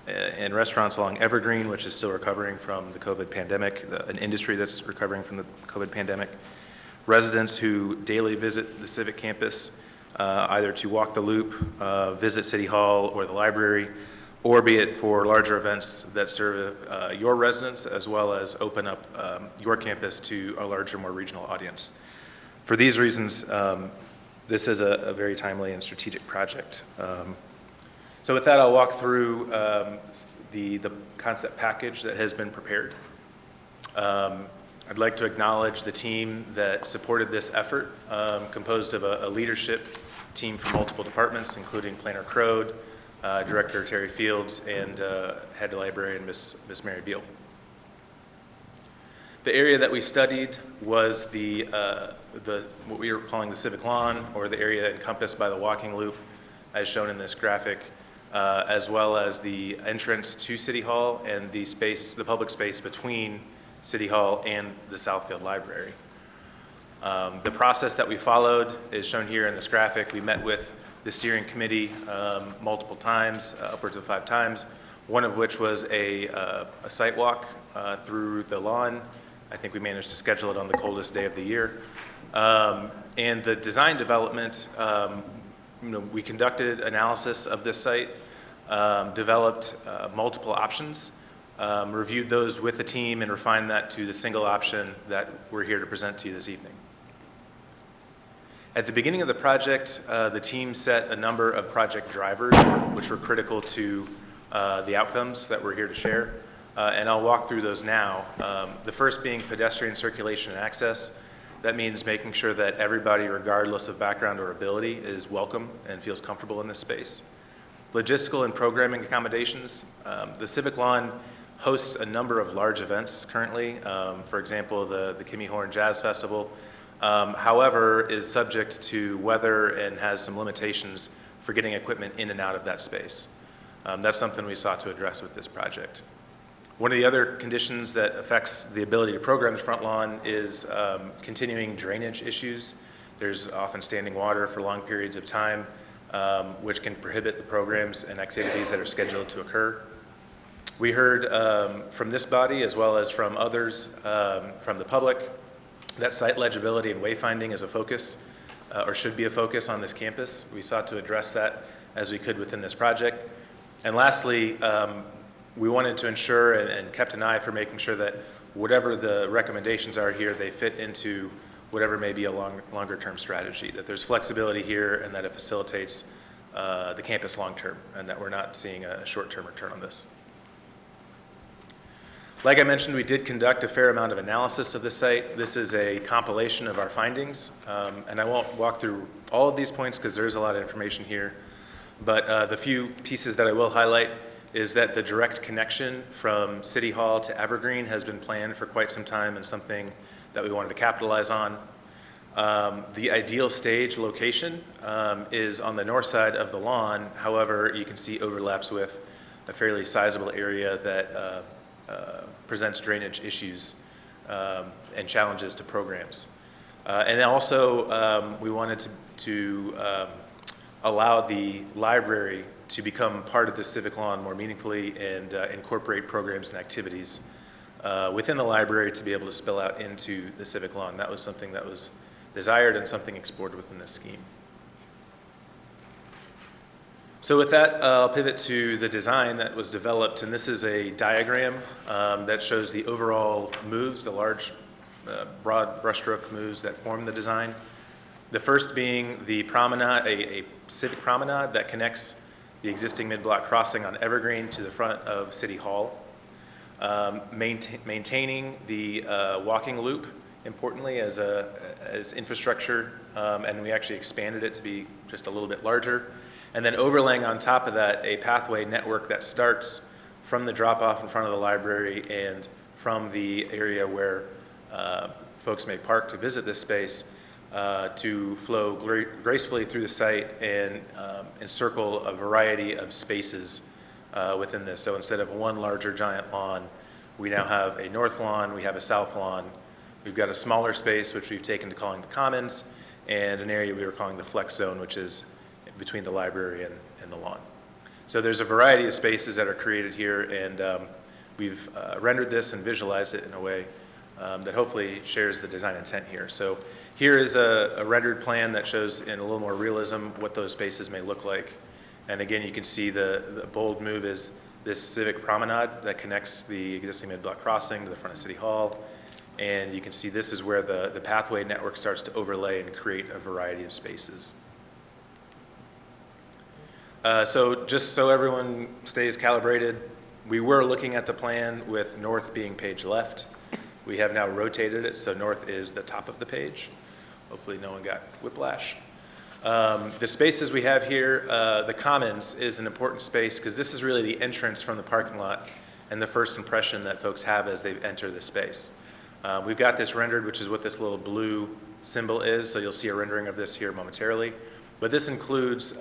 and restaurants along Evergreen, which is still recovering from the COVID pandemic, an industry that's recovering from the COVID pandemic, residents who daily visit the Civic Campus, either to walk the loop, visit City Hall or the library, or be it for larger events that serve your residents as well as open up your campus to a larger, more regional audience. For these reasons, this is a very timely and strategic project. So with that, I'll walk through the concept package that has been prepared. I'd like to acknowledge the team that supported this effort, composed of a leadership team from multiple departments, including Planner Crode, Director Terry Fields, and Head Librarian Miss Mary Beal. The area that we studied was what we were calling the Civic Lawn, or the area encompassed by the walking loop, as shown in this graphic, as well as the entrance to City Hall and the public space between City Hall and the Southfield Library. The process that we followed is shown here in this graphic. We met with the steering committee multiple times, upwards of 5 times, one of which was a site walk through the lawn. I think we managed to schedule it on the coldest day of the year. And the design development, we conducted analysis of this site, developed multiple options, reviewed those with the team, and refined that to the single option that we're here to present to you this evening. At the beginning of the project, the team set a number of project drivers which were critical to the outcomes that we're here to share, and I'll walk through those now. The first being pedestrian circulation and access. That means making sure that everybody, regardless of background or ability, is welcome and feels comfortable in this space. Logistical and programming accommodations. The Civic Lawn hosts a number of large events currently, for example, the Kimmy Horn Jazz Festival, however, is subject to weather and has some limitations for getting equipment in and out of that space. That's something we sought to address with this project. One of the other conditions that affects the ability to program the front lawn is continuing drainage issues. There's often standing water for long periods of time, which can prohibit the programs and activities that are scheduled to occur. We heard from this body, as well as from others from the public, that site legibility and wayfinding is a focus, or should be a focus on this campus. We sought to address that as we could within this project. And lastly, we wanted to ensure and kept an eye for making sure that whatever the recommendations are here, they fit into whatever may be a longer-term strategy, that there's flexibility here and that it facilitates the campus long-term, and that we're not seeing a short-term return on this. Like I mentioned, we did conduct a fair amount of analysis of the site. This is a compilation of our findings, and I won't walk through all of these points because there's a lot of information here, but the few pieces that I will highlight is that the direct connection from City Hall to Evergreen has been planned for quite some time and something that we wanted to capitalize on. The ideal stage location is on the north side of the lawn. However, you can see overlaps with a fairly sizable area that presents drainage issues and challenges to programs. And then also, we wanted to allow the library to become part of the Civic Lawn more meaningfully and incorporate programs and activities within the library to be able to spill out into the Civic Lawn. That was something that was desired and something explored within this scheme. So with that, I'll pivot to the design that was developed, and this is a diagram that shows the overall moves, the large, broad brushstroke moves that form the design. The first being the promenade, a civic promenade that connects the existing mid-block crossing on Evergreen to the front of City Hall. Maintaining the walking loop, importantly, as infrastructure, and we actually expanded it to be just a little bit larger. And then overlaying on top of that a pathway network that starts from the drop-off in front of the library and from the area where folks may park to visit this space to flow gracefully through the site and encircle a variety of spaces within this. So instead of one larger giant lawn, we now have a north lawn, we have a south lawn, we've got a smaller space which we've taken to calling the Commons, and an area we were calling the Flex Zone, which is between the library and the lawn. So there's a variety of spaces that are created here, and we've rendered this and visualized it in a way that hopefully shares the design intent here. So here is a rendered plan that shows in a little more realism what those spaces may look like. And again, you can see the bold move is this civic promenade that connects the existing mid-block crossing to the front of City Hall. And you can see this is where the pathway network starts to overlay and create a variety of spaces. So just so everyone stays calibrated, we were looking at the plan with north being page left. We have now rotated it, so north is the top of the page. Hopefully no one got whiplash. The spaces we have here, the Commons is an important space because this is really the entrance from the parking lot and the first impression that folks have as they enter the space. We've got this rendered, which is what this little blue symbol is, so you'll see a rendering of this here momentarily. But this includes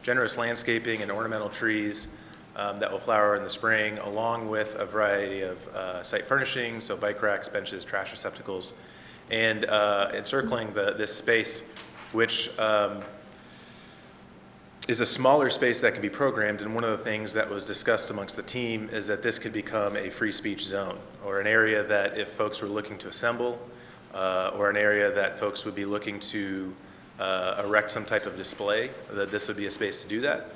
generous landscaping and ornamental trees that will flower in the spring, along with a variety of site furnishings, so bike racks, benches, trash receptacles, and encircling this space, which is a smaller space that can be programmed, and one of the things that was discussed amongst the team is that this could become a free speech zone, or an area that if folks were looking to assemble, or an area that folks would be looking to erect some type of display, that this would be a space to do that.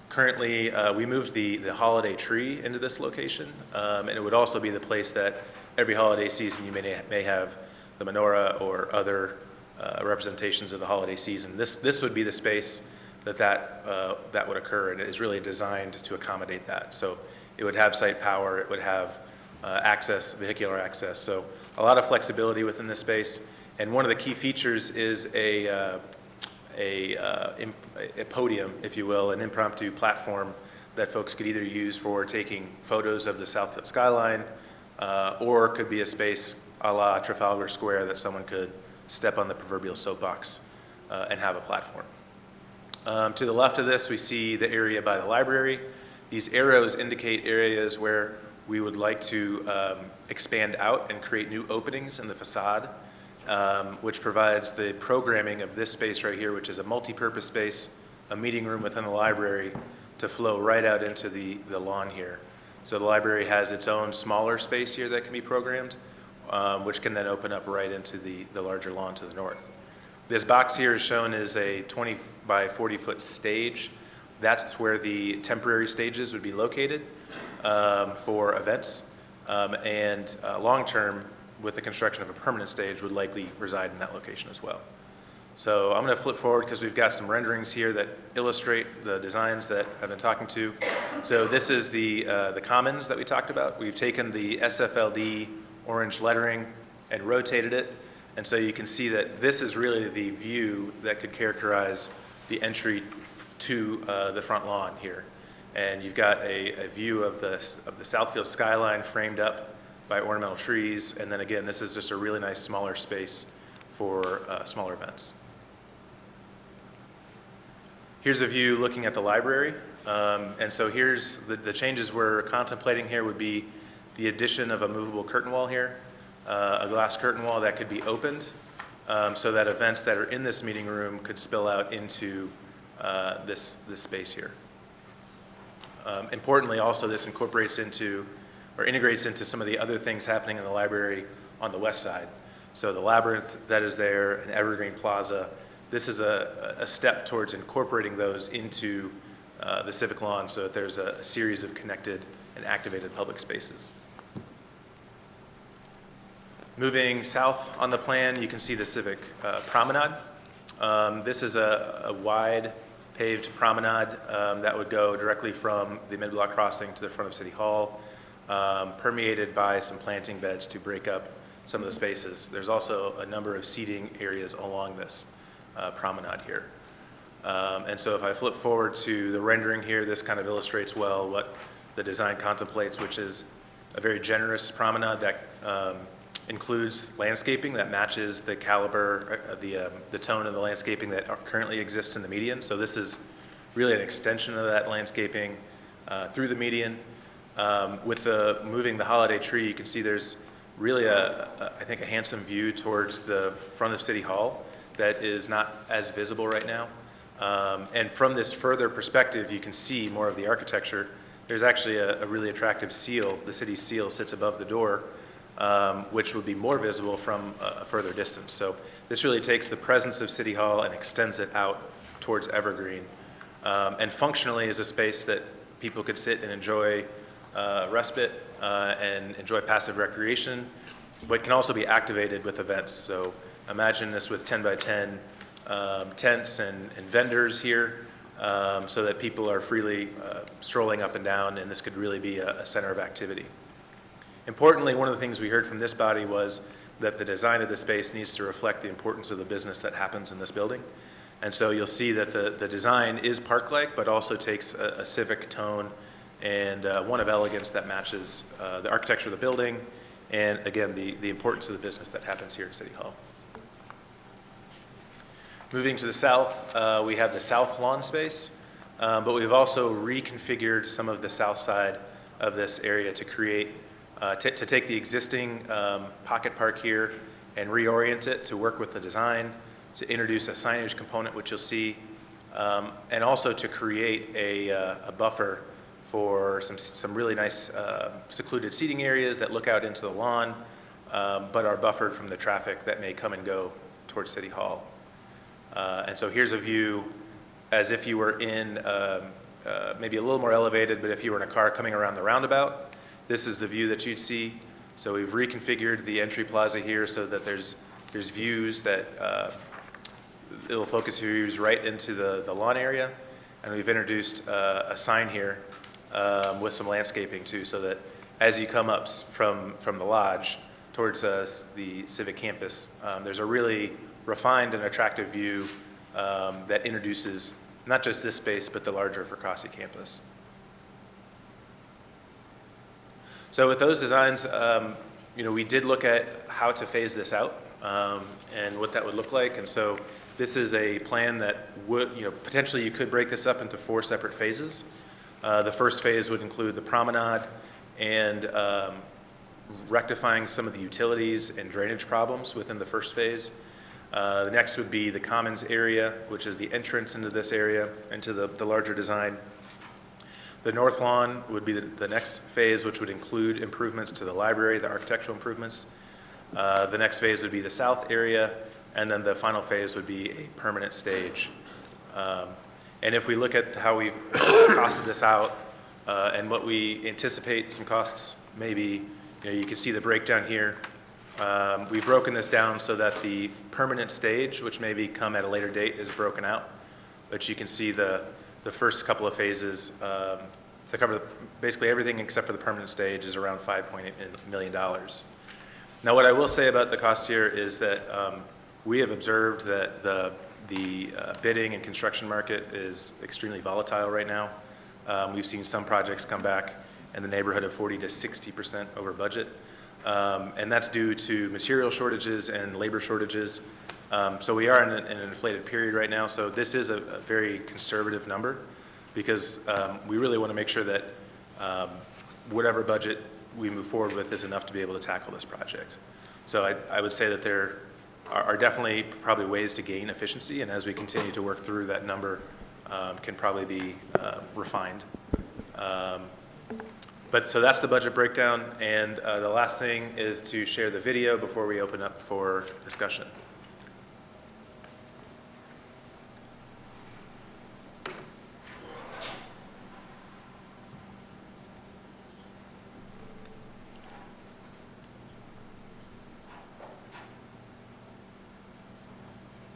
Currently, we moved the holiday tree into this location, and it would also be the place that every holiday season you may have the menorah or other representations of the holiday season. This would be the space that would occur, and it is really designed to accommodate that. So it would have site power, it would have access, vehicular access. So a lot of flexibility within this space. And one of the key features is a podium, if you will, an impromptu platform that folks could either use for taking photos of the Southfield skyline, or could be a space a la Trafalgar Square that someone could step on the proverbial soapbox and have a platform. To the left of this, we see the area by the library. These arrows indicate areas where we would like to expand out and create new openings in the facade, which provides the programming of this space right here, which is a multi-purpose space, a meeting room within the library, to flow right out into the lawn here. So the library has its own smaller space here that can be programmed, which can then open up right into the larger lawn to the north. This box here is shown as a 20 by 40 foot stage. That's where the temporary stages would be located for events. And long-term, with the construction of a permanent stage, would likely reside in that location as well. So I'm going to flip forward because we've got some renderings here that illustrate the designs that I've been talking to. So this is the commons that we talked about. We've taken the SFLD orange lettering and rotated it. And so you can see that this is really the view that could characterize the entry to the front lawn here. And you've got a view of the Southfield skyline framed up by ornamental trees. And then again, this is just a really nice smaller space for smaller events. Here's a view looking at the library. And so here's the changes we're contemplating here would be the addition of a movable curtain wall here. A glass curtain wall that could be opened so that events that are in this meeting room could spill out into this space here. Importantly, also, this incorporates into or integrates into some of the other things happening in the library on the west side. So the labyrinth that is there, and Evergreen Plaza, this is a step towards incorporating those into the civic lawn so that there's a series of connected and activated public spaces. Moving south on the plan, you can see the civic promenade. This is a wide paved promenade that would go directly from the mid-block crossing to the front of City Hall, permeated by some planting beds to break up some of the spaces. There's also a number of seating areas along this promenade here. And so if I flip forward to the rendering here, this kind of illustrates well what the design contemplates, which is a very generous promenade that includes landscaping that matches the caliber, the tone of the landscaping that currently exists in the median. So this is really an extension of that landscaping through the median. With moving the holiday tree, you can see there's really I think a handsome view towards the front of City Hall that is not as visible right now. And from this further perspective, you can see more of the architecture. There's actually a really attractive seal. The city's seal sits above the door, which would be more visible from a further distance. So this really takes the presence of City Hall and extends it out towards Evergreen. And functionally is a space that people could sit and enjoy respite and enjoy passive recreation, but can also be activated with events. So imagine this with 10 by 10 tents and vendors here so that people are freely strolling up and down, and this could really be a center of activity. Importantly, one of the things we heard from this body was that the design of the space needs to reflect the importance of the business that happens in this building. And so you'll see that the design is park-like, but also takes a civic tone and one of elegance that matches the architecture of the building and, again, the importance of the business that happens here at City Hall. Moving to the south, we have the south lawn space, but we've also reconfigured some of the south side of this area to create to take the existing pocket park here and reorient it to work with the design, to introduce a signage component, which you'll see, and also to create a buffer for some really nice secluded seating areas that look out into the lawn, but are buffered from the traffic that may come and go towards City Hall. And so here's a view as if you were in maybe a little more elevated, but if you were in a car coming around the roundabout, this is the view that you'd see. So we've reconfigured the entry plaza here so that there's views that it'll focus views right into the lawn area. And we've introduced a sign here with some landscaping too, so that as you come up from the lodge towards the Civic Campus, there's a really refined and attractive view that introduces not just this space, but the larger Fracassi campus. So with those designs, we did look at how to phase this out and what that would look like. And so this is a plan that would, potentially you could break this up into 4 separate phases. The first phase would include the promenade and rectifying some of the utilities and drainage problems within the first phase. The next would be the commons area, which is the entrance into this area, into the larger design. The north lawn would be the next phase, which would include improvements to the library, the architectural improvements. The next phase would be the south area, and then the final phase would be a permanent stage. And if we look at how we've costed this out and what we anticipate some costs maybe, you can see the breakdown here. We've broken this down so that the permanent stage, which may come at a later date, is broken out. But you can see the first couple of phases to cover basically everything except for the permanent stage is around $5.8 million. Now, what I will say about the cost here is that we have observed that the bidding and construction market is extremely volatile right now. We've seen some projects come back in the neighborhood of 40 to 60% over budget. And that's due to material shortages and labor shortages. So we are in an inflated period right now. So this is a very conservative number because we really want to make sure that whatever budget we move forward with is enough to be able to tackle this project. So I would say that there are definitely probably ways to gain efficiency, and as we continue to work through, that number can probably be refined. But so that's the budget breakdown, and the last thing is to share the video before we open up for discussion.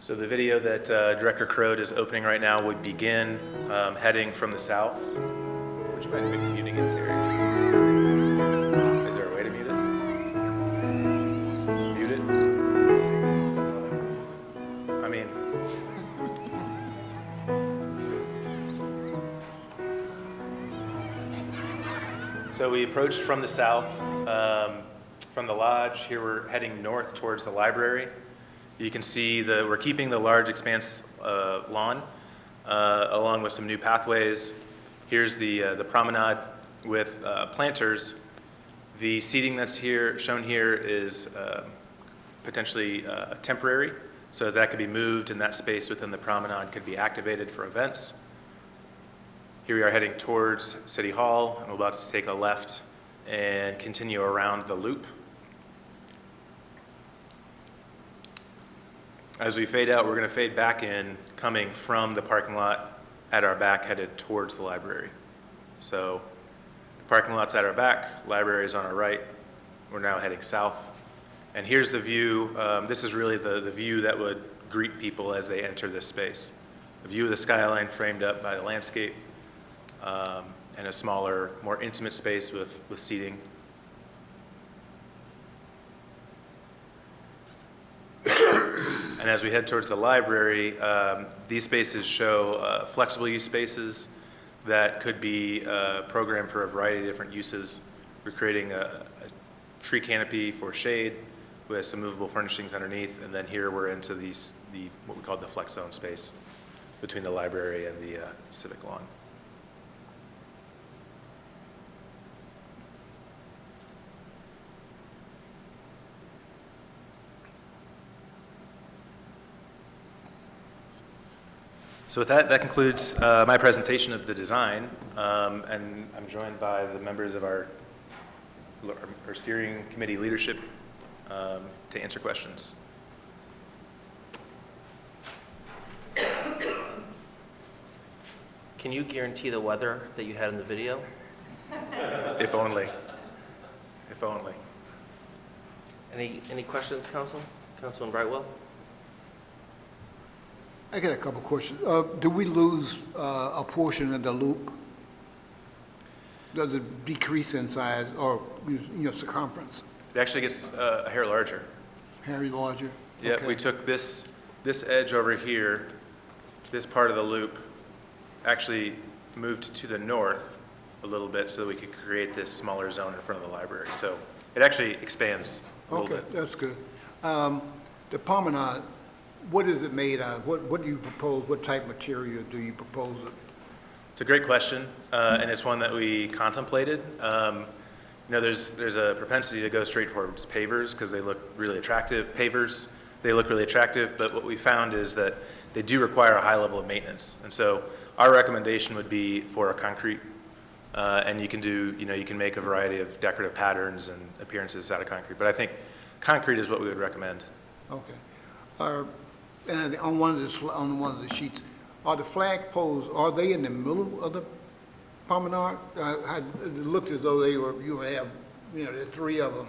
So the video that Director Crode is opening right now would begin heading from the south, which might be muting it, Terry. Is there a way to mute it? Mute it? I mean, so we approached from the south, from the lodge. Here we're heading north towards the library. You can see we're keeping the large expanse lawn along with some new pathways. Here's the promenade with planters. The seating that's shown here is potentially temporary, so that could be moved, and that space within the promenade could be activated for events. Here we are heading towards City Hall, and we're about to take a left and continue around the loop. As we fade out, we're going to fade back in, coming from the parking lot at our back, headed towards the library. So the parking lot's at our back, library is on our right. We're now heading south. And here's the view. This is really the view that would greet people as they enter this space. A view of the skyline framed up by the landscape, and a smaller, more intimate space with seating. And as we head towards the library, these spaces show flexible use spaces that could be programmed for a variety of different uses. We're creating a tree canopy for shade with some movable furnishings underneath, and then here we're into what we call the flex zone space between the library and the civic lawn. So with that, that concludes my presentation of the design, and I'm joined by the members of our steering committee leadership to answer questions. Can you guarantee the weather that you had in the video? If only. If only. Any questions, Council? Councilman Brightwell? I got a couple questions. Do we lose a portion of the loop? Does it decrease in size or, circumference? It actually gets a hair larger. Very larger? Yeah, Okay. we took this edge over here, this part of the loop, actually moved to the north a little bit so that we could create this smaller zone in front of the library. So it actually expands a little bit. Okay, that's good. The promenade, what is it made of? What do you propose? What type of material do you propose it? It's a great question, and it's one that we contemplated. There's a propensity to go straight towards pavers because they look really attractive. Pavers, they look really attractive, but what we found is that they do require a high level of maintenance. And so our recommendation would be for a concrete, and you can make a variety of decorative patterns and appearances out of concrete. But I think concrete is what we would recommend. Okay. And on one of the sheets, are the flag poles, are they in the middle of the promenade? It looked as though you would have, the three of them,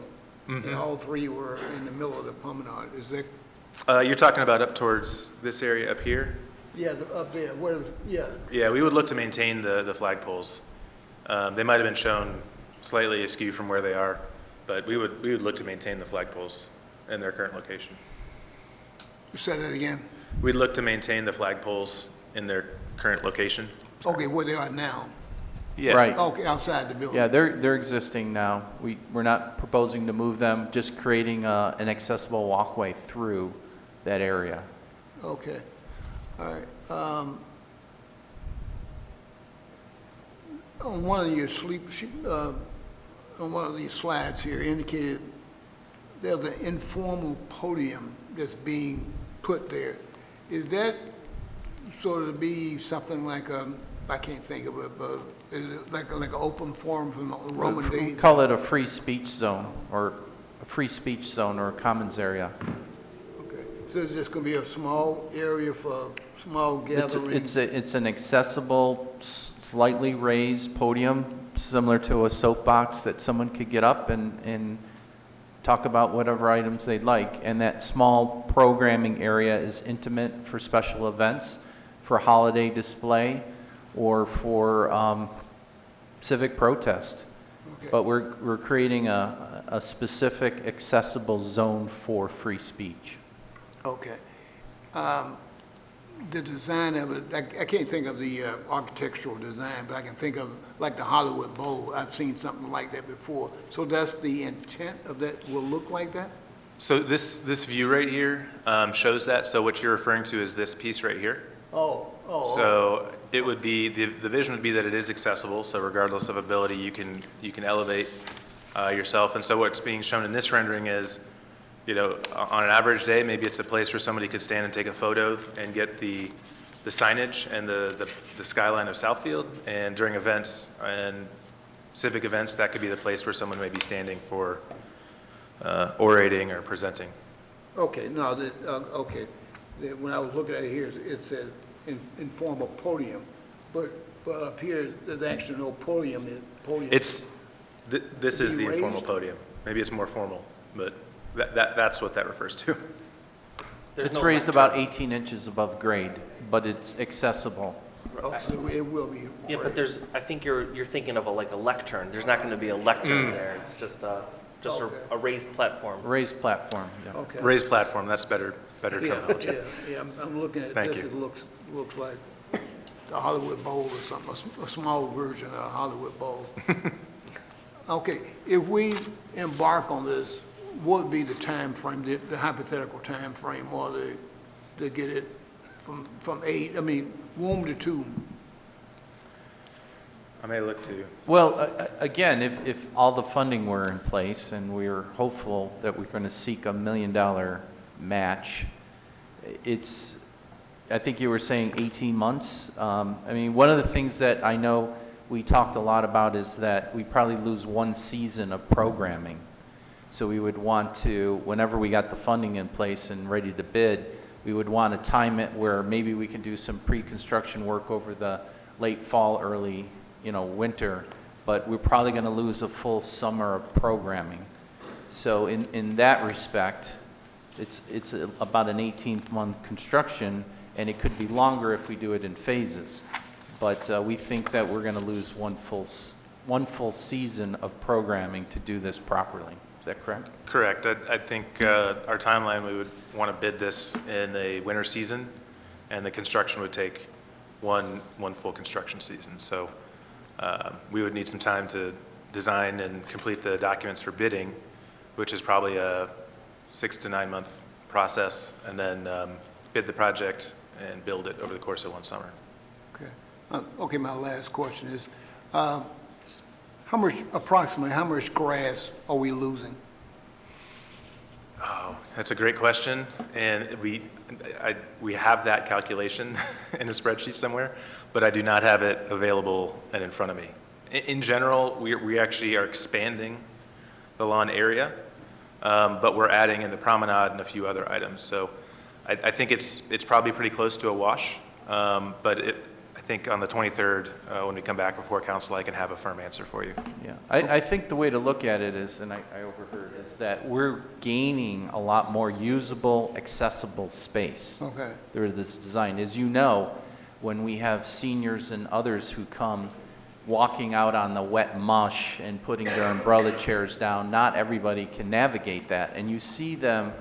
and all three were in the middle of the promenade. Is that? You're talking about up towards this area up here? Yeah, up there, yeah. Yeah, we would look to maintain the flagpoles. They might have been shown slightly askew from where they are, but we would look to maintain the flagpoles in their current location. Say that again? We'd look to maintain the flagpoles in their current location. Okay, where they are now? Yeah. Right. Okay, outside the building? Yeah, they're existing now. We're not proposing to move them, just creating an accessible walkway through that area. Okay, all right. On one of your on one of these slides here indicated there's an informal podium that's being put there. Is that sort of be something like I can't think of it, but is it like an open forum from the Roman We days? call it a free speech zone or a commons area. Okay, so it's just going to be a small area for small gatherings? It's an accessible, slightly raised podium, similar to a soapbox that someone could get up and talk about whatever items they'd like. And that small programming area is intimate for special events, for holiday display, or for civic protest. Okay. But we're creating a specific accessible zone for free speech. Okay. The design of it, I can't think of the architectural design, but I can think of like the Hollywood Bowl. I've seen something like that before. So that's the intent of that, will look like that? So this view right here shows that. So what you're referring to is this piece right here. Oh. So it would be, the vision would be that it is accessible, so regardless of ability, you can elevate yourself. And so what's being shown in this rendering is, on an average day, maybe it's a place where somebody could stand and take a photo and get the signage and the skyline of Southfield. And during events and civic events, that could be the place where someone may be standing for orating or presenting. Okay, no, okay. When I was looking at it here, it said informal podium, but up here, there's actually no podium. This is the informal raised? podium. Maybe it's more formal, but that's what that refers to. It's raised about 18 inches above grade, but it's accessible. Oh, so it will be. Yeah, but I think you're thinking of like a lectern. There's not going to be a lectern there. It's just a raised platform. Raised platform, yeah. Okay. Raised platform, that's better terminology. Yeah, I'm looking at Thank this, you. it looks like the Hollywood Bowl or something, a small version of a Hollywood Bowl. Okay, if we embark on this, what would be the time frame, the hypothetical time frame, or to get it from womb to tomb? I may look to. Well, again, if all the funding were in place, and we're hopeful that we're going to seek $1 million match, it's I think you were saying 18 months. I mean, one of the things that I know we talked a lot about is that we probably lose one season of programming. So we would want to, whenever we got the funding in place and ready to bid, we would want to time it where maybe we can do some pre-construction work over the late fall, early, winter, but we're probably going to lose a full summer of programming. So in that respect, it's about an 18-month construction, and it could be longer if we do it in phases. But we think that we're going to lose one full season of programming to do this properly. Is that correct? Correct. I think our timeline, we would want to bid this in the winter season, and the construction would take one full construction season. So we would need some time to design and complete the documents for bidding, which is probably a 6 to 9 month process, and then bid the project and build it over the course of one summer. Okay, my last question is, approximately how much grass are we losing? Oh, that's a great question, and we have that calculation in a spreadsheet somewhere, but I do not have it available and in front of me. In general, we actually are expanding the lawn area, but we're adding in the promenade and a few other items. So I think it's probably pretty close to a wash, but I think on the 23rd, when we come back before council, I can have a firm answer for you. Yeah, I think the way to look at it is, and I overheard, is that we're gaining a lot more usable, accessible space. Okay. Through this design. As you know, when we have seniors and others who come walking out on the wet mush and putting their umbrella chairs down, not everybody can navigate that. And you see them,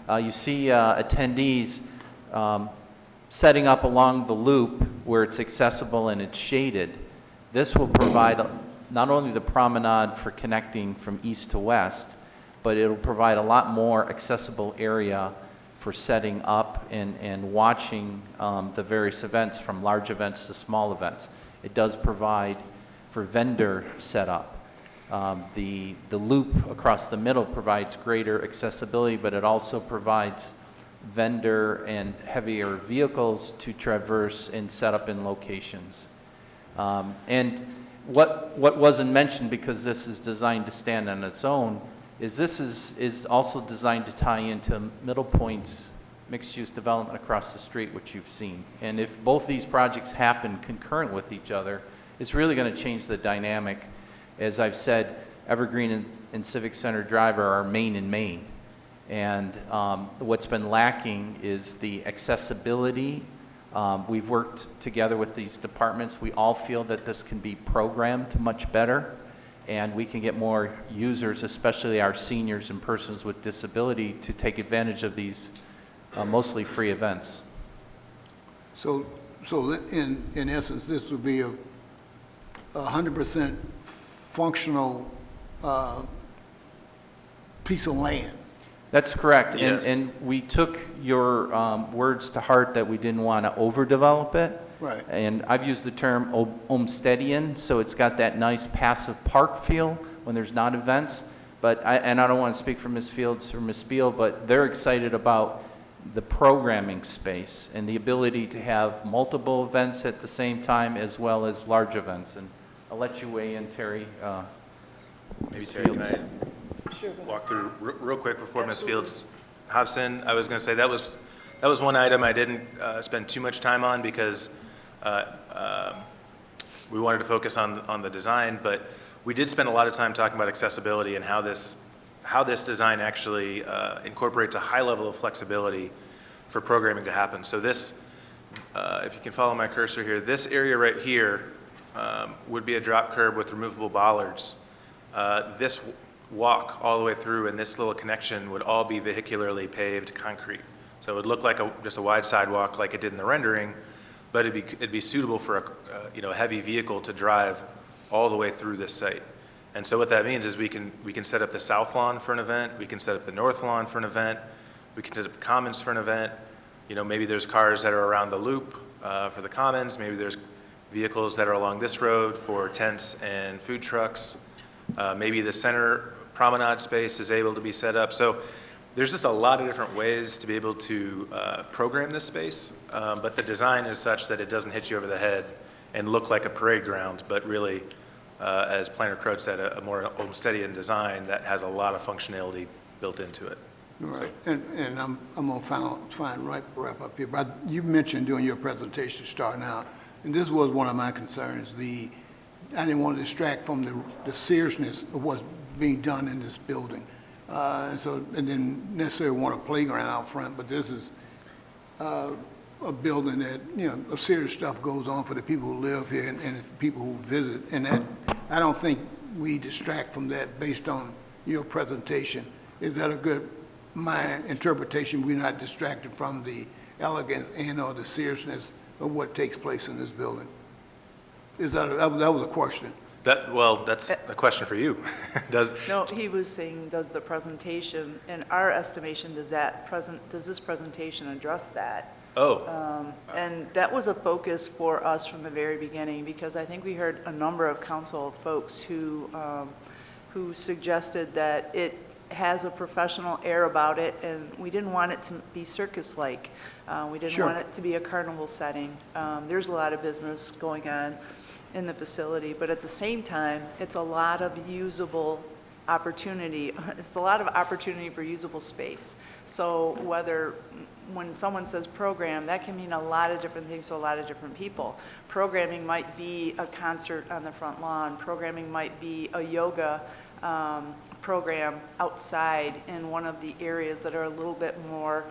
attendees setting up along the loop where it's accessible and it's shaded. This will provide not only the promenade for connecting from east to west, but it'll provide a lot more accessible area for setting up and watching the various events, from large events to small events. It does provide for vendor setup. The loop across the middle provides greater accessibility, but it also provides vendor and heavier vehicles to traverse and set up in locations. And what wasn't mentioned, because this is designed to stand on its own, is this is also designed to tie into Middle Point's mixed-use development across the street, which you've seen. And if both these projects happen concurrent with each other, it's really going to change the dynamic. As I've said, Evergreen and Civic Center Drive are our main and main. And what's been lacking is the accessibility. We've worked together with these departments. We all feel that this can be programmed much better, and we can get more users, especially our seniors and persons with disability, to take advantage of these mostly free events. So in essence, this would be a 100% functional piece of land. That's correct. Yes. And we took your words to heart that we didn't want to overdevelop it. Right. And I've used the term Olmstedian, so it's got that nice passive park feel when there's not events. But I don't want to speak for Ms. Fields or Ms. Spiel, but they're excited about the programming space and the ability to have multiple events at the same time, as well as large events. And I'll let you weigh in, Terry. Maybe Ms. Terry, can Fields. I walk through real quick before Ms. Fields hops in? I was going to say that was one item I didn't spend too much time on, because we wanted to focus on the design, but we did spend a lot of time talking about accessibility and how this design actually incorporates a high level of flexibility for programming to happen. So this, if you can follow my cursor here, this area right here would be a drop curb with removable bollards. This walk all the way through and this little connection would all be vehicularly paved concrete. So it would look like just a wide sidewalk like it did in the rendering, but it'd be suitable for a heavy vehicle to drive all the way through this site. And so what that means is we can set up the south lawn for an event, we can set up the north lawn for an event, we can set up the commons for an event. Maybe there's cars that are around the loop for the commons, maybe there's vehicles that are along this road for tents and food trucks. Maybe the center promenade space is able to be set up. So There's just a lot of different ways to be able to program this space, but the design is such that it doesn't hit you over the head and look like a parade ground, but really, as Planner Crode said, a more Olmstedian design that has a lot of functionality built into it. Right, and I'm going to wrap up here, but you mentioned during your presentation starting out, and this was one of my concerns, I didn't want to distract from the seriousness of what's being done in this building. And didn't necessarily want a playground out front, but this is a building that, serious stuff goes on for the people who live here and the people who visit. And that, I don't think we distract from that based on your presentation. Is that my interpretation, we're not distracted from the elegance and or the seriousness of what takes place in this building? That was a question. That's a question for you. No, he was saying, does the presentation, in our estimation, does this presentation address that? Oh. And that was a focus for us from the very beginning, because I think we heard a number of council folks who suggested that it has a professional air about it, and we didn't want it to be circus-like. We didn't want it to be a carnival setting. There's a lot of business going on in the facility, but at the same time, it's a lot of usable opportunity. It's a lot of opportunity for usable space. So when someone says program, that can mean a lot of different things to a lot of different people. Programming might be a concert on the front lawn. Programming might be a yoga program outside in one of the areas that are a little bit more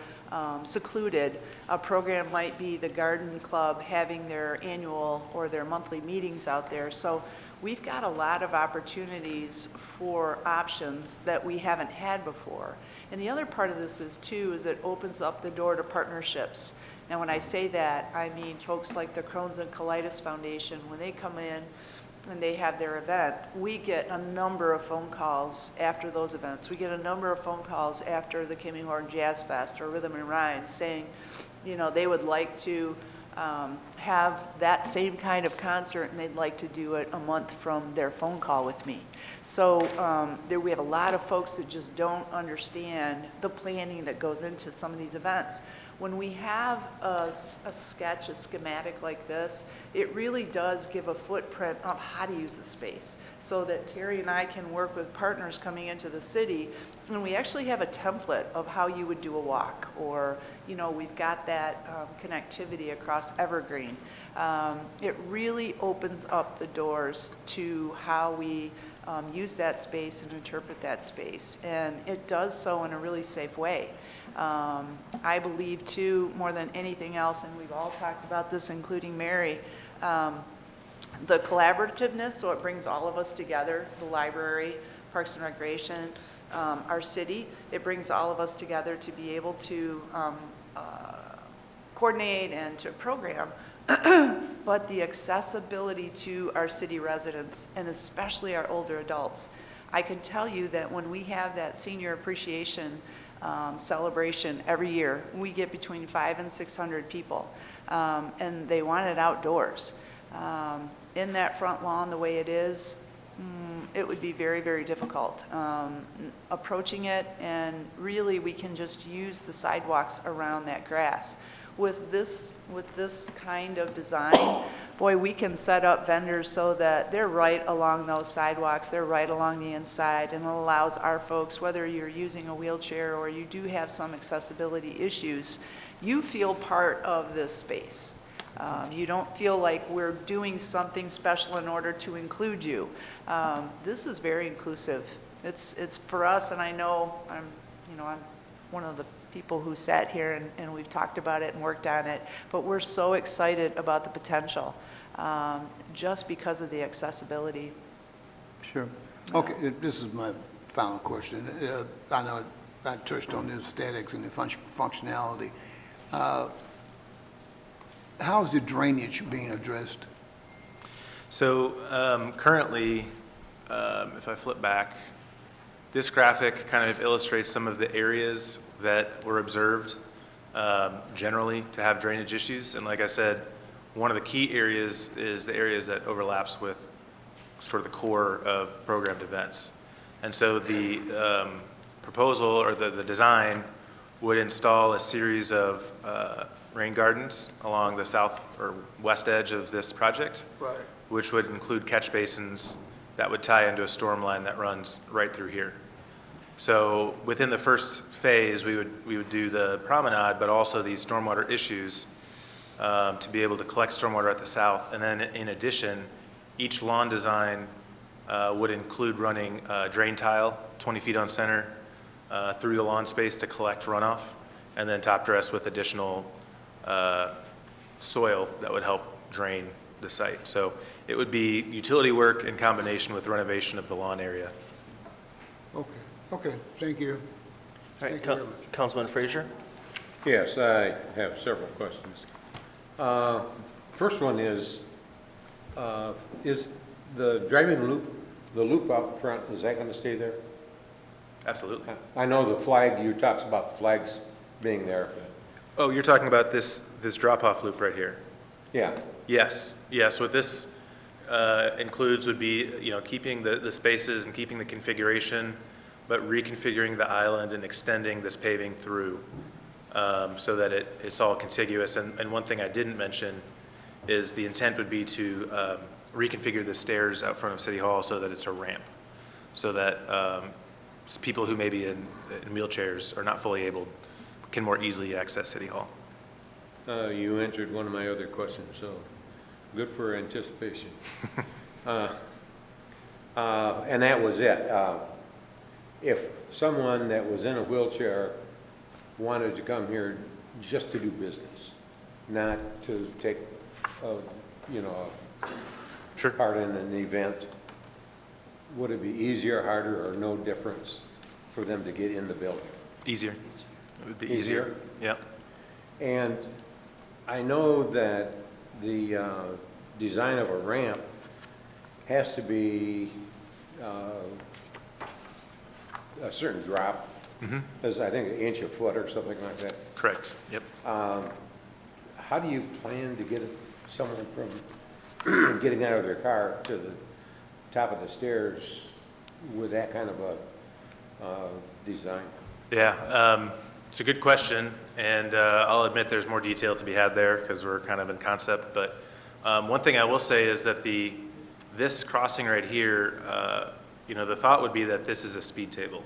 secluded. A program might be the garden club having their annual or their monthly meetings out there. So we've got a lot of opportunities for options that we haven't had before. And the other part of this is it opens up the door to partnerships. And when I say that, I mean folks like the Crohn's and Colitis Foundation, when they come in and they have their event, we get a number of phone calls after those events. We get a number of phone calls after the Kimmy Horn Jazz Fest or Rhythm and Rhyme saying, they would like to have that same kind of concert and they'd like to do it a month from their phone call with me. So we have a lot of folks that just don't understand the planning that goes into some of these events. When we have a sketch, a schematic like this, it really does give a footprint of how to use the space so that Terry and I can work with partners coming into the city, and we actually have a template of how you would do a walk, or, we've got that connectivity across Evergreen. It really opens up the doors to how we use that space and interpret that space, and it does so in a really safe way. I believe too, more than anything else, and we've all talked about this, including Mary, the collaborativeness, so it brings all of us together, the library, Parks and Recreation, our city, it brings all of us together to be able to coordinate and to program, but the accessibility to our city residents, and especially our older adults. I can tell you that when we have that senior appreciation celebration every year, we get between 500 and 600 people, and they want it outdoors. In that front lawn, the way it is, it would be very, very difficult approaching it, and really we can just use the sidewalks around that grass. With this kind of design, boy, we can set up vendors so that they're right along those sidewalks, they're right along the inside, and it allows our folks, whether you're using a wheelchair or you do have some accessibility issues, you feel part of this space. You don't feel like we're doing something special in order to include you. This is very inclusive. It's for us, and I know I'm one of the people who sat here and we've talked about it and worked on it, but we're so excited about the potential just because of the accessibility. Sure. Okay, this is my final question. I know I touched on the aesthetics and the functionality. How is the drainage being addressed? So currently, if I flip back, this graphic kind of illustrates some of the areas that were observed generally to have drainage issues. And like I said, one of the key areas is the areas that overlaps with sort of the core of programmed events. And so the proposal or the design would install a series of rain gardens along the south or west edge of this project, Right. which would include catch basins that would tie into a storm line that runs right through here. So within the first phase, we would do the promenade, but also these stormwater issues to be able to collect stormwater at the south. And then in addition, each lawn design would include running drain tile, 20 feet on center, through the lawn space to collect runoff, and then top dress with additional soil that would help drain the site. So it would be utility work in combination with renovation of the lawn area. Okay, thank you. All right, Thank you very much. Councilman Frazier? Yes, I have several questions. First one is the driving loop, the loop out front, is that going to stay there? Absolutely. I know the flag, you talked about the flags being there. Oh, you're talking about this drop-off loop right here? Yeah. Yes, yes. What this includes would be, keeping the spaces and keeping the configuration, but reconfiguring the island and extending this paving through so that it's all contiguous. And one thing I didn't mention is the intent would be to reconfigure the stairs out front of City Hall so that it's a ramp, so that people who may be in wheelchairs or not fully able can more easily access City Hall. You answered one of my other questions, so good for anticipation. And that was it. If someone that was in a wheelchair wanted to come here just to do business, not to take, part in an event, would it be easier, harder, or no difference for them to get in the building? Easier. It would be Easier? Yeah. And I know that the design of a ramp has to be a certain drop, as I think an inch a foot or something like that. Correct, yep. How do you plan to get someone from getting out of their car to the top of the stairs with that kind of a design? Yeah, it's a good question, and I'll admit there's more detail to be had there because we're kind of in concept, but one thing I will say is that this crossing right here, the thought would be that this is a speed table,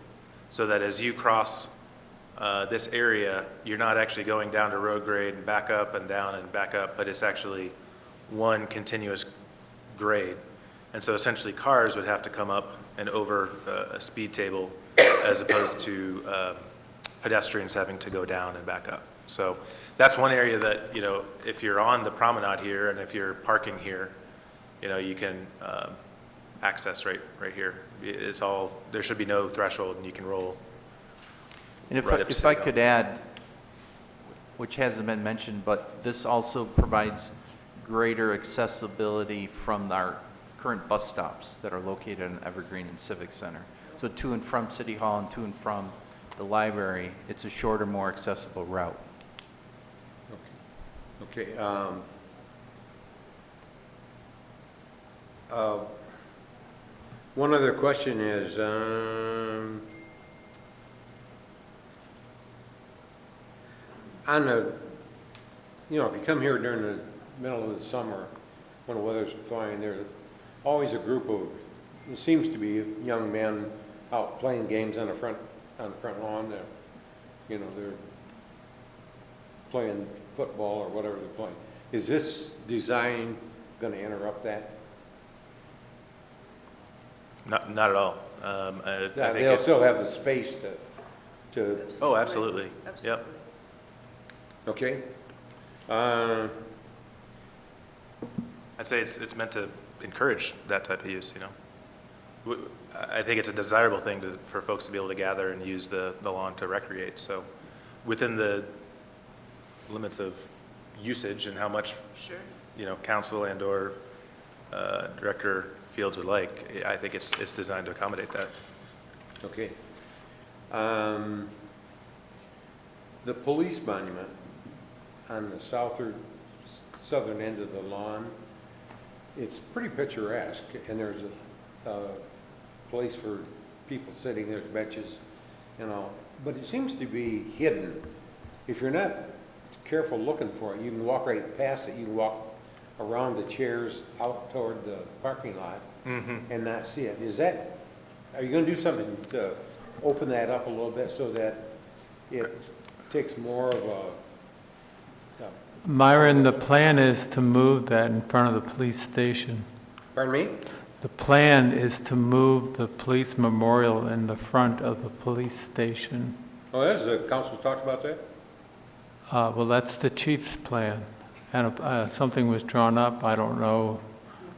so that as you cross this area, you're not actually going down to road grade and back up and down and back up, but it's actually one continuous grade. And so essentially cars would have to come up and over a speed table as opposed to pedestrians having to go down and back up. So that's one area that, if you're on the promenade here and if you're parking here, you can access right here. It's all, there should be no threshold and you can roll. And right up if to I the could add, which hasn't been mentioned, but this also provides greater accessibility from our current bus stops that are located in Evergreen and Civic Center. So to and from City Hall and to and from the library, it's a shorter, more accessible route. Okay. One other question is, if you come here during the middle of the summer, when the weather's fine, there's always a group of, it seems to be young men out playing games on the front lawn. They're playing football or whatever they're playing. Is this design going to interrupt that? Not at all. I think They'll still have the space to. Oh, absolutely. Yep. Okay. I'd say it's meant to encourage that type of use, I think it's a desirable thing for folks to be able to gather and use the lawn to recreate. So within the limits of usage and how much, council and or Director Fields would like, I think it's designed to accommodate that. Okay. The police monument on the southern end of the lawn, it's pretty picturesque, and there's a place for people sitting, there's benches but it seems to be hidden. If you're not careful looking for it, you can walk right past it, you can walk around the chairs out toward the parking lot and not see it. Are you gonna do something to open that up a little bit so that it takes more of a, Myron, the plan is to move that in front of the police station. pardon me? The plan is to move the police memorial in the front of the police station. Oh, has the council talked about that? Well, that's the chief's plan, and something was drawn up, I don't know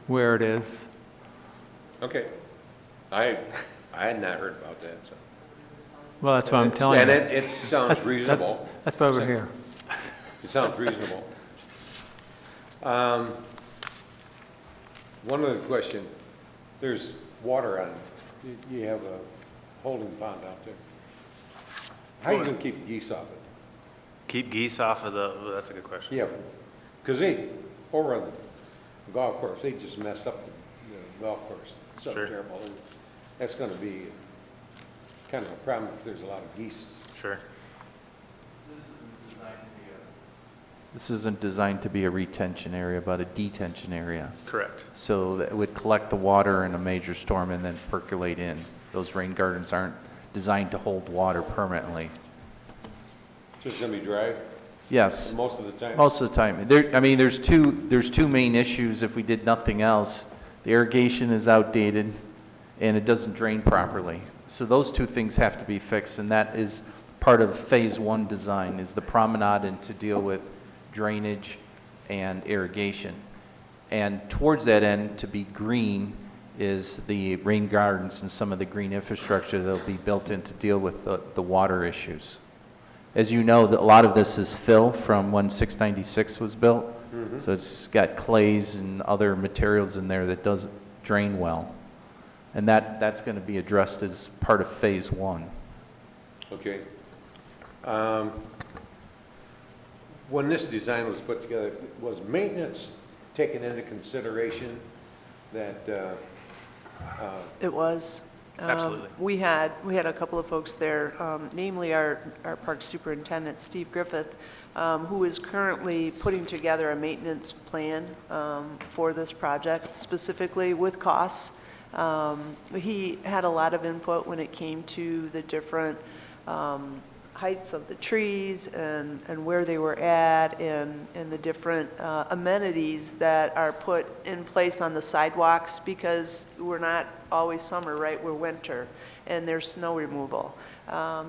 where it is. Okay. I had not heard about that, so. Well, that's what I'm telling you. And it sounds reasonable. That's why we're here. It sounds reasonable. One other question. There's water on, you have a holding pond out there. How are you going to keep geese off it? Keep geese off of that's a good question. Yeah, because over on the golf course, they just messed up the golf course. So Sure. terrible. And that's going to be kind of a problem if there's a lot of geese. Sure. This isn't designed to be a retention area, but a detention area. Correct. So that it would collect the water in a major storm and then percolate in. Those rain gardens aren't designed to hold water permanently. So it's going to be dry? Yes. Most of the time? Most of the time. There's two main issues if we did nothing else. The irrigation is outdated and it doesn't drain properly. So those two things have to be fixed, and that is part of phase one design, is the promenade and to deal with drainage and irrigation. And towards that end, to be green, is the rain gardens and some of the green infrastructure that will be built in to deal with the water issues. As you know, a lot of this is fill from when 696 was built. So it's got clays and other materials in there that doesn't drain well. And that's going to be addressed as part of phase one. Okay. When this design was put together, was maintenance taken into consideration that? It was. Absolutely. We had a couple of folks there, namely our park superintendent, Steve Griffith, who is currently putting together a maintenance plan for this project, specifically with costs. He had a lot of input when it came to the different heights of the trees and where they were at and the different amenities that are put in place on the sidewalks, because we're not always summer, right? We're winter, and there's snow removal.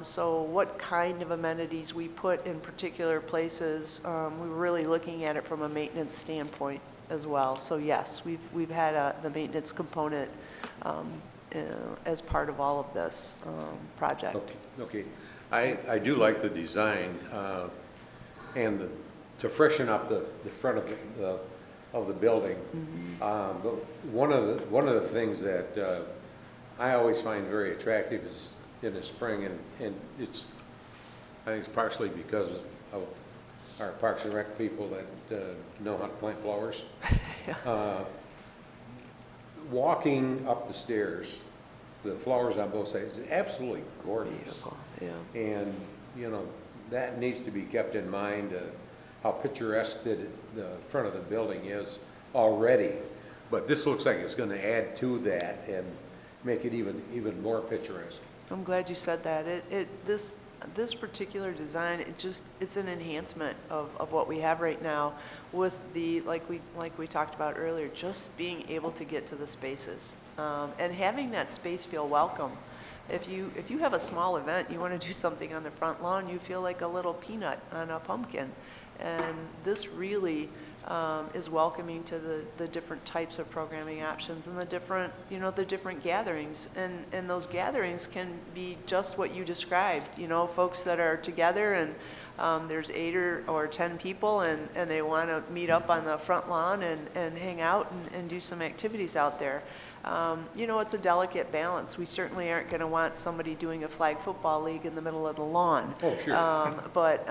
So what kind of amenities we put in particular places, we're really looking at it from a maintenance standpoint as well. So yes, we've had the maintenance component as part of all of this project. Okay. I do like the design and to freshen up the front of the building. But one of the things that I always find very attractive is in the spring, and I think it's partially because of our Parks and Rec people that know how to plant flowers. Walking up the stairs, the flowers on both sides, is absolutely gorgeous. Beautiful, yeah. And, that needs to be kept in mind, how picturesque the front of the building is already. But this looks like it's going to add to that and make it even more picturesque. I'm glad you said that. This particular design, it's an enhancement of what we have right now with like we talked about earlier, just being able to get to the spaces and having that space feel welcome. If you have a small event, you want to do something on the front lawn, you feel like a little peanut on a pumpkin. And this really is welcoming to the different types of programming options and the different gatherings. And those gatherings can be just what you described, folks that are together and there's 8 or 10 people and they want to meet up on the front lawn and hang out and do some activities out there. It's a delicate balance. We certainly aren't going to want somebody doing a flag football league in the middle of the lawn. Oh, sure. But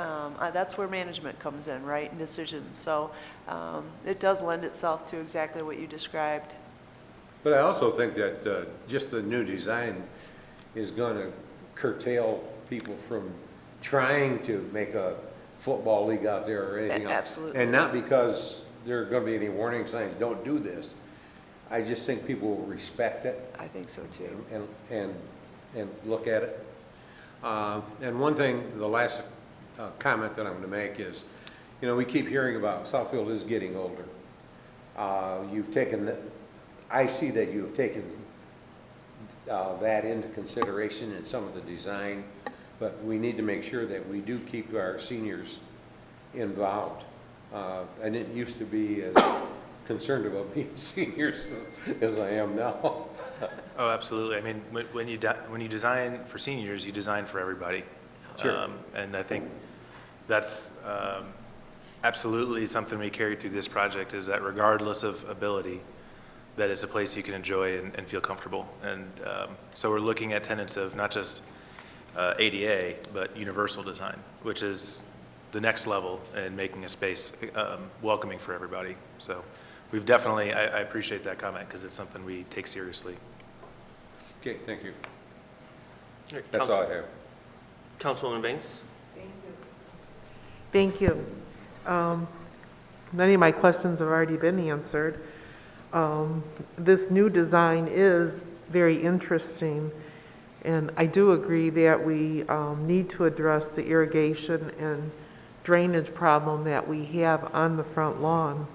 that's where management comes in, right, and decisions. So it does lend itself to exactly what you described. But I also think that just the new design is going to curtail people from trying to make a football league out there or anything else. Absolutely. And not because there are going to be any warning signs, don't do this. I just think people will respect it. I think so too. And look at it. And one thing, the last comment that I'm going to make is, you know, we keep hearing about Southfield is getting older. I see that you've taken that into consideration in some of the design, but we need to make sure that we do keep our seniors involved. I didn't used to be as concerned about being seniors as I am now. Oh, absolutely. I mean, when you design for seniors, you design for everybody. Sure. And I think that's absolutely something we carry through this project, is that regardless of ability, that it's a place you can enjoy and feel comfortable. And so we're looking at tenets of not just ADA, but universal design, which is the next level in making a space welcoming for everybody. So we've definitely, I appreciate that comment, because it's something we take seriously. Okay, thank you. Right, That's all I have. Councilwoman Banks? Thank you. Many of my questions have already been answered. This new design is very interesting, and I do agree that we need to address the irrigation and drainage problem that we have on the front lawn.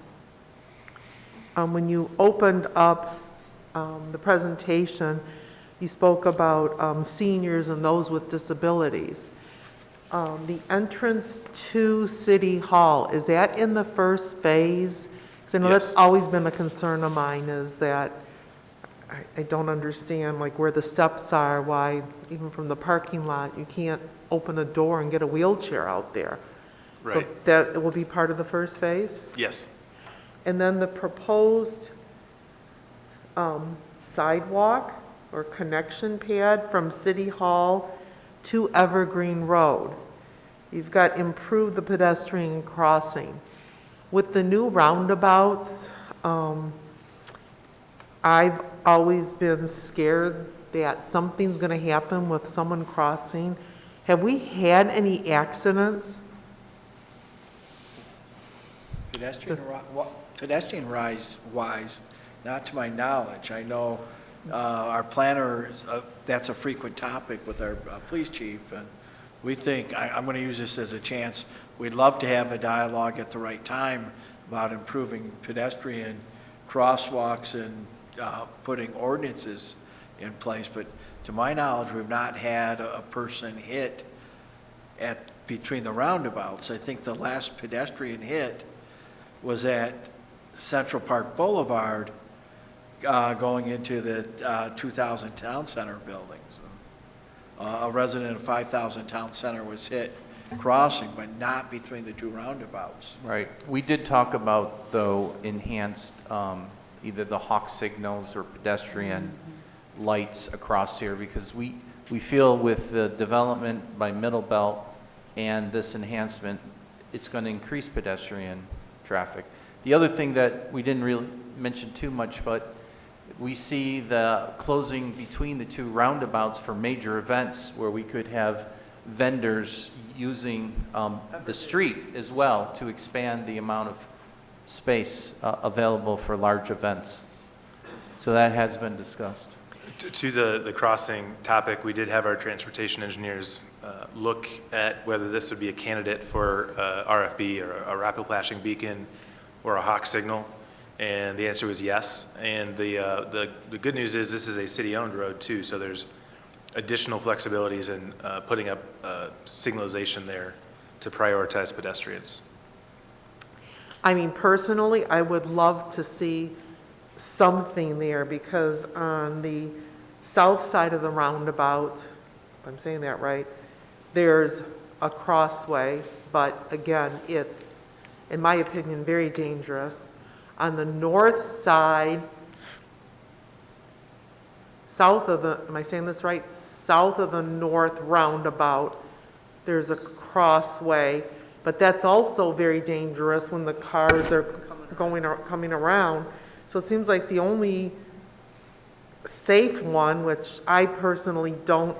When you opened up the presentation, you spoke about seniors and those with disabilities. The entrance to City Hall, is that in the first phase? Because I know Yes. that's always been a concern of mine, is that I don't understand like where the steps are, why even from the parking lot, you can't open a door and get a wheelchair out there. So Right. that will be part of the first phase? Yes. And then the proposed sidewalk or connection pad from City Hall to Evergreen Road. You've got improve the pedestrian crossing. With the new roundabouts, I've always been scared that something's going to happen with someone crossing. Have we had any accidents? Pedestrian-wise, not to my knowledge. I know our planner, that's a frequent topic with our police chief, and we think, I'm going to use this as a chance, we'd love to have a dialogue at the right time about improving pedestrian crosswalks and putting ordinances in place, but to my knowledge, we've not had a person hit between the roundabouts. I think the last pedestrian hit was at Central Park Boulevard, going into the 2000 Town Center buildings. A resident of 5000 Town Center was hit crossing, but not between the two roundabouts. Right. We did talk about, though, enhanced either the hawk signals or pedestrian lights across here, because we feel with the development by Middle Belt and this enhancement, it's going to increase pedestrian traffic. The other thing that we didn't really mention too much, but we see the closing between the two roundabouts for major events where we could have vendors using the street as well to expand the amount of space available for large events. So that has been discussed. To the crossing topic, we did have our transportation engineers look at whether this would be a candidate for RFB, or a rapid flashing beacon, or a hawk signal, and the answer was yes. And the good news is this is a city-owned road too, so there's additional flexibilities in putting up signalization there to prioritize pedestrians. I mean, personally, I would love to see something there, because on the south side of the roundabout, if I'm saying that right, there's a crossway, but again, it's, in my opinion, very dangerous. On the north side, south of the, am I saying this right? South of the north roundabout, there's a crossway, but that's also very dangerous when the cars are coming around. So it seems like the only safe one, which I personally don't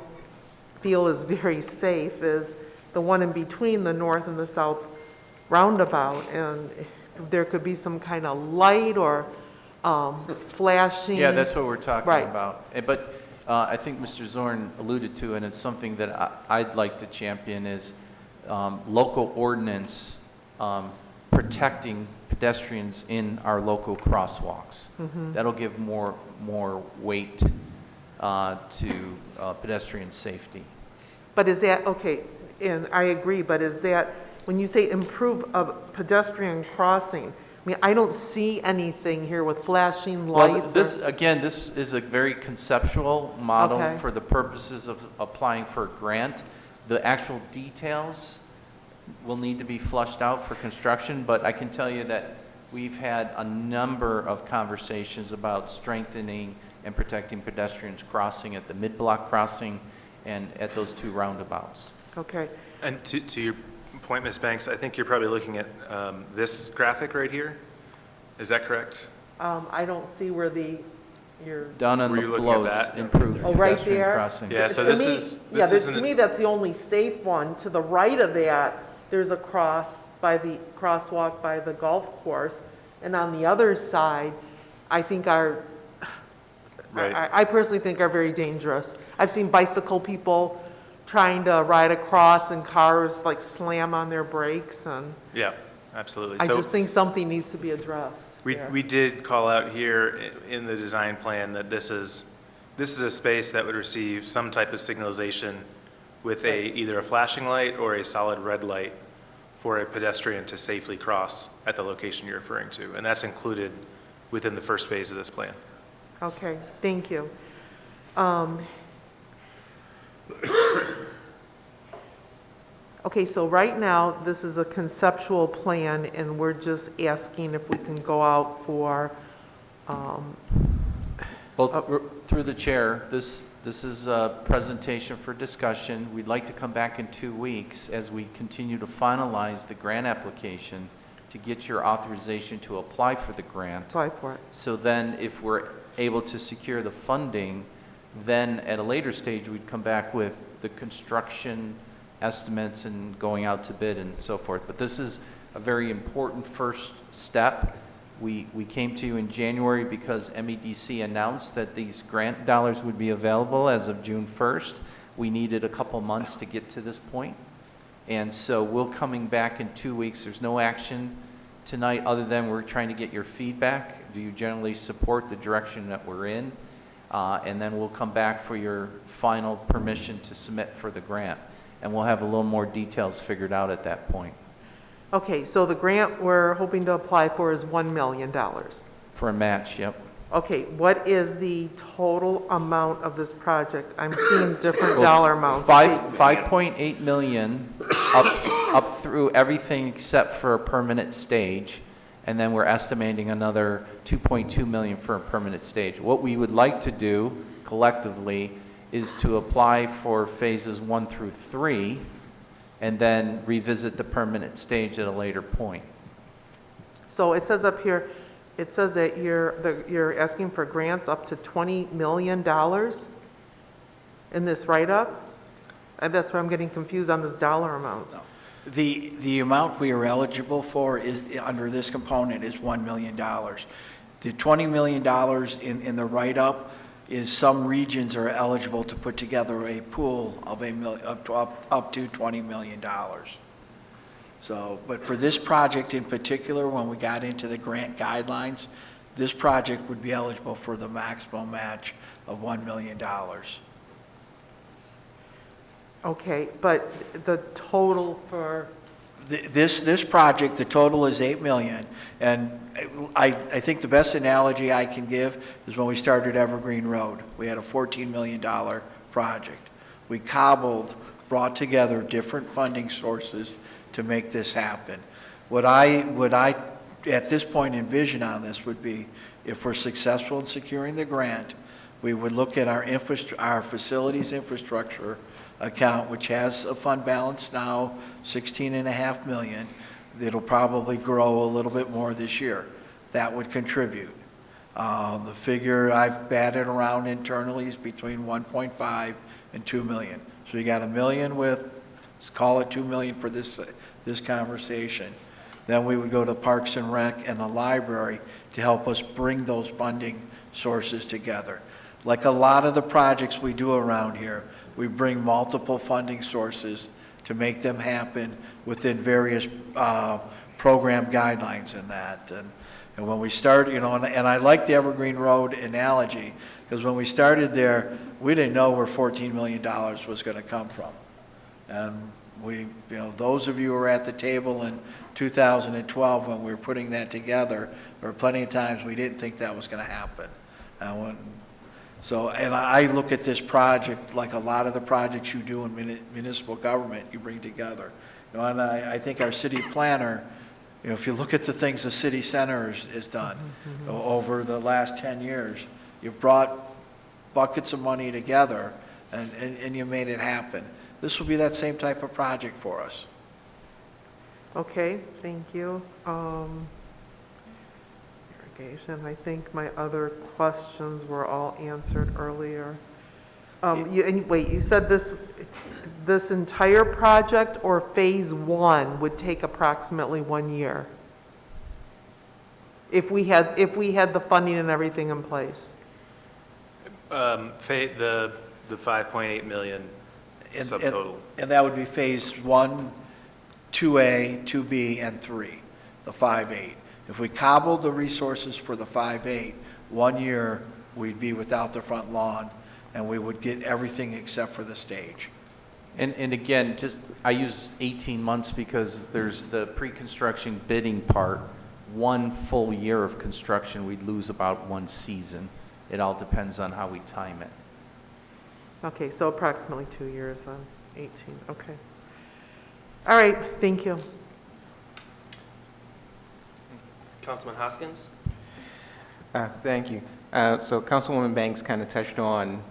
feel is very safe is the one in between the north and the south roundabout, and there could be some kind of light or flashing. Yeah, that's what we're talking Right. about. But I think Mr. Zorn alluded to, and it's something that I'd like to champion, is local ordinance protecting pedestrians in our local crosswalks. Mhm. That'll give more weight to pedestrian safety. But is that, okay, and I agree, but is that, when you say improve a pedestrian crossing, I mean, I don't see anything here with flashing Well, lights. this, or- again, this is a very conceptual model Okay. for the purposes of applying for a grant. The actual details will need to be flushed out for construction, but I can tell you that we've had a number of conversations about strengthening and protecting pedestrians crossing at the mid-block crossing and at those two roundabouts. Okay. And to your point, Ms. Banks, I think you're probably looking at this graphic right here. Is that correct? I don't see where you're. Down on Were the you looking at blows, that? improved Oh, right pedestrian there? crossing. Yeah, so To this me- is- Yeah, this to isn't- me, that's the only safe one. To the right of that, there's a crosswalk by the golf course. And on the other side, I think Right. I personally think are very dangerous. I've seen bicycle people trying to ride across and cars like slam on their brakes, and Yeah, absolutely. I So just think something needs to be addressed. there. we did call out here in the design plan that this is a space that would receive some type of signalization with either a flashing light or a solid red light for a pedestrian to safely cross at the location you're referring to. And that's included within the first phase of this plan. Okay, thank you. Okay, so right now, this is a conceptual plan, and we're just asking if we can go out for, Well, through the chair, this is a presentation for discussion. We'd like to come back in 2 weeks as we continue to finalize the grant application to get your authorization to apply for the grant. apply for it. So then, if we're able to secure the funding, then at a later stage, we'd come back with the construction estimates and going out to bid and so forth. But this is a very important first step. We came to you in January because MEDC announced that these grant dollars would be available as of June 1st. We needed a couple months to get to this point. And so we're coming back in 2 weeks. There's no action tonight other than we're trying to get your feedback. Do you generally support the direction that we're in? And then we'll come back for your final permission to submit for the grant. And we'll have a little more details figured out at that point. Okay, so the grant we're hoping to apply for is $1 million. For a match, yep. Okay, what is the total amount of this project? I'm seeing different Well, dollar amounts. 5.8 million up through everything except for a permanent stage. And then we're estimating another 2.2 million for a permanent stage. What we would like to do collectively is to apply for phases 1 through 3 and then revisit the permanent stage at a later point. So it says up here, it says that you're asking for grants up to $20 million in this write-up? And that's where I'm getting confused on this dollar amount. The amount we are eligible for is, under this component, is $1 million. The $20 million in the write-up is some regions are eligible to put together a pool of up to $20 million. So, but for this project in particular, when we got into the grant guidelines, this project would be eligible for the maximum match of $1 million. Okay, but the total for, This project, the total is 8 million, and I think the best analogy I can give is when we started Evergreen Road. We had a $14 million project. We brought together different funding sources to make this happen. What I at this point envision on this would be, if we're successful in securing the grant, we would look at our facilities infrastructure account, which has a fund balance now, $16.5 million. It'll probably grow a little bit more this year. That would contribute. The figure I've batted around internally is between 1.5 and 2 million. So you got $1 million with, let's call it $2 million for this conversation. Then we would go to Parks and Rec and the library to help us bring those funding sources together. Like a lot of the projects we do around here, we bring multiple funding sources to make them happen within various program guidelines in that. And when we start, and I like the Evergreen Road analogy, because when we started there, we didn't know where $14 million was going to come from. And we, those of you who were at the table in 2012 when we were putting that together, there were plenty of times we didn't think that was going to happen. And I look at this project like a lot of the projects you do in municipal government, you bring together. And I think our city planner, if you look at the things the city center has done over the last 10 years, you've brought buckets of money together and you made it happen. This will be that same type of project for us. Okay, thank you. Irrigation, I think my other questions were all answered earlier. You said this entire project or phase one would take approximately 1 year? If we had the funding and everything in place? The 5.8 million subtotal. And that would be phase 1, 2A, 2B, and 3, the 5.8. If we cobbled the resources for the 5.8, 1 year, we'd be without the front lawn, and we would get everything except for the stage. And again, I use 18 months because there's the pre-construction bidding part. 1 full year of construction, we'd lose about 1 season. It all depends on how we time it. Okay, so approximately 2 years then, 18, okay. All right, thank you. Councilman Hoskins? Thank you. So Councilwoman Banks kind of touched on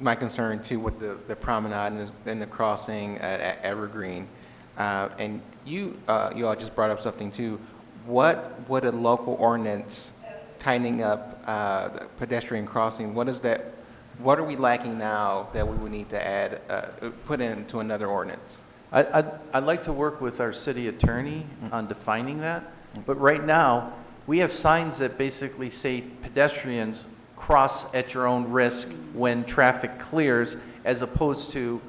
my concern too with the promenade and the crossing at Evergreen. And you all just brought up something too. What would a local ordinance tightening up the pedestrian crossing, what are we lacking now that we would need to add, put into another ordinance? I'd like to work with our city attorney on defining that, but right now, we have signs that basically say pedestrians cross at your own risk when traffic clears, as opposed to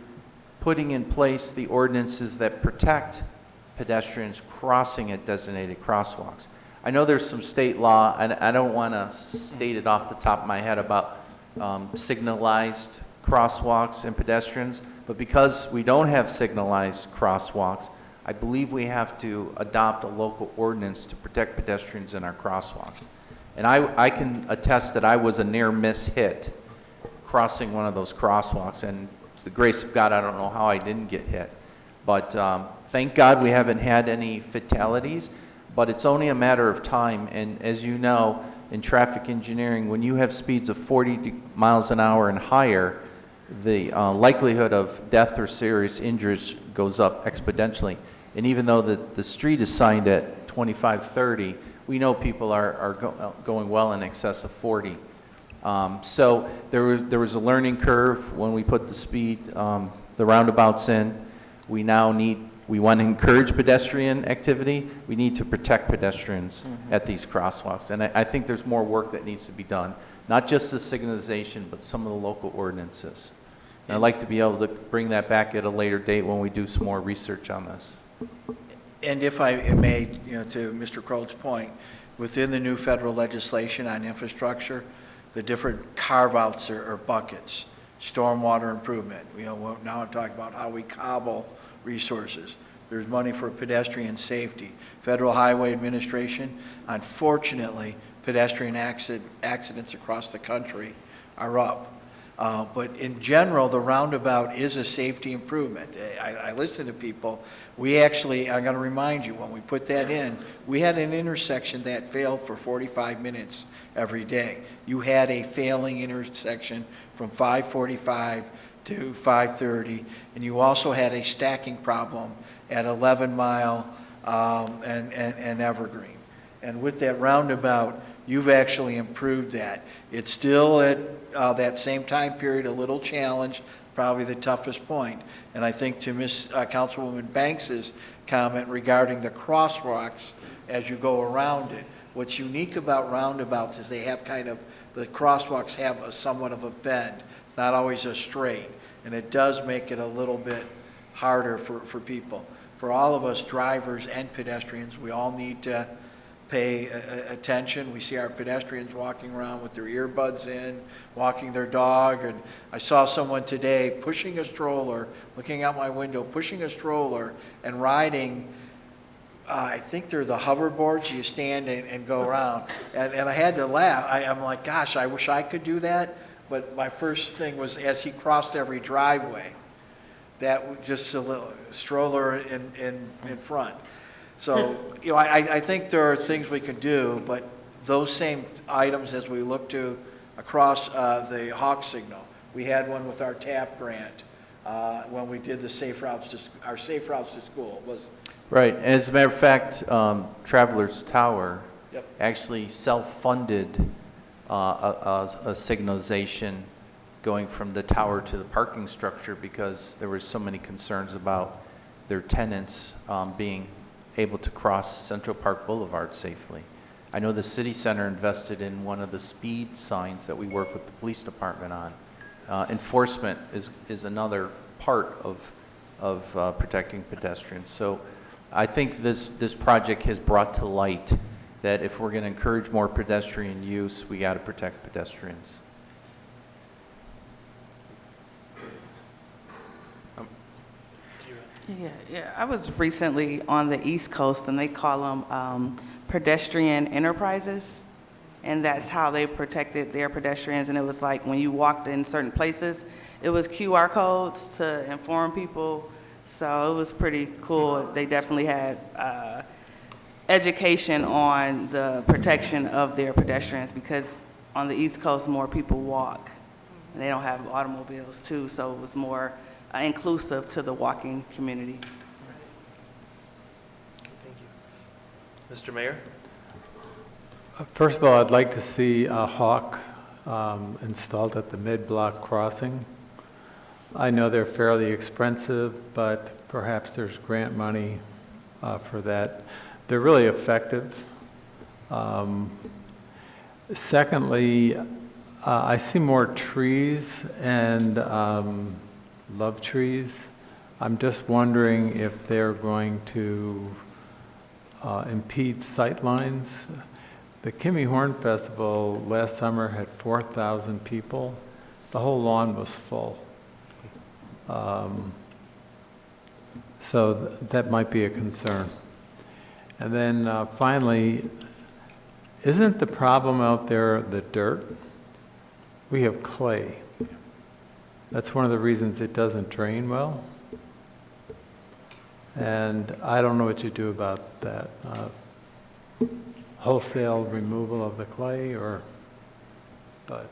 putting in place the ordinances that protect pedestrians crossing at designated crosswalks. I know there's some state law, and I don't want to state it off the top of my head about signalized crosswalks and pedestrians, but because we don't have signalized crosswalks, I believe we have to adopt a local ordinance to protect pedestrians in our crosswalks. And I can attest that I was a near miss hit crossing one of those crosswalks, and the grace of God, I don't know how I didn't get hit. But thank God we haven't had any fatalities, but it's only a matter of time. And as you know, in traffic engineering, when you have speeds of 40 miles an hour and higher, the likelihood of death or serious injuries goes up exponentially. And even though the street is signed at 25, 30, we know people are going well in excess of 40. So there was a learning curve when we put the speed, the roundabouts in. We want to encourage pedestrian activity. We need to protect pedestrians at these crosswalks. And I think there's more work that needs to be done. Not just the signalization, but some of the local ordinances. And I'd like to be able to bring that back at a later date when we do some more research on this. And if I may, to Mr. Crowe's point, within the new federal legislation on infrastructure, the different carve-outs or buckets, stormwater improvement, now I'm talking about how we cobble resources. There's money for pedestrian safety. Federal Highway Administration, unfortunately, pedestrian accidents across the country are up. But in general, the roundabout is a safety improvement. I listen to people. We actually, I'm going to remind you, when we put that in, we had an intersection that failed for 45 minutes every day. You had a failing intersection from 5:45 to 5:30, and you also had a stacking problem at 11 Mile and Evergreen. And with that roundabout, you've actually improved that. It's still at that same time period a little challenged, probably the toughest point. And I think to Councilwoman Banks's comment regarding the crosswalks as you go around it, what's unique about roundabouts is they have the crosswalks have somewhat of a bend. It's not always a straight, and it does make it a little bit harder for people. For all of us drivers and pedestrians, we all need to pay attention. We see our pedestrians walking around with their earbuds in, walking their dog, and I saw someone today pushing a stroller, looking out my window, pushing a stroller and riding, I think they're the hoverboards, you stand and go around. And I had to laugh. I'm like, gosh, I wish I could do that. But my first thing was as he crossed every driveway, that was just a little stroller in front. So, I think there are things we can do, but those same items as we look to across the Hawk signal, we had one with our TAP grant when we did the Safe Routes to School. Right. As a matter of fact, Travelers Tower Yep. actually self-funded a signalization going from the tower to the parking structure because there were so many concerns about their tenants being able to cross Central Park Boulevard safely. I know the city center invested in one of the speed signs that we work with the police department on. Enforcement is another part of protecting pedestrians. So I think this project has brought to light that if we're going to encourage more pedestrian use, we got to protect pedestrians. Yeah. I was recently on the East Coast, and they call them pedestrian enterprises, and that's how they protected their pedestrians. And it was like when you walked in certain places, it was QR codes to inform people. So it was pretty cool. They definitely had education on the protection of their pedestrians because on the East Coast, more people walk, and they don't have automobiles too. So it was more inclusive to the walking community. Thank you. Mr. Mayor? First of all, I'd like to see a hawk installed at the mid-block crossing. I know they're fairly expensive, but perhaps there's grant money for that. They're really effective. Secondly, I see more trees and love trees. I'm just wondering if they're going to impede sight lines. The Kimmy Horn Festival last summer had 4,000 people. The whole lawn was full. So that might be a concern. And then finally, isn't the problem out there the dirt? We have clay. That's one of the reasons it doesn't drain well. And I don't know what you do about that. Wholesale removal of the clay but.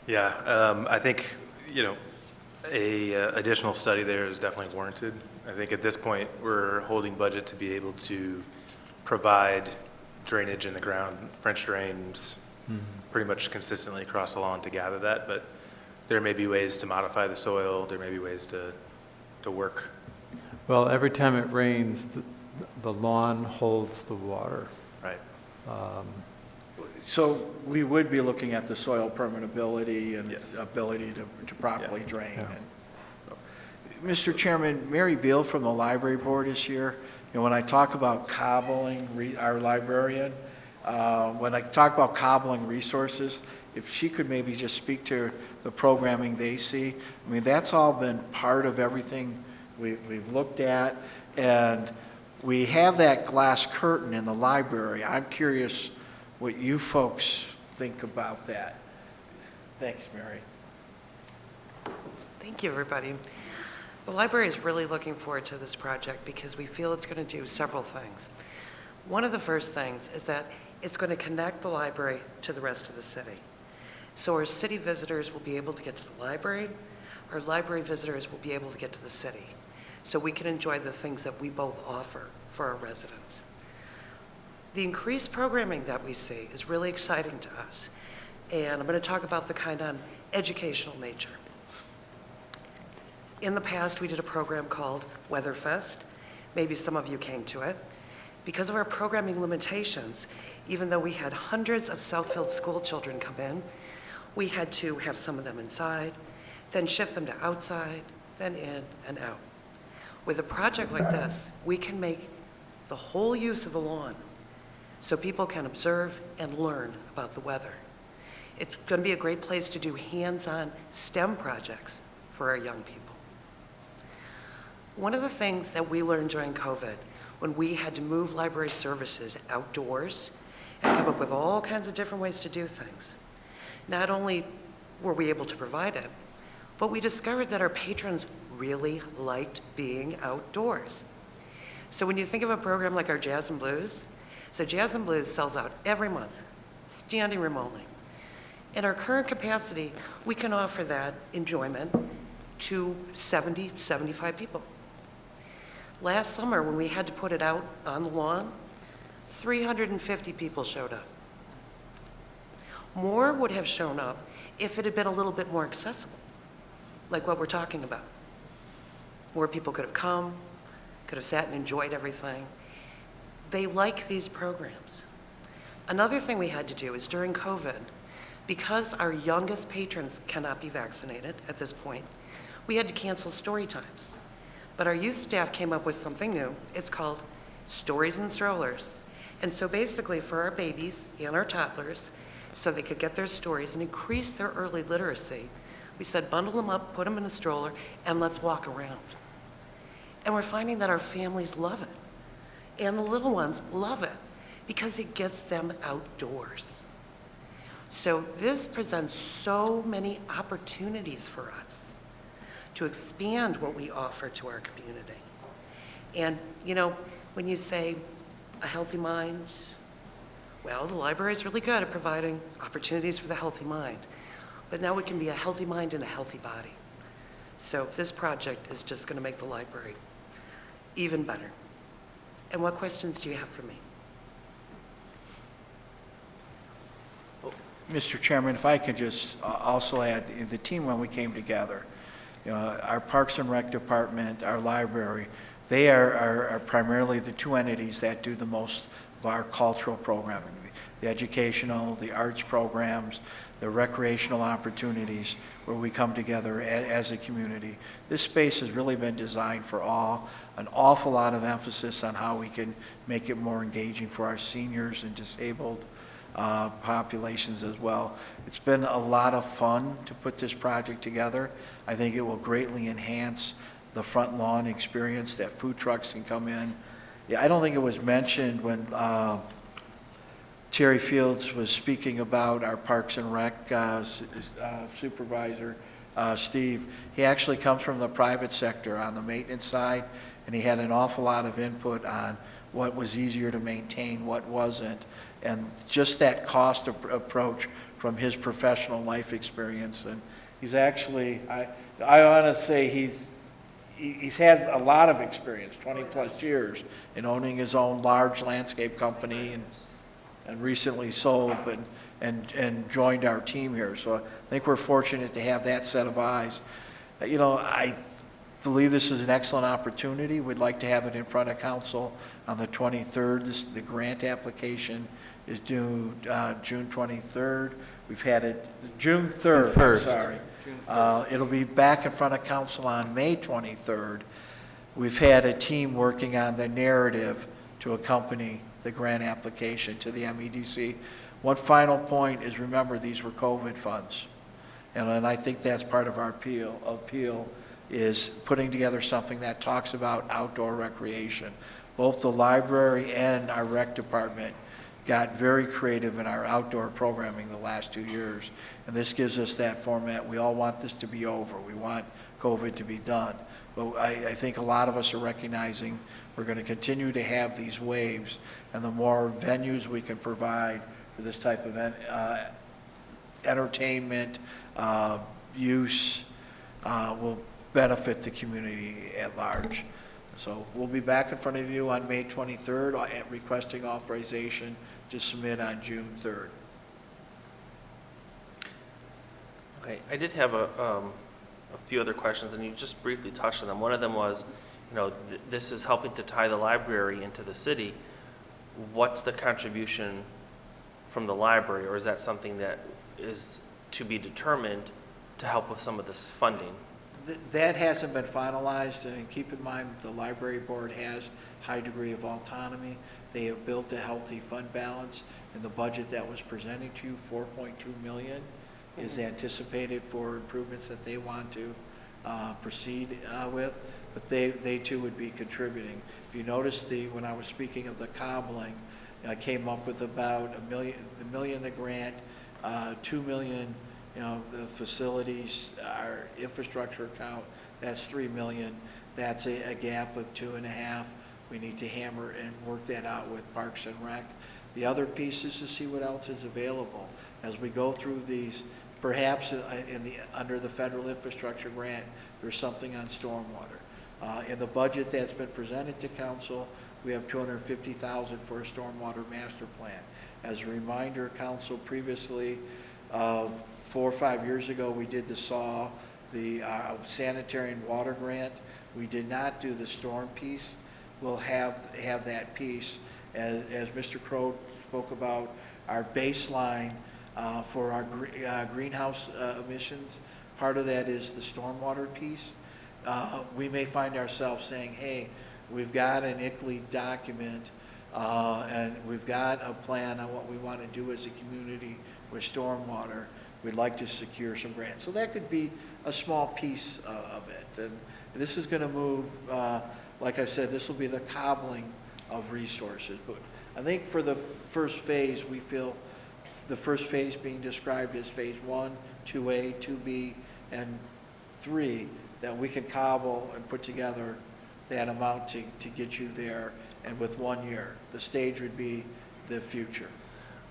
Yeah, I think, a additional study there is definitely warranted. I think at this point, we're holding budget to be able to provide drainage in the ground, French drains, pretty much consistently across the lawn to gather that, but there may be ways to modify the soil, there may be ways to work. Well, every time it rains, the lawn holds the water. Right. So we would be looking at the soil permeability and ability to properly drain. Yeah. And so, Mr. Chairman, Mary Beal from the Library Board is here. When I talk about cobbling, our librarian, when I talk about cobbling resources, if she could maybe just speak to the programming they see. I mean, that's all been part of everything we've looked at. And we have that glass curtain in the library. I'm curious what you folks think about that. Thanks, Mary. Thank you, everybody. The library is really looking forward to this project because we feel it's going to do several things. One of the first things is that it's going to connect the library to the rest of the city. So our city visitors will be able to get to the library, our library visitors will be able to get to the city. So we can enjoy the things that we both offer for our residents. The increased programming that we see is really exciting to us. and I'm going to talk about the kind on educational nature. In the past, we did a program called Weatherfest. Maybe some of you came to it. Because of our programming limitations, even though we had hundreds of Southfield school children come in, we had to have some of them inside, then shift them to outside, then in and out. With a project like this, we can make the whole use of the lawn so people can observe and learn about the weather. It's going to be a great place to do hands-on STEM projects for our young people. One of the things that we learned during COVID, when we had to move library services outdoors and come up with all kinds of different ways to do things, not only were we able to provide it, but we discovered that our patrons really liked being outdoors. So when you think of a program like our Jazz and Blues, so Jazz and Blues sells out every month, standing room only. In our current capacity, we can offer that enjoyment to 70, 75 people. Last summer, when we had to put it out on the lawn, 350 people showed up. More would have shown up if it had been a little bit more accessible, like what we're talking about. More people could have come, could have sat and enjoyed everything. They like these programs. Another thing we had to do is during COVID, because our youngest patrons cannot be vaccinated at this point, we had to cancel story times. But our youth staff came up with something new. It's called Stories in Strollers. And so basically for our babies and our toddlers, so they could get their stories and increase their early literacy, we said bundle them up, put them in a stroller, and let's walk around. And we're finding that our families love it. And the little ones love it because it gets them outdoors. So this presents so many opportunities for us to expand what we offer to our community. And, you know, when you say a healthy mind, well, the library is really good at providing opportunities for the healthy mind. But now it can be a healthy mind and a healthy body. So this project is just going to make the library even better. And what questions do you have for me? Mr. Chairman, if I could just also add, the team when we came together, you know, our Parks and Rec Department, our library, they are primarily the two entities that do the most of our cultural programming, the educational, the arts programs, the recreational opportunities where we come together as a community. This space has really been designed for all, an awful lot of emphasis on how we can make it more engaging for our seniors and disabled populations as well. It's been a lot of fun to put this project together. I think it will greatly enhance the front lawn experience, that food trucks can come in. Yeah, I don't think it was mentioned when Terry Fields was speaking about our Parks and Rec supervisor, Steve. He actually comes from the private sector on the maintenance side, and he had an awful lot of input on what was easier to maintain, what wasn't, and just that cost approach from his professional life experience. And he's actually, I want to say he's had a lot of experience, 20-plus years, in owning his own large landscape company and recently sold and joined our team here. So I think we're fortunate to have that set of eyes. You know, I believe this is an excellent opportunity. We'd like to have it in front of council on the 23rd. The grant application is due June 23rd. We've had it June 3rd, I'm sorry. It'll be back in front of council on May 23rd. We've had a team working on the narrative to accompany the grant application to the MEDC. One final point is, remember, these were COVID funds. And I think that's part of our appeal is putting together something that talks about outdoor recreation. Both the library and our rec department got very creative in our outdoor programming the last 2 years. And this gives us that format. We all want this to be over. We want COVID to be done. But I think a lot of us are recognizing we're going to continue to have these waves, and the more venues we can provide for this type of entertainment use will benefit the community at large. So we'll be back in front of you on May 23rd requesting authorization to submit on June 3rd. Okay, I did have a few other questions, and you just briefly touched on them. One of them was, this is helping to tie the library into the city. What's the contribution from the library, or is that something that is to be determined to help with some of this funding? That hasn't been finalized, and keep in mind, the library board has high degree of autonomy. They have built a healthy fund balance, and the budget that was presented to you, $4.2 million, is anticipated for improvements that they want to proceed with, but they too would be contributing. If you notice, when I was speaking of the cobbling, I came up with about $1 million the grant, $2 million, the facilities, our infrastructure account, that's $3 million. That's a gap of 2.5. We need to hammer and work that out with Parks and Rec. The other piece is to see what else is available. As we go through these, perhaps under the federal infrastructure grant, there's something on stormwater. In the budget that's been presented to council, we have $250,000 for a stormwater master plan. As a reminder, council, previously, 4 or 5 years ago, we did the sanitary and water grant. We did not do the storm piece. We'll have that piece. As Mr. Crow spoke about, our baseline for our greenhouse emissions, part of that is the stormwater piece. We may find ourselves saying, hey, we've got an ICLEI document and we've got a plan on what we want to do as a community with stormwater. We'd like to secure some grants. So that could be a small piece of it. And this is going to move, like I said, this will be the cobbling of resources. But I think for the first phase, we feel the first phase being described as phase 1, 2A, 2B, and 3, that we can cobble and put together that amount to get you there, and with 1 year. The stage would be the future.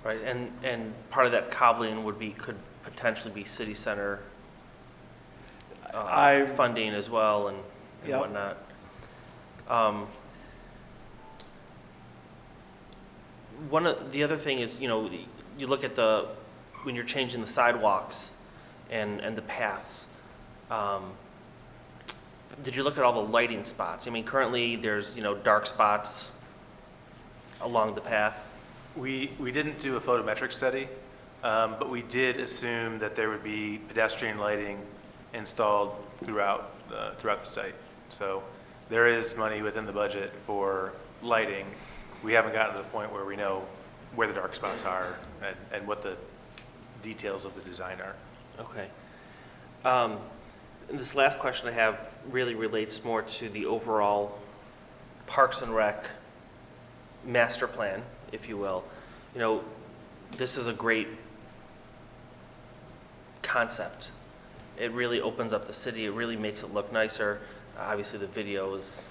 Right, and part of that cobbling could potentially be city center funding as well and Yep. whatnot. One of the other thing is, you look at when you're changing the sidewalks and the paths, did you look at all the lighting spots? I mean, currently there's, dark spots along the path. We didn't do a photometric study, but we did assume that there would be pedestrian lighting installed throughout the site. So there is money within the budget for lighting. We haven't gotten to the point where we know where the dark spots are and what the details of the design are. Okay. And this last question I have really relates more to the overall Parks and Rec master plan, if you will. This is a great concept. It really opens up the city. It really makes it look nicer. Obviously, the video is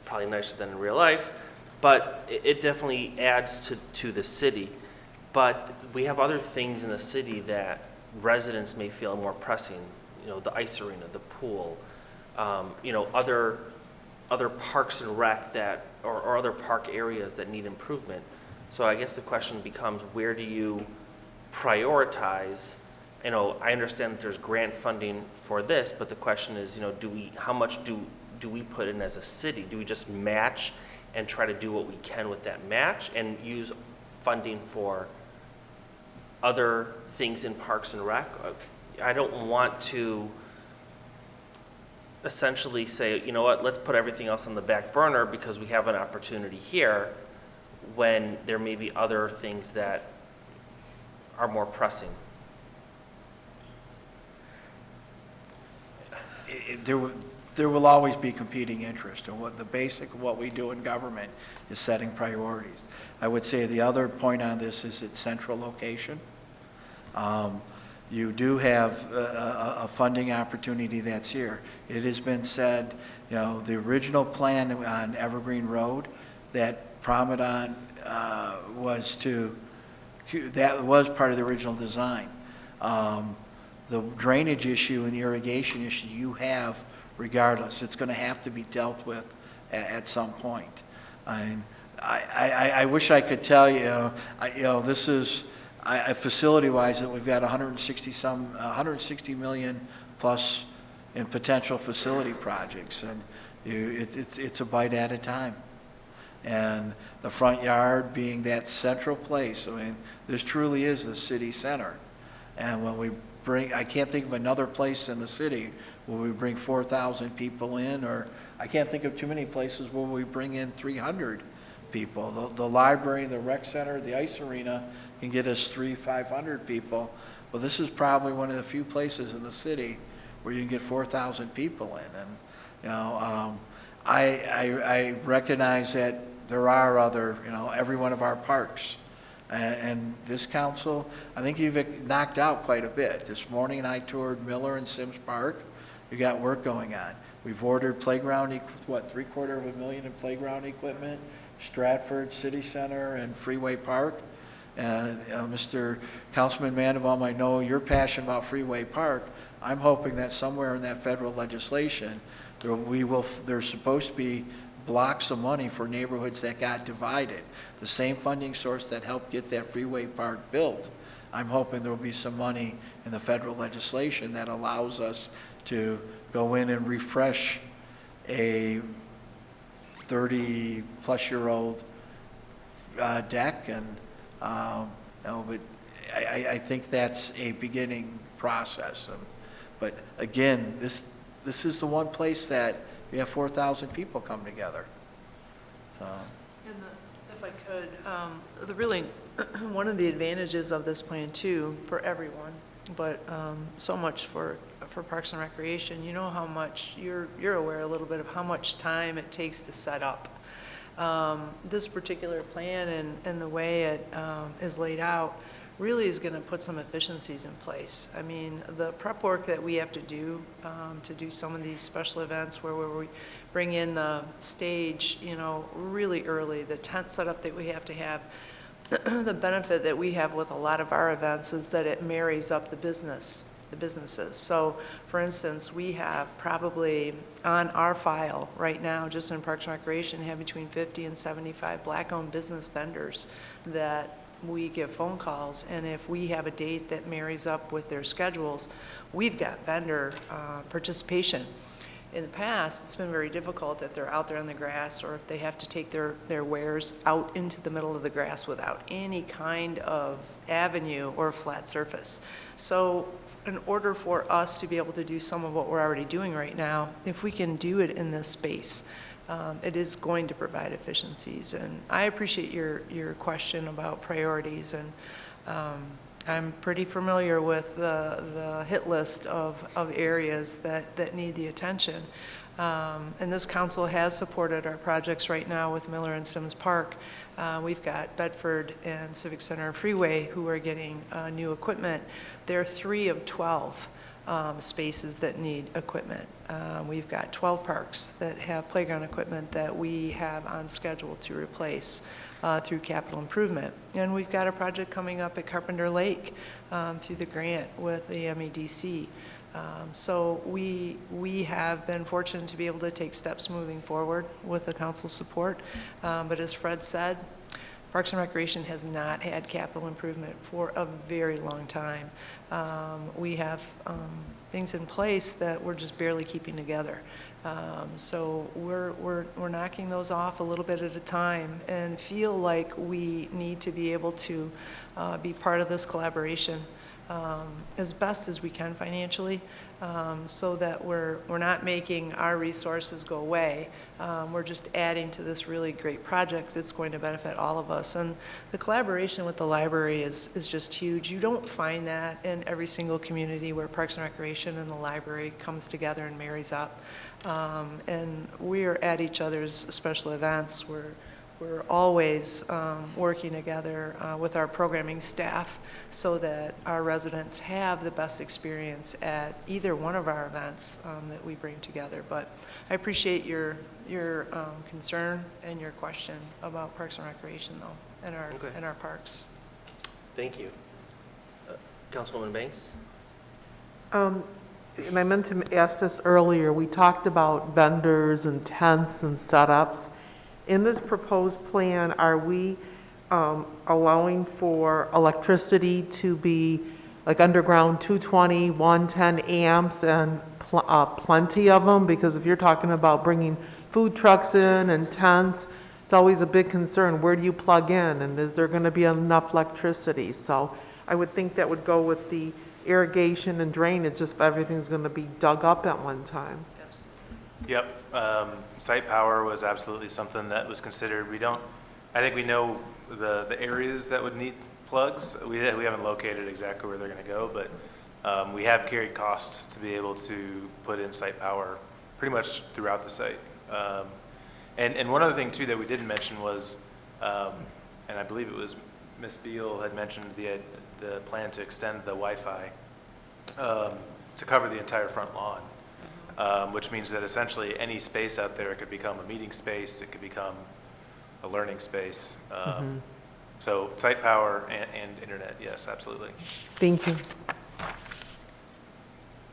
probably nicer than in real life, but it definitely adds to the city. But we have other things in the city that residents may feel more pressing. The ice arena, the pool, other parks and rec or other park areas that need improvement. So I guess the question becomes, where do you prioritize? I understand that there's grant funding for this, but the question is, how much do we put in as a city? Do we just match and try to do what we can with that match and use funding for other things in Parks and Rec? I don't want to essentially say, let's put everything else on the back burner because we have an opportunity here, when there may be other things that are more pressing. There will always be competing interest, and the basic of what we do in government is setting priorities. I would say the other point on this is its central location. You do have a funding opportunity that's here. It has been said, the original plan on Evergreen Road that Promenade that was part of the original design. The drainage issue and the irrigation issue you have regardless, it's going to have to be dealt with at some point. I wish I could tell you, this is, facility-wise, that we've got 160 million plus in potential facility projects, and it's a bite at a time. And the front yard being that central place, I mean, this truly is the city center. And when we bring, I can't think of another place in the city where we bring 4,000 people in, or I can't think of too many places where we bring in 300 people. The library, the rec center, the ice arena can get us 500 people. Well, this is probably one of the few places in the city where you can get 4,000 people in. And, you know, I recognize that there are other, you know, every one of our parks. And this council, I think you've knocked out quite a bit. This morning I toured Miller and Sims Park. You got work going on. We've ordered playground, $750,000 in playground equipment, Stratford City Center and Freeway Park. And Mr. Councilman Mandelbaum, I know you're passionate about Freeway Park. I'm hoping that somewhere in that federal legislation, there's supposed to be blocks of money for neighborhoods that got divided. The same funding source that helped get that Freeway Park built. I'm hoping there will be some money in the federal legislation that allows us to go in and refresh a 30-plus-year-old deck, and but I think that's a beginning process. But again, this is the one place that we have 4,000 people come together. So. And if I could, one of the advantages of this plan too, for everyone, but so much for Parks and Recreation, you know how much, you're aware a little bit of how much time it takes to set up. This particular plan and the way it is laid out really is going to put some efficiencies in place. I mean, the prep work that we have to do some of these special events where we bring in the stage, you know, really early, the tent setup that we have to have, the benefit that we have with a lot of our events is that it marries up the businesses. So, for instance, we have probably on our file right now, just in Parks and Recreation, have between 50 and 75 black-owned business vendors that we give phone calls, and if we have a date that marries up with their schedules, we've got vendor participation. In the past, it's been very difficult if they're out there on the grass or if they have to take their wares out into the middle of the grass without any kind of avenue or flat surface. So in order for us to be able to do some of what we're already doing right now, if we can do it in this space, it is going to provide efficiencies. And I appreciate your question about priorities, and I'm pretty familiar with the hit list of areas that need the attention. And this council has supported our projects right now with Miller and Sims Park. We've got Bedford and Civic Center and Freeway who are getting new equipment. They're 3 of 12 spaces that need equipment. We've got 12 parks that have playground equipment that we have on schedule to replace through capital improvement. And we've got a project coming up at Carpenter Lake through the grant with the MEDC. So we have been fortunate to be able to take steps moving forward with the council's support. But as Fred said, Parks and Recreation has not had capital improvement for a very long time. We have things in place that we're just barely keeping together. So we're knocking those off a little bit at a time and feel like we need to be able to be part of this collaboration as best as we can financially, so that we're not making our resources go away. We're just adding to this really great project that's going to benefit all of us. And the collaboration with the library is just huge. You don't find that in every single community where Parks and Recreation and the library comes together and marries up. And we're at each other's special events. We're always working together with our programming staff so that our residents have the best experience at either one of our events that we bring together. But I appreciate your concern and your question about Parks and Recreation, though, and our parks. Thank you. Councilwoman Banks? And I meant to ask this earlier. We talked about vendors and tents and setups. In this proposed plan, are we allowing for electricity to be like underground 220, 110 amps and plenty of them? Because if you're talking about bringing food trucks in and tents, it's always a big concern. Where do you plug in, and is there going to be enough electricity? So I would think that would go with the irrigation and drainage if everything's going to be dug up at one time. Yep, site power was absolutely something that was considered. I think we know the areas that would need plugs. We haven't located exactly where they're gonna go, but we have carried costs to be able to put in site power pretty much throughout the site. And one other thing too that we didn't mention was, and I believe it was Ms. Beal had mentioned the plan to extend the Wi-Fi to cover the entire front lawn. Which means that essentially any space out there could become a meeting space, it could become a learning space. So site power and internet, yes, absolutely. Thank you.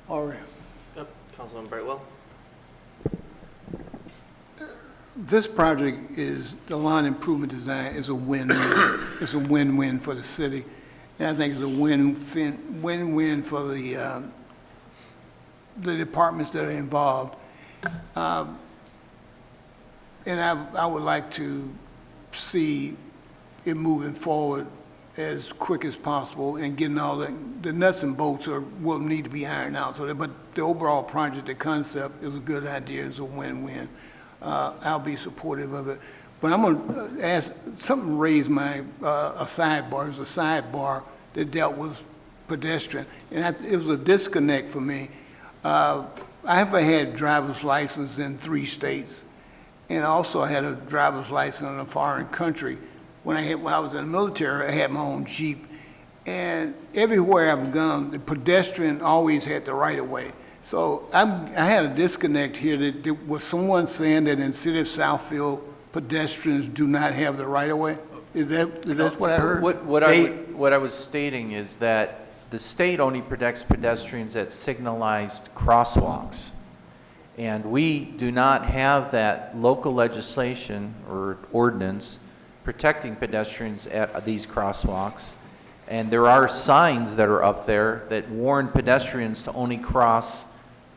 All right. Yep, Councilman Brightwell. This project is, the lawn improvement design is a win-win. It's a win-win for the city. And I think it's a win-win for the departments that are involved. And I would like to see it moving forward as quick as possible and getting all the nuts and bolts will need to be ironed out. But the overall project, the concept is a good idea, it's a win-win. I'll be supportive of it. But I'm going to ask, something raised a sidebar. It was a sidebar that dealt with pedestrian. And it was a disconnect for me. I have had driver's license in 3 states, and also I had a driver's license in a foreign country. When I was in the military, I had my own Jeep, and everywhere I've gone, the pedestrian always had the right-of-way. So I had a disconnect here that was someone saying that in the city of Southfield, pedestrians do not have the right-of-way? Is that what I heard? What I was stating is that the state only protects pedestrians at signalized crosswalks. And we do not have that local legislation or ordinance protecting pedestrians at these crosswalks. And there are signs that are up there that warn pedestrians to only cross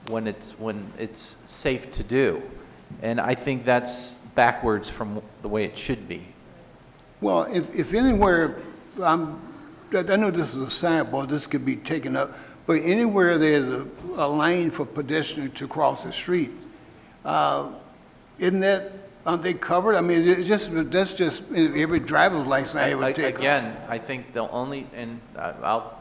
when it's safe to do. And I think that's backwards from the way it should be. Well, if anywhere, I know this is a sidebar, this could be taken up, but anywhere there's a lane for pedestrians to cross the street, aren't they covered? I mean, that's just every driver's license I ever take. Again, I think the only, and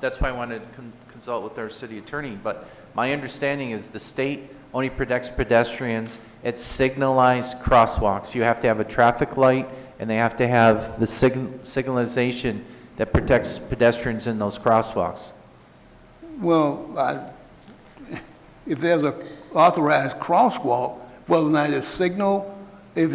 that's why I wanted to consult with our city attorney, but my understanding is the state only protects pedestrians at signalized crosswalks. You have to have a traffic light, and they have to have the signalization that protects pedestrians in those crosswalks. Well, if there's an authorized crosswalk, whether or not it's signal, I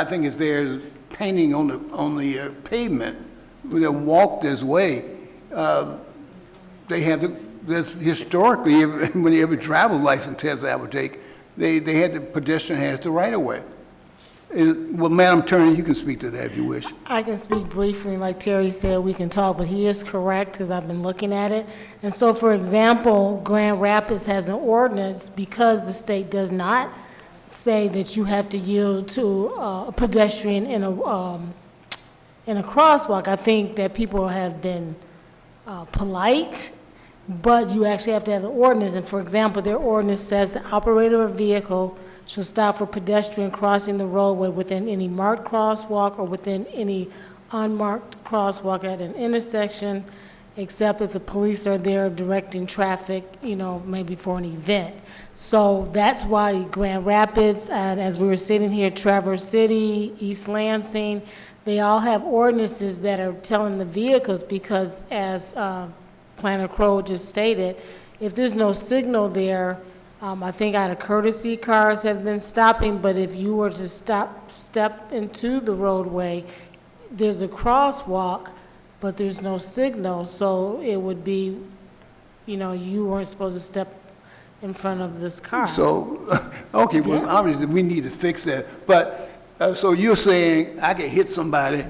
think if there's painting on the pavement, when they walk this way, they have to, historically, when every driver's license test I would take, they had the pedestrian has the right of way. Well, Madam Attorney, you can speak to that if you wish. I can speak briefly. Like Terry said, we can talk, but he is correct because I've been looking at it. And so, for example, Grand Rapids has an ordinance because the state does not say that you have to yield to a pedestrian in a crosswalk. I think that people have been polite, but you actually have to have the ordinance. And for example, their ordinance says the operator of a vehicle shall stop for pedestrian crossing the roadway within any marked crosswalk or within any unmarked crosswalk at an intersection, except if the police are there directing traffic, maybe for an event. So that's why Grand Rapids, and as we were sitting here, Traverse City, East Lansing, they all have ordinances that are telling the vehicles, because as Planner Crowe just stated, if there's no signal there, I think out of courtesy, cars have been stopping, but if you were to step into the roadway, there's a crosswalk, but there's no signal, so it would be, you weren't supposed to step in front of this car. So, okay, well, obviously, we need to fix that. But, so you're saying I could hit somebody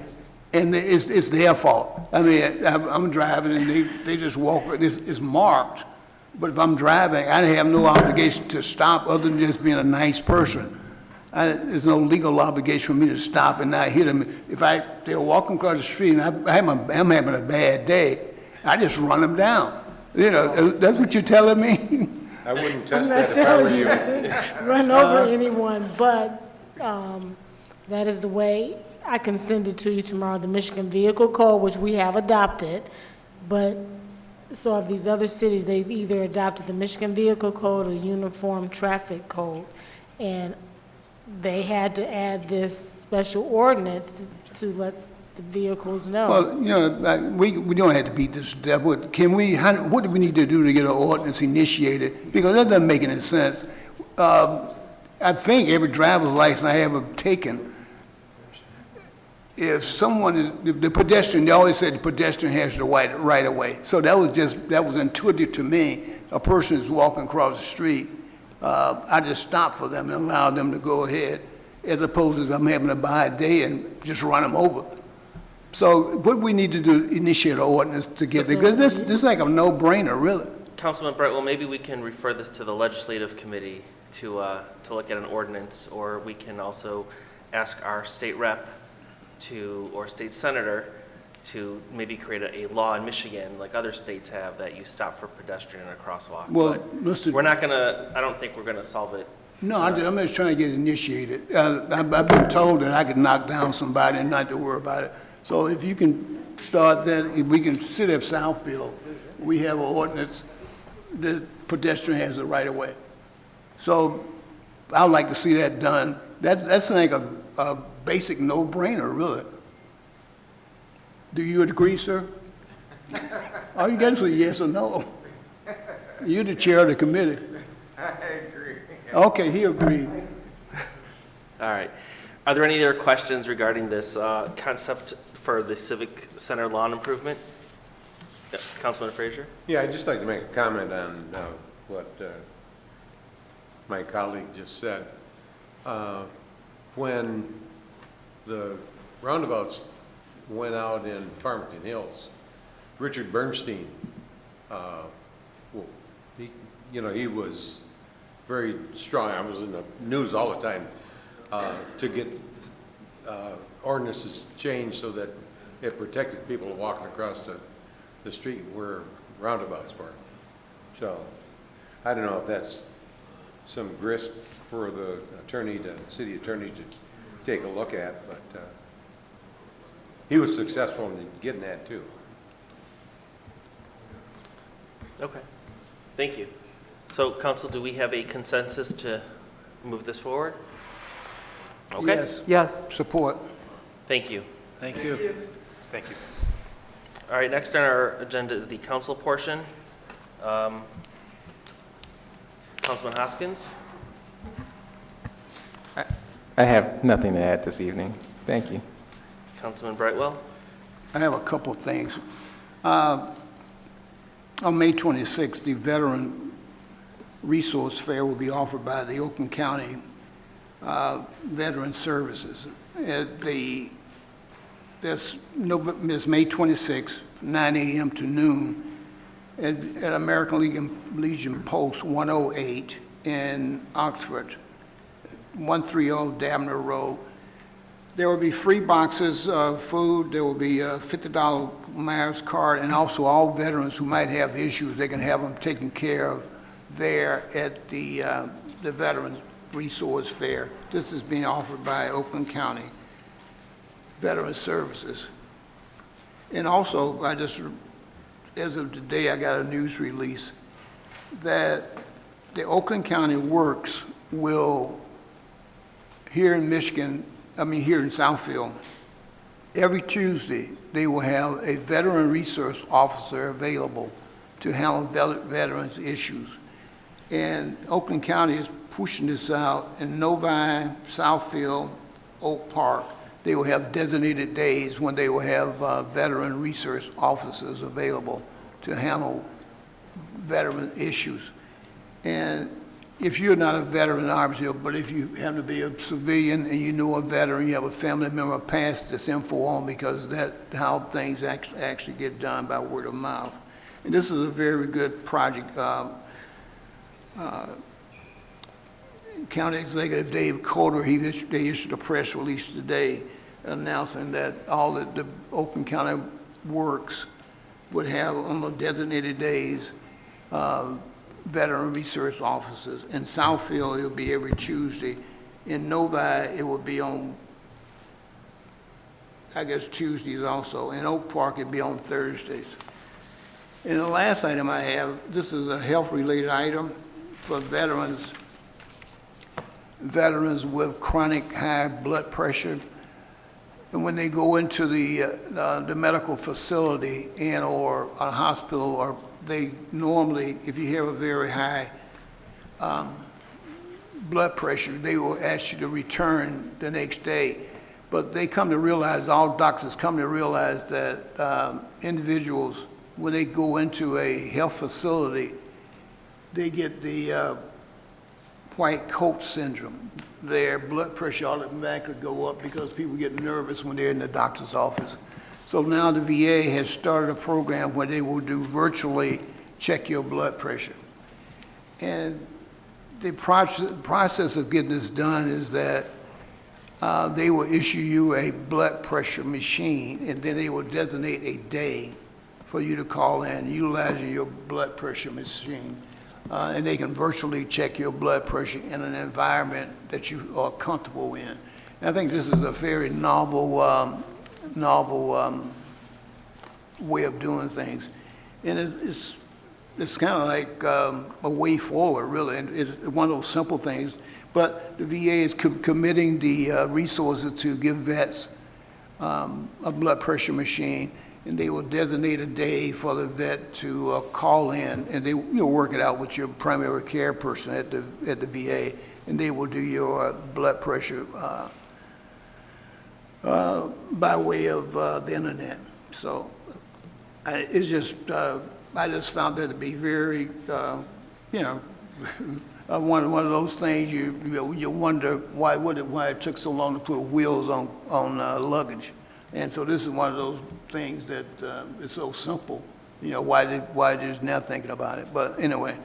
and it's their fault. I mean, I'm driving and they just walk, it's marked, but if I'm driving, I have no obligation to stop other than just being a nice person. There's no legal obligation for me to stop and not hit them. If they're walking across the street and I'm having a bad day, I just run them down. You know, that's what you're telling me? I wouldn't I'm test not that if I were telling you. you to run over anyone, but that is the way. I can send it to you tomorrow, the Michigan Vehicle Code, which we have adopted, but so of these other cities, they've either adopted the Michigan Vehicle Code or Uniform Traffic Code, and they had to add this special ordinance to let the vehicles know. Well, you know, we don't have to beat this to death. What do we need to do to get an ordinance initiated? Because that doesn't make any sense. I think every driver's license I have taken, if someone, the pedestrian, they always said the pedestrian has the right of way. So that was intuitive to me. A person is walking across the street, I just stop for them and allow them to go ahead, as opposed to I'm having a bad day and just run them over. So what we need to do, initiate an ordinance to get there, because this is like a no-brainer, really. Councilman Brightwell, maybe we can refer this to the legislative committee to look at an ordinance, or we can also ask our state rep or state senator to maybe create a law in Michigan, like other states have, that you stop for pedestrian in a crosswalk. Well, But we're not gonna, I don't think we're gonna solve it. No, I'm just trying to get it initiated. I've been told that I could knock down somebody and not to worry about it. So if you can start that, if we can sit at Southfield, we have an ordinance, the pedestrian has the right of way. So I'd like to see that done. That's like a basic no-brainer, really. Do you agree, sir? All you got to say yes or no. You're the chair of the committee. I agree. Okay, he agreed. All right. Are there any other questions regarding this concept for the Civic Center lawn improvement? Yeah, Councilman Frazier? Yeah, I'd just like to make a comment on what my colleague just said. When the roundabouts went out in Farmington Hills, Richard Bernstein, he was very strong. I was in the news all the time to get ordinances changed so that it protected people walking across the street where roundabouts were. So I don't know if that's some grist for the city attorney to take a look at, but he was successful in getting that too. Okay. Thank you. So, council, do we have a consensus to move this forward? Okay. Yes. Yes. Support. Thank you. Thank you. Thank you. All right, next on our agenda is the council portion. Councilman Hoskins? I have nothing to add this evening. Thank you. Councilman Brightwell? I have a couple of things. On May 26th, the Veteran Resource Fair will be offered by the Oakland County Veteran Services. This May 26th, 9 a.m. to noon, at American Legion Post 108 in Oxford, 130 Dabner Road. There will be free boxes of food. There will be a $50 mayor's card, and also all veterans who might have issues, they can have them taken care of there at the Veterans Resource Fair. This is being offered by Oakland County Veteran Services. And also, as of today, I got a news release that the Oakland County Works will, here in Southfield, every Tuesday, they will have a veteran resource officer available to handle veterans' issues. And Oakland County is pushing this out in Novi, Southfield, Oak Park. They will have designated days when they will have veteran resource officers available to handle veteran issues. And if you're not a veteran, obviously, but if you happen to be a civilian and you know a veteran, you have a family member, pass this info on, because that's how things actually get done, by word of mouth. And this is a very good project. County Executive Dave Coder, they issued a press release today announcing that all the Oakland County works would have on the designated days veteran research officers. In Southfield, it'll be every Tuesday. In Novi, it will be on, I guess, Tuesdays also. In Oak Park, it'll be on Thursdays. And the last item I have, this is a health-related item for veterans with chronic high blood pressure. And when they go into the medical facility and or a hospital, or they normally, if you have a very high blood pressure, they will ask you to return the next day. But they come to realize, all doctors come to realize that individuals, when they go into a health facility, they get the white coat syndrome. Their blood pressure automatically go up because people get nervous when they're in the doctor's office. So now the VA has started a program where they will do virtually check your blood pressure. And the process of getting this done is that they will issue you a blood pressure machine, and then they will designate a day for you to call in utilizing your blood pressure machine. And they can virtually check your blood pressure in an environment that you are comfortable in. And I think this is a very novel way of doing things. And it's kind of like a way forward, really. And it's one of those simple things. But the VA is committing the resources to give vets a blood pressure machine, and they will designate a day for the vet to call in, and they work it out with your primary care person at the VA, and they will do your blood pressure by way of the internet. So it's just, I just found that to be very, one of those things you wonder why it took so long to put wheels on luggage. And so this is one of those things that is so simple. Why just now thinking about it? But anyway,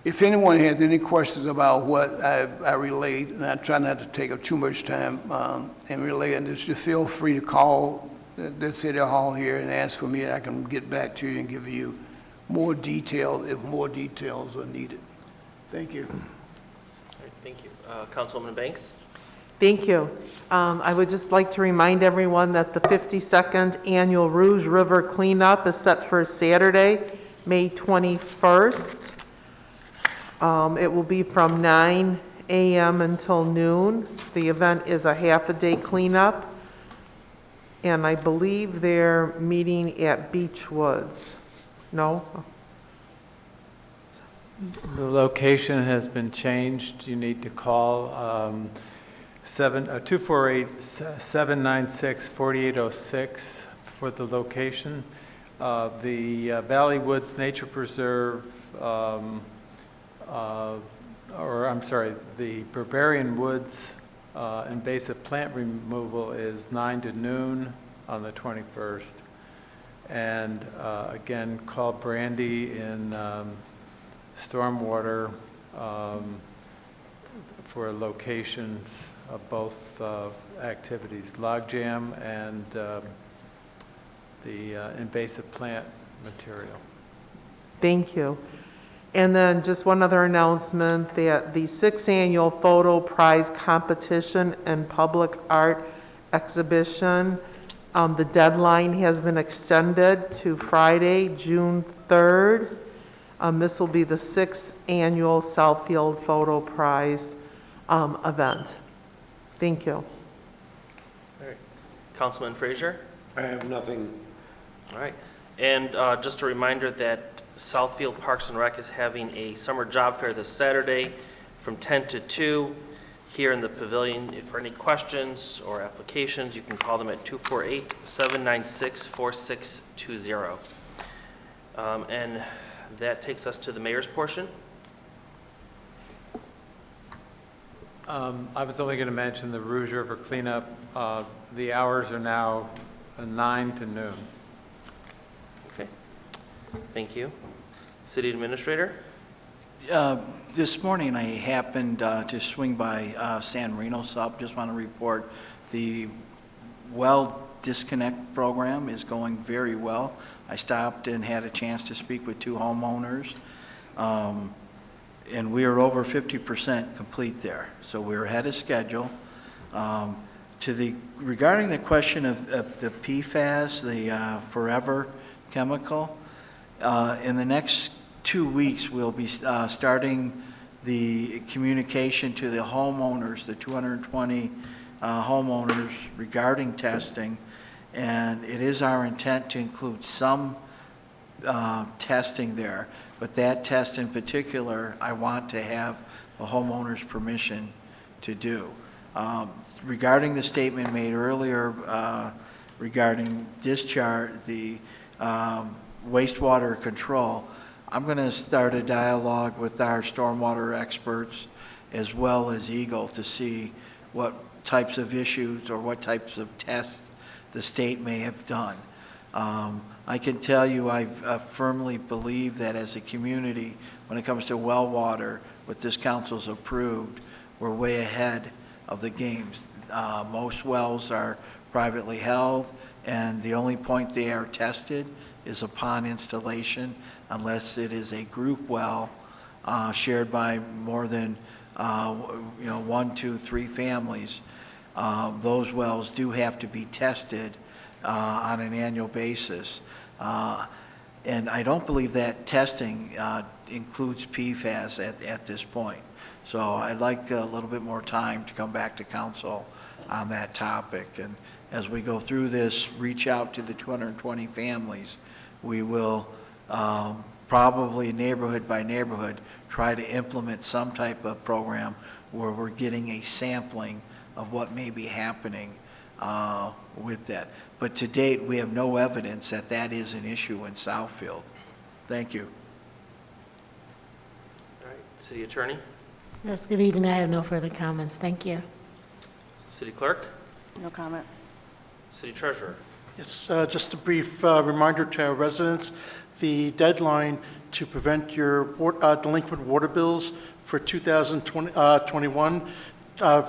if anyone has any questions about what I relayed, and I try not to take up too much time in relaying this, just feel free to call the City Hall here and ask for me, and I can get back to you and give you more detail if more details are needed. Thank you. All right, thank you. Councilwoman Banks? Thank you. I would just like to remind everyone that the 52nd Annual Rouge River Cleanup is set for Saturday, May 21st. It will be from 9 a.m. until noon. The event is a half-a-day cleanup, and I believe they're meeting at Beechwoods. No? The location has been changed. You need to call 248-796-4806 for the location. The Valley Woods Nature Preserve, the Barbarian Woods invasive plant removal is 9 to noon on the 21st. And again, call Brandy in Stormwater for locations of both activities, logjam and the invasive plant material. Thank you. And then just one other announcement, that the 6th Annual Photo Prize Competition and Public Art Exhibition, the deadline has been extended to Friday, June 3rd. This will be the 6th Annual Southfield Photo Prize event. Thank you. All right. Councilman Frazier? I have nothing. All right. And just a reminder that Southfield Parks and Rec is having a summer job fair this Saturday from 10 to 2 here in the pavilion. If for any questions or applications, you can call them at 248-796-4620. And that takes us to the mayor's portion. I was only going to mention the Rouge River cleanup. The hours are now 9 to noon. Okay, thank you. City Administrator? This morning, I happened to swing by San Marino Sub. Just want to report the well disconnect program is going very well. I stopped and had a chance to speak with 2 homeowners, and we are over 50% complete there. So we're ahead of schedule. Regarding the question of the PFAS, the forever chemical, in the next 2 weeks, we'll be starting the communication to the homeowners, the 220 homeowners regarding testing. And it is our intent to include some testing there. But that test in particular, I want to have the homeowner's permission to do. Regarding the statement made earlier regarding discharge, the wastewater control, I'm going to start a dialogue with our stormwater experts as well as Eagle to see what types of issues or what types of tests the state may have done. I can tell you I firmly believe that as a community, when it comes to well water, what this council's approved, we're way ahead of the games. Most wells are privately held, and the only point they are tested is upon installation, unless it is a group well shared by more than 1, 2, 3 families. Those wells do have to be tested on an annual basis. And I don't believe that testing includes PFAS at this point. So I'd like a little bit more time to come back to council on that topic. And as we go through this, reach out to the 220 families. We will probably neighborhood by neighborhood try to implement some type of program where we're getting a sampling of what may be happening with that. But to date, we have no evidence that that is an issue in Southfield. Thank you. All right, City Attorney? Yes, good evening. I have no further comments. Thank you. City Clerk? No comment. City Treasurer? Yes, just a brief reminder to our residents, the deadline to prevent your delinquent water bills for 2021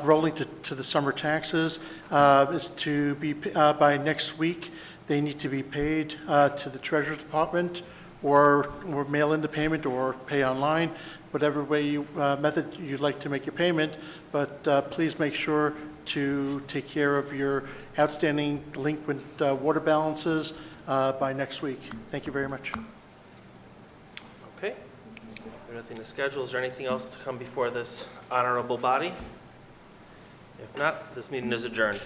rolling to the summer taxes is to be by next week. They need to be paid to the Treasurer's Department or mail in the payment or pay online, whatever way method you'd like to make your payment. But please make sure to take care of your outstanding delinquent water balances by next week. Thank you very much. Okay. Nothing to schedule. Is there anything else to come before this honorable body? If not, this meeting is adjourned.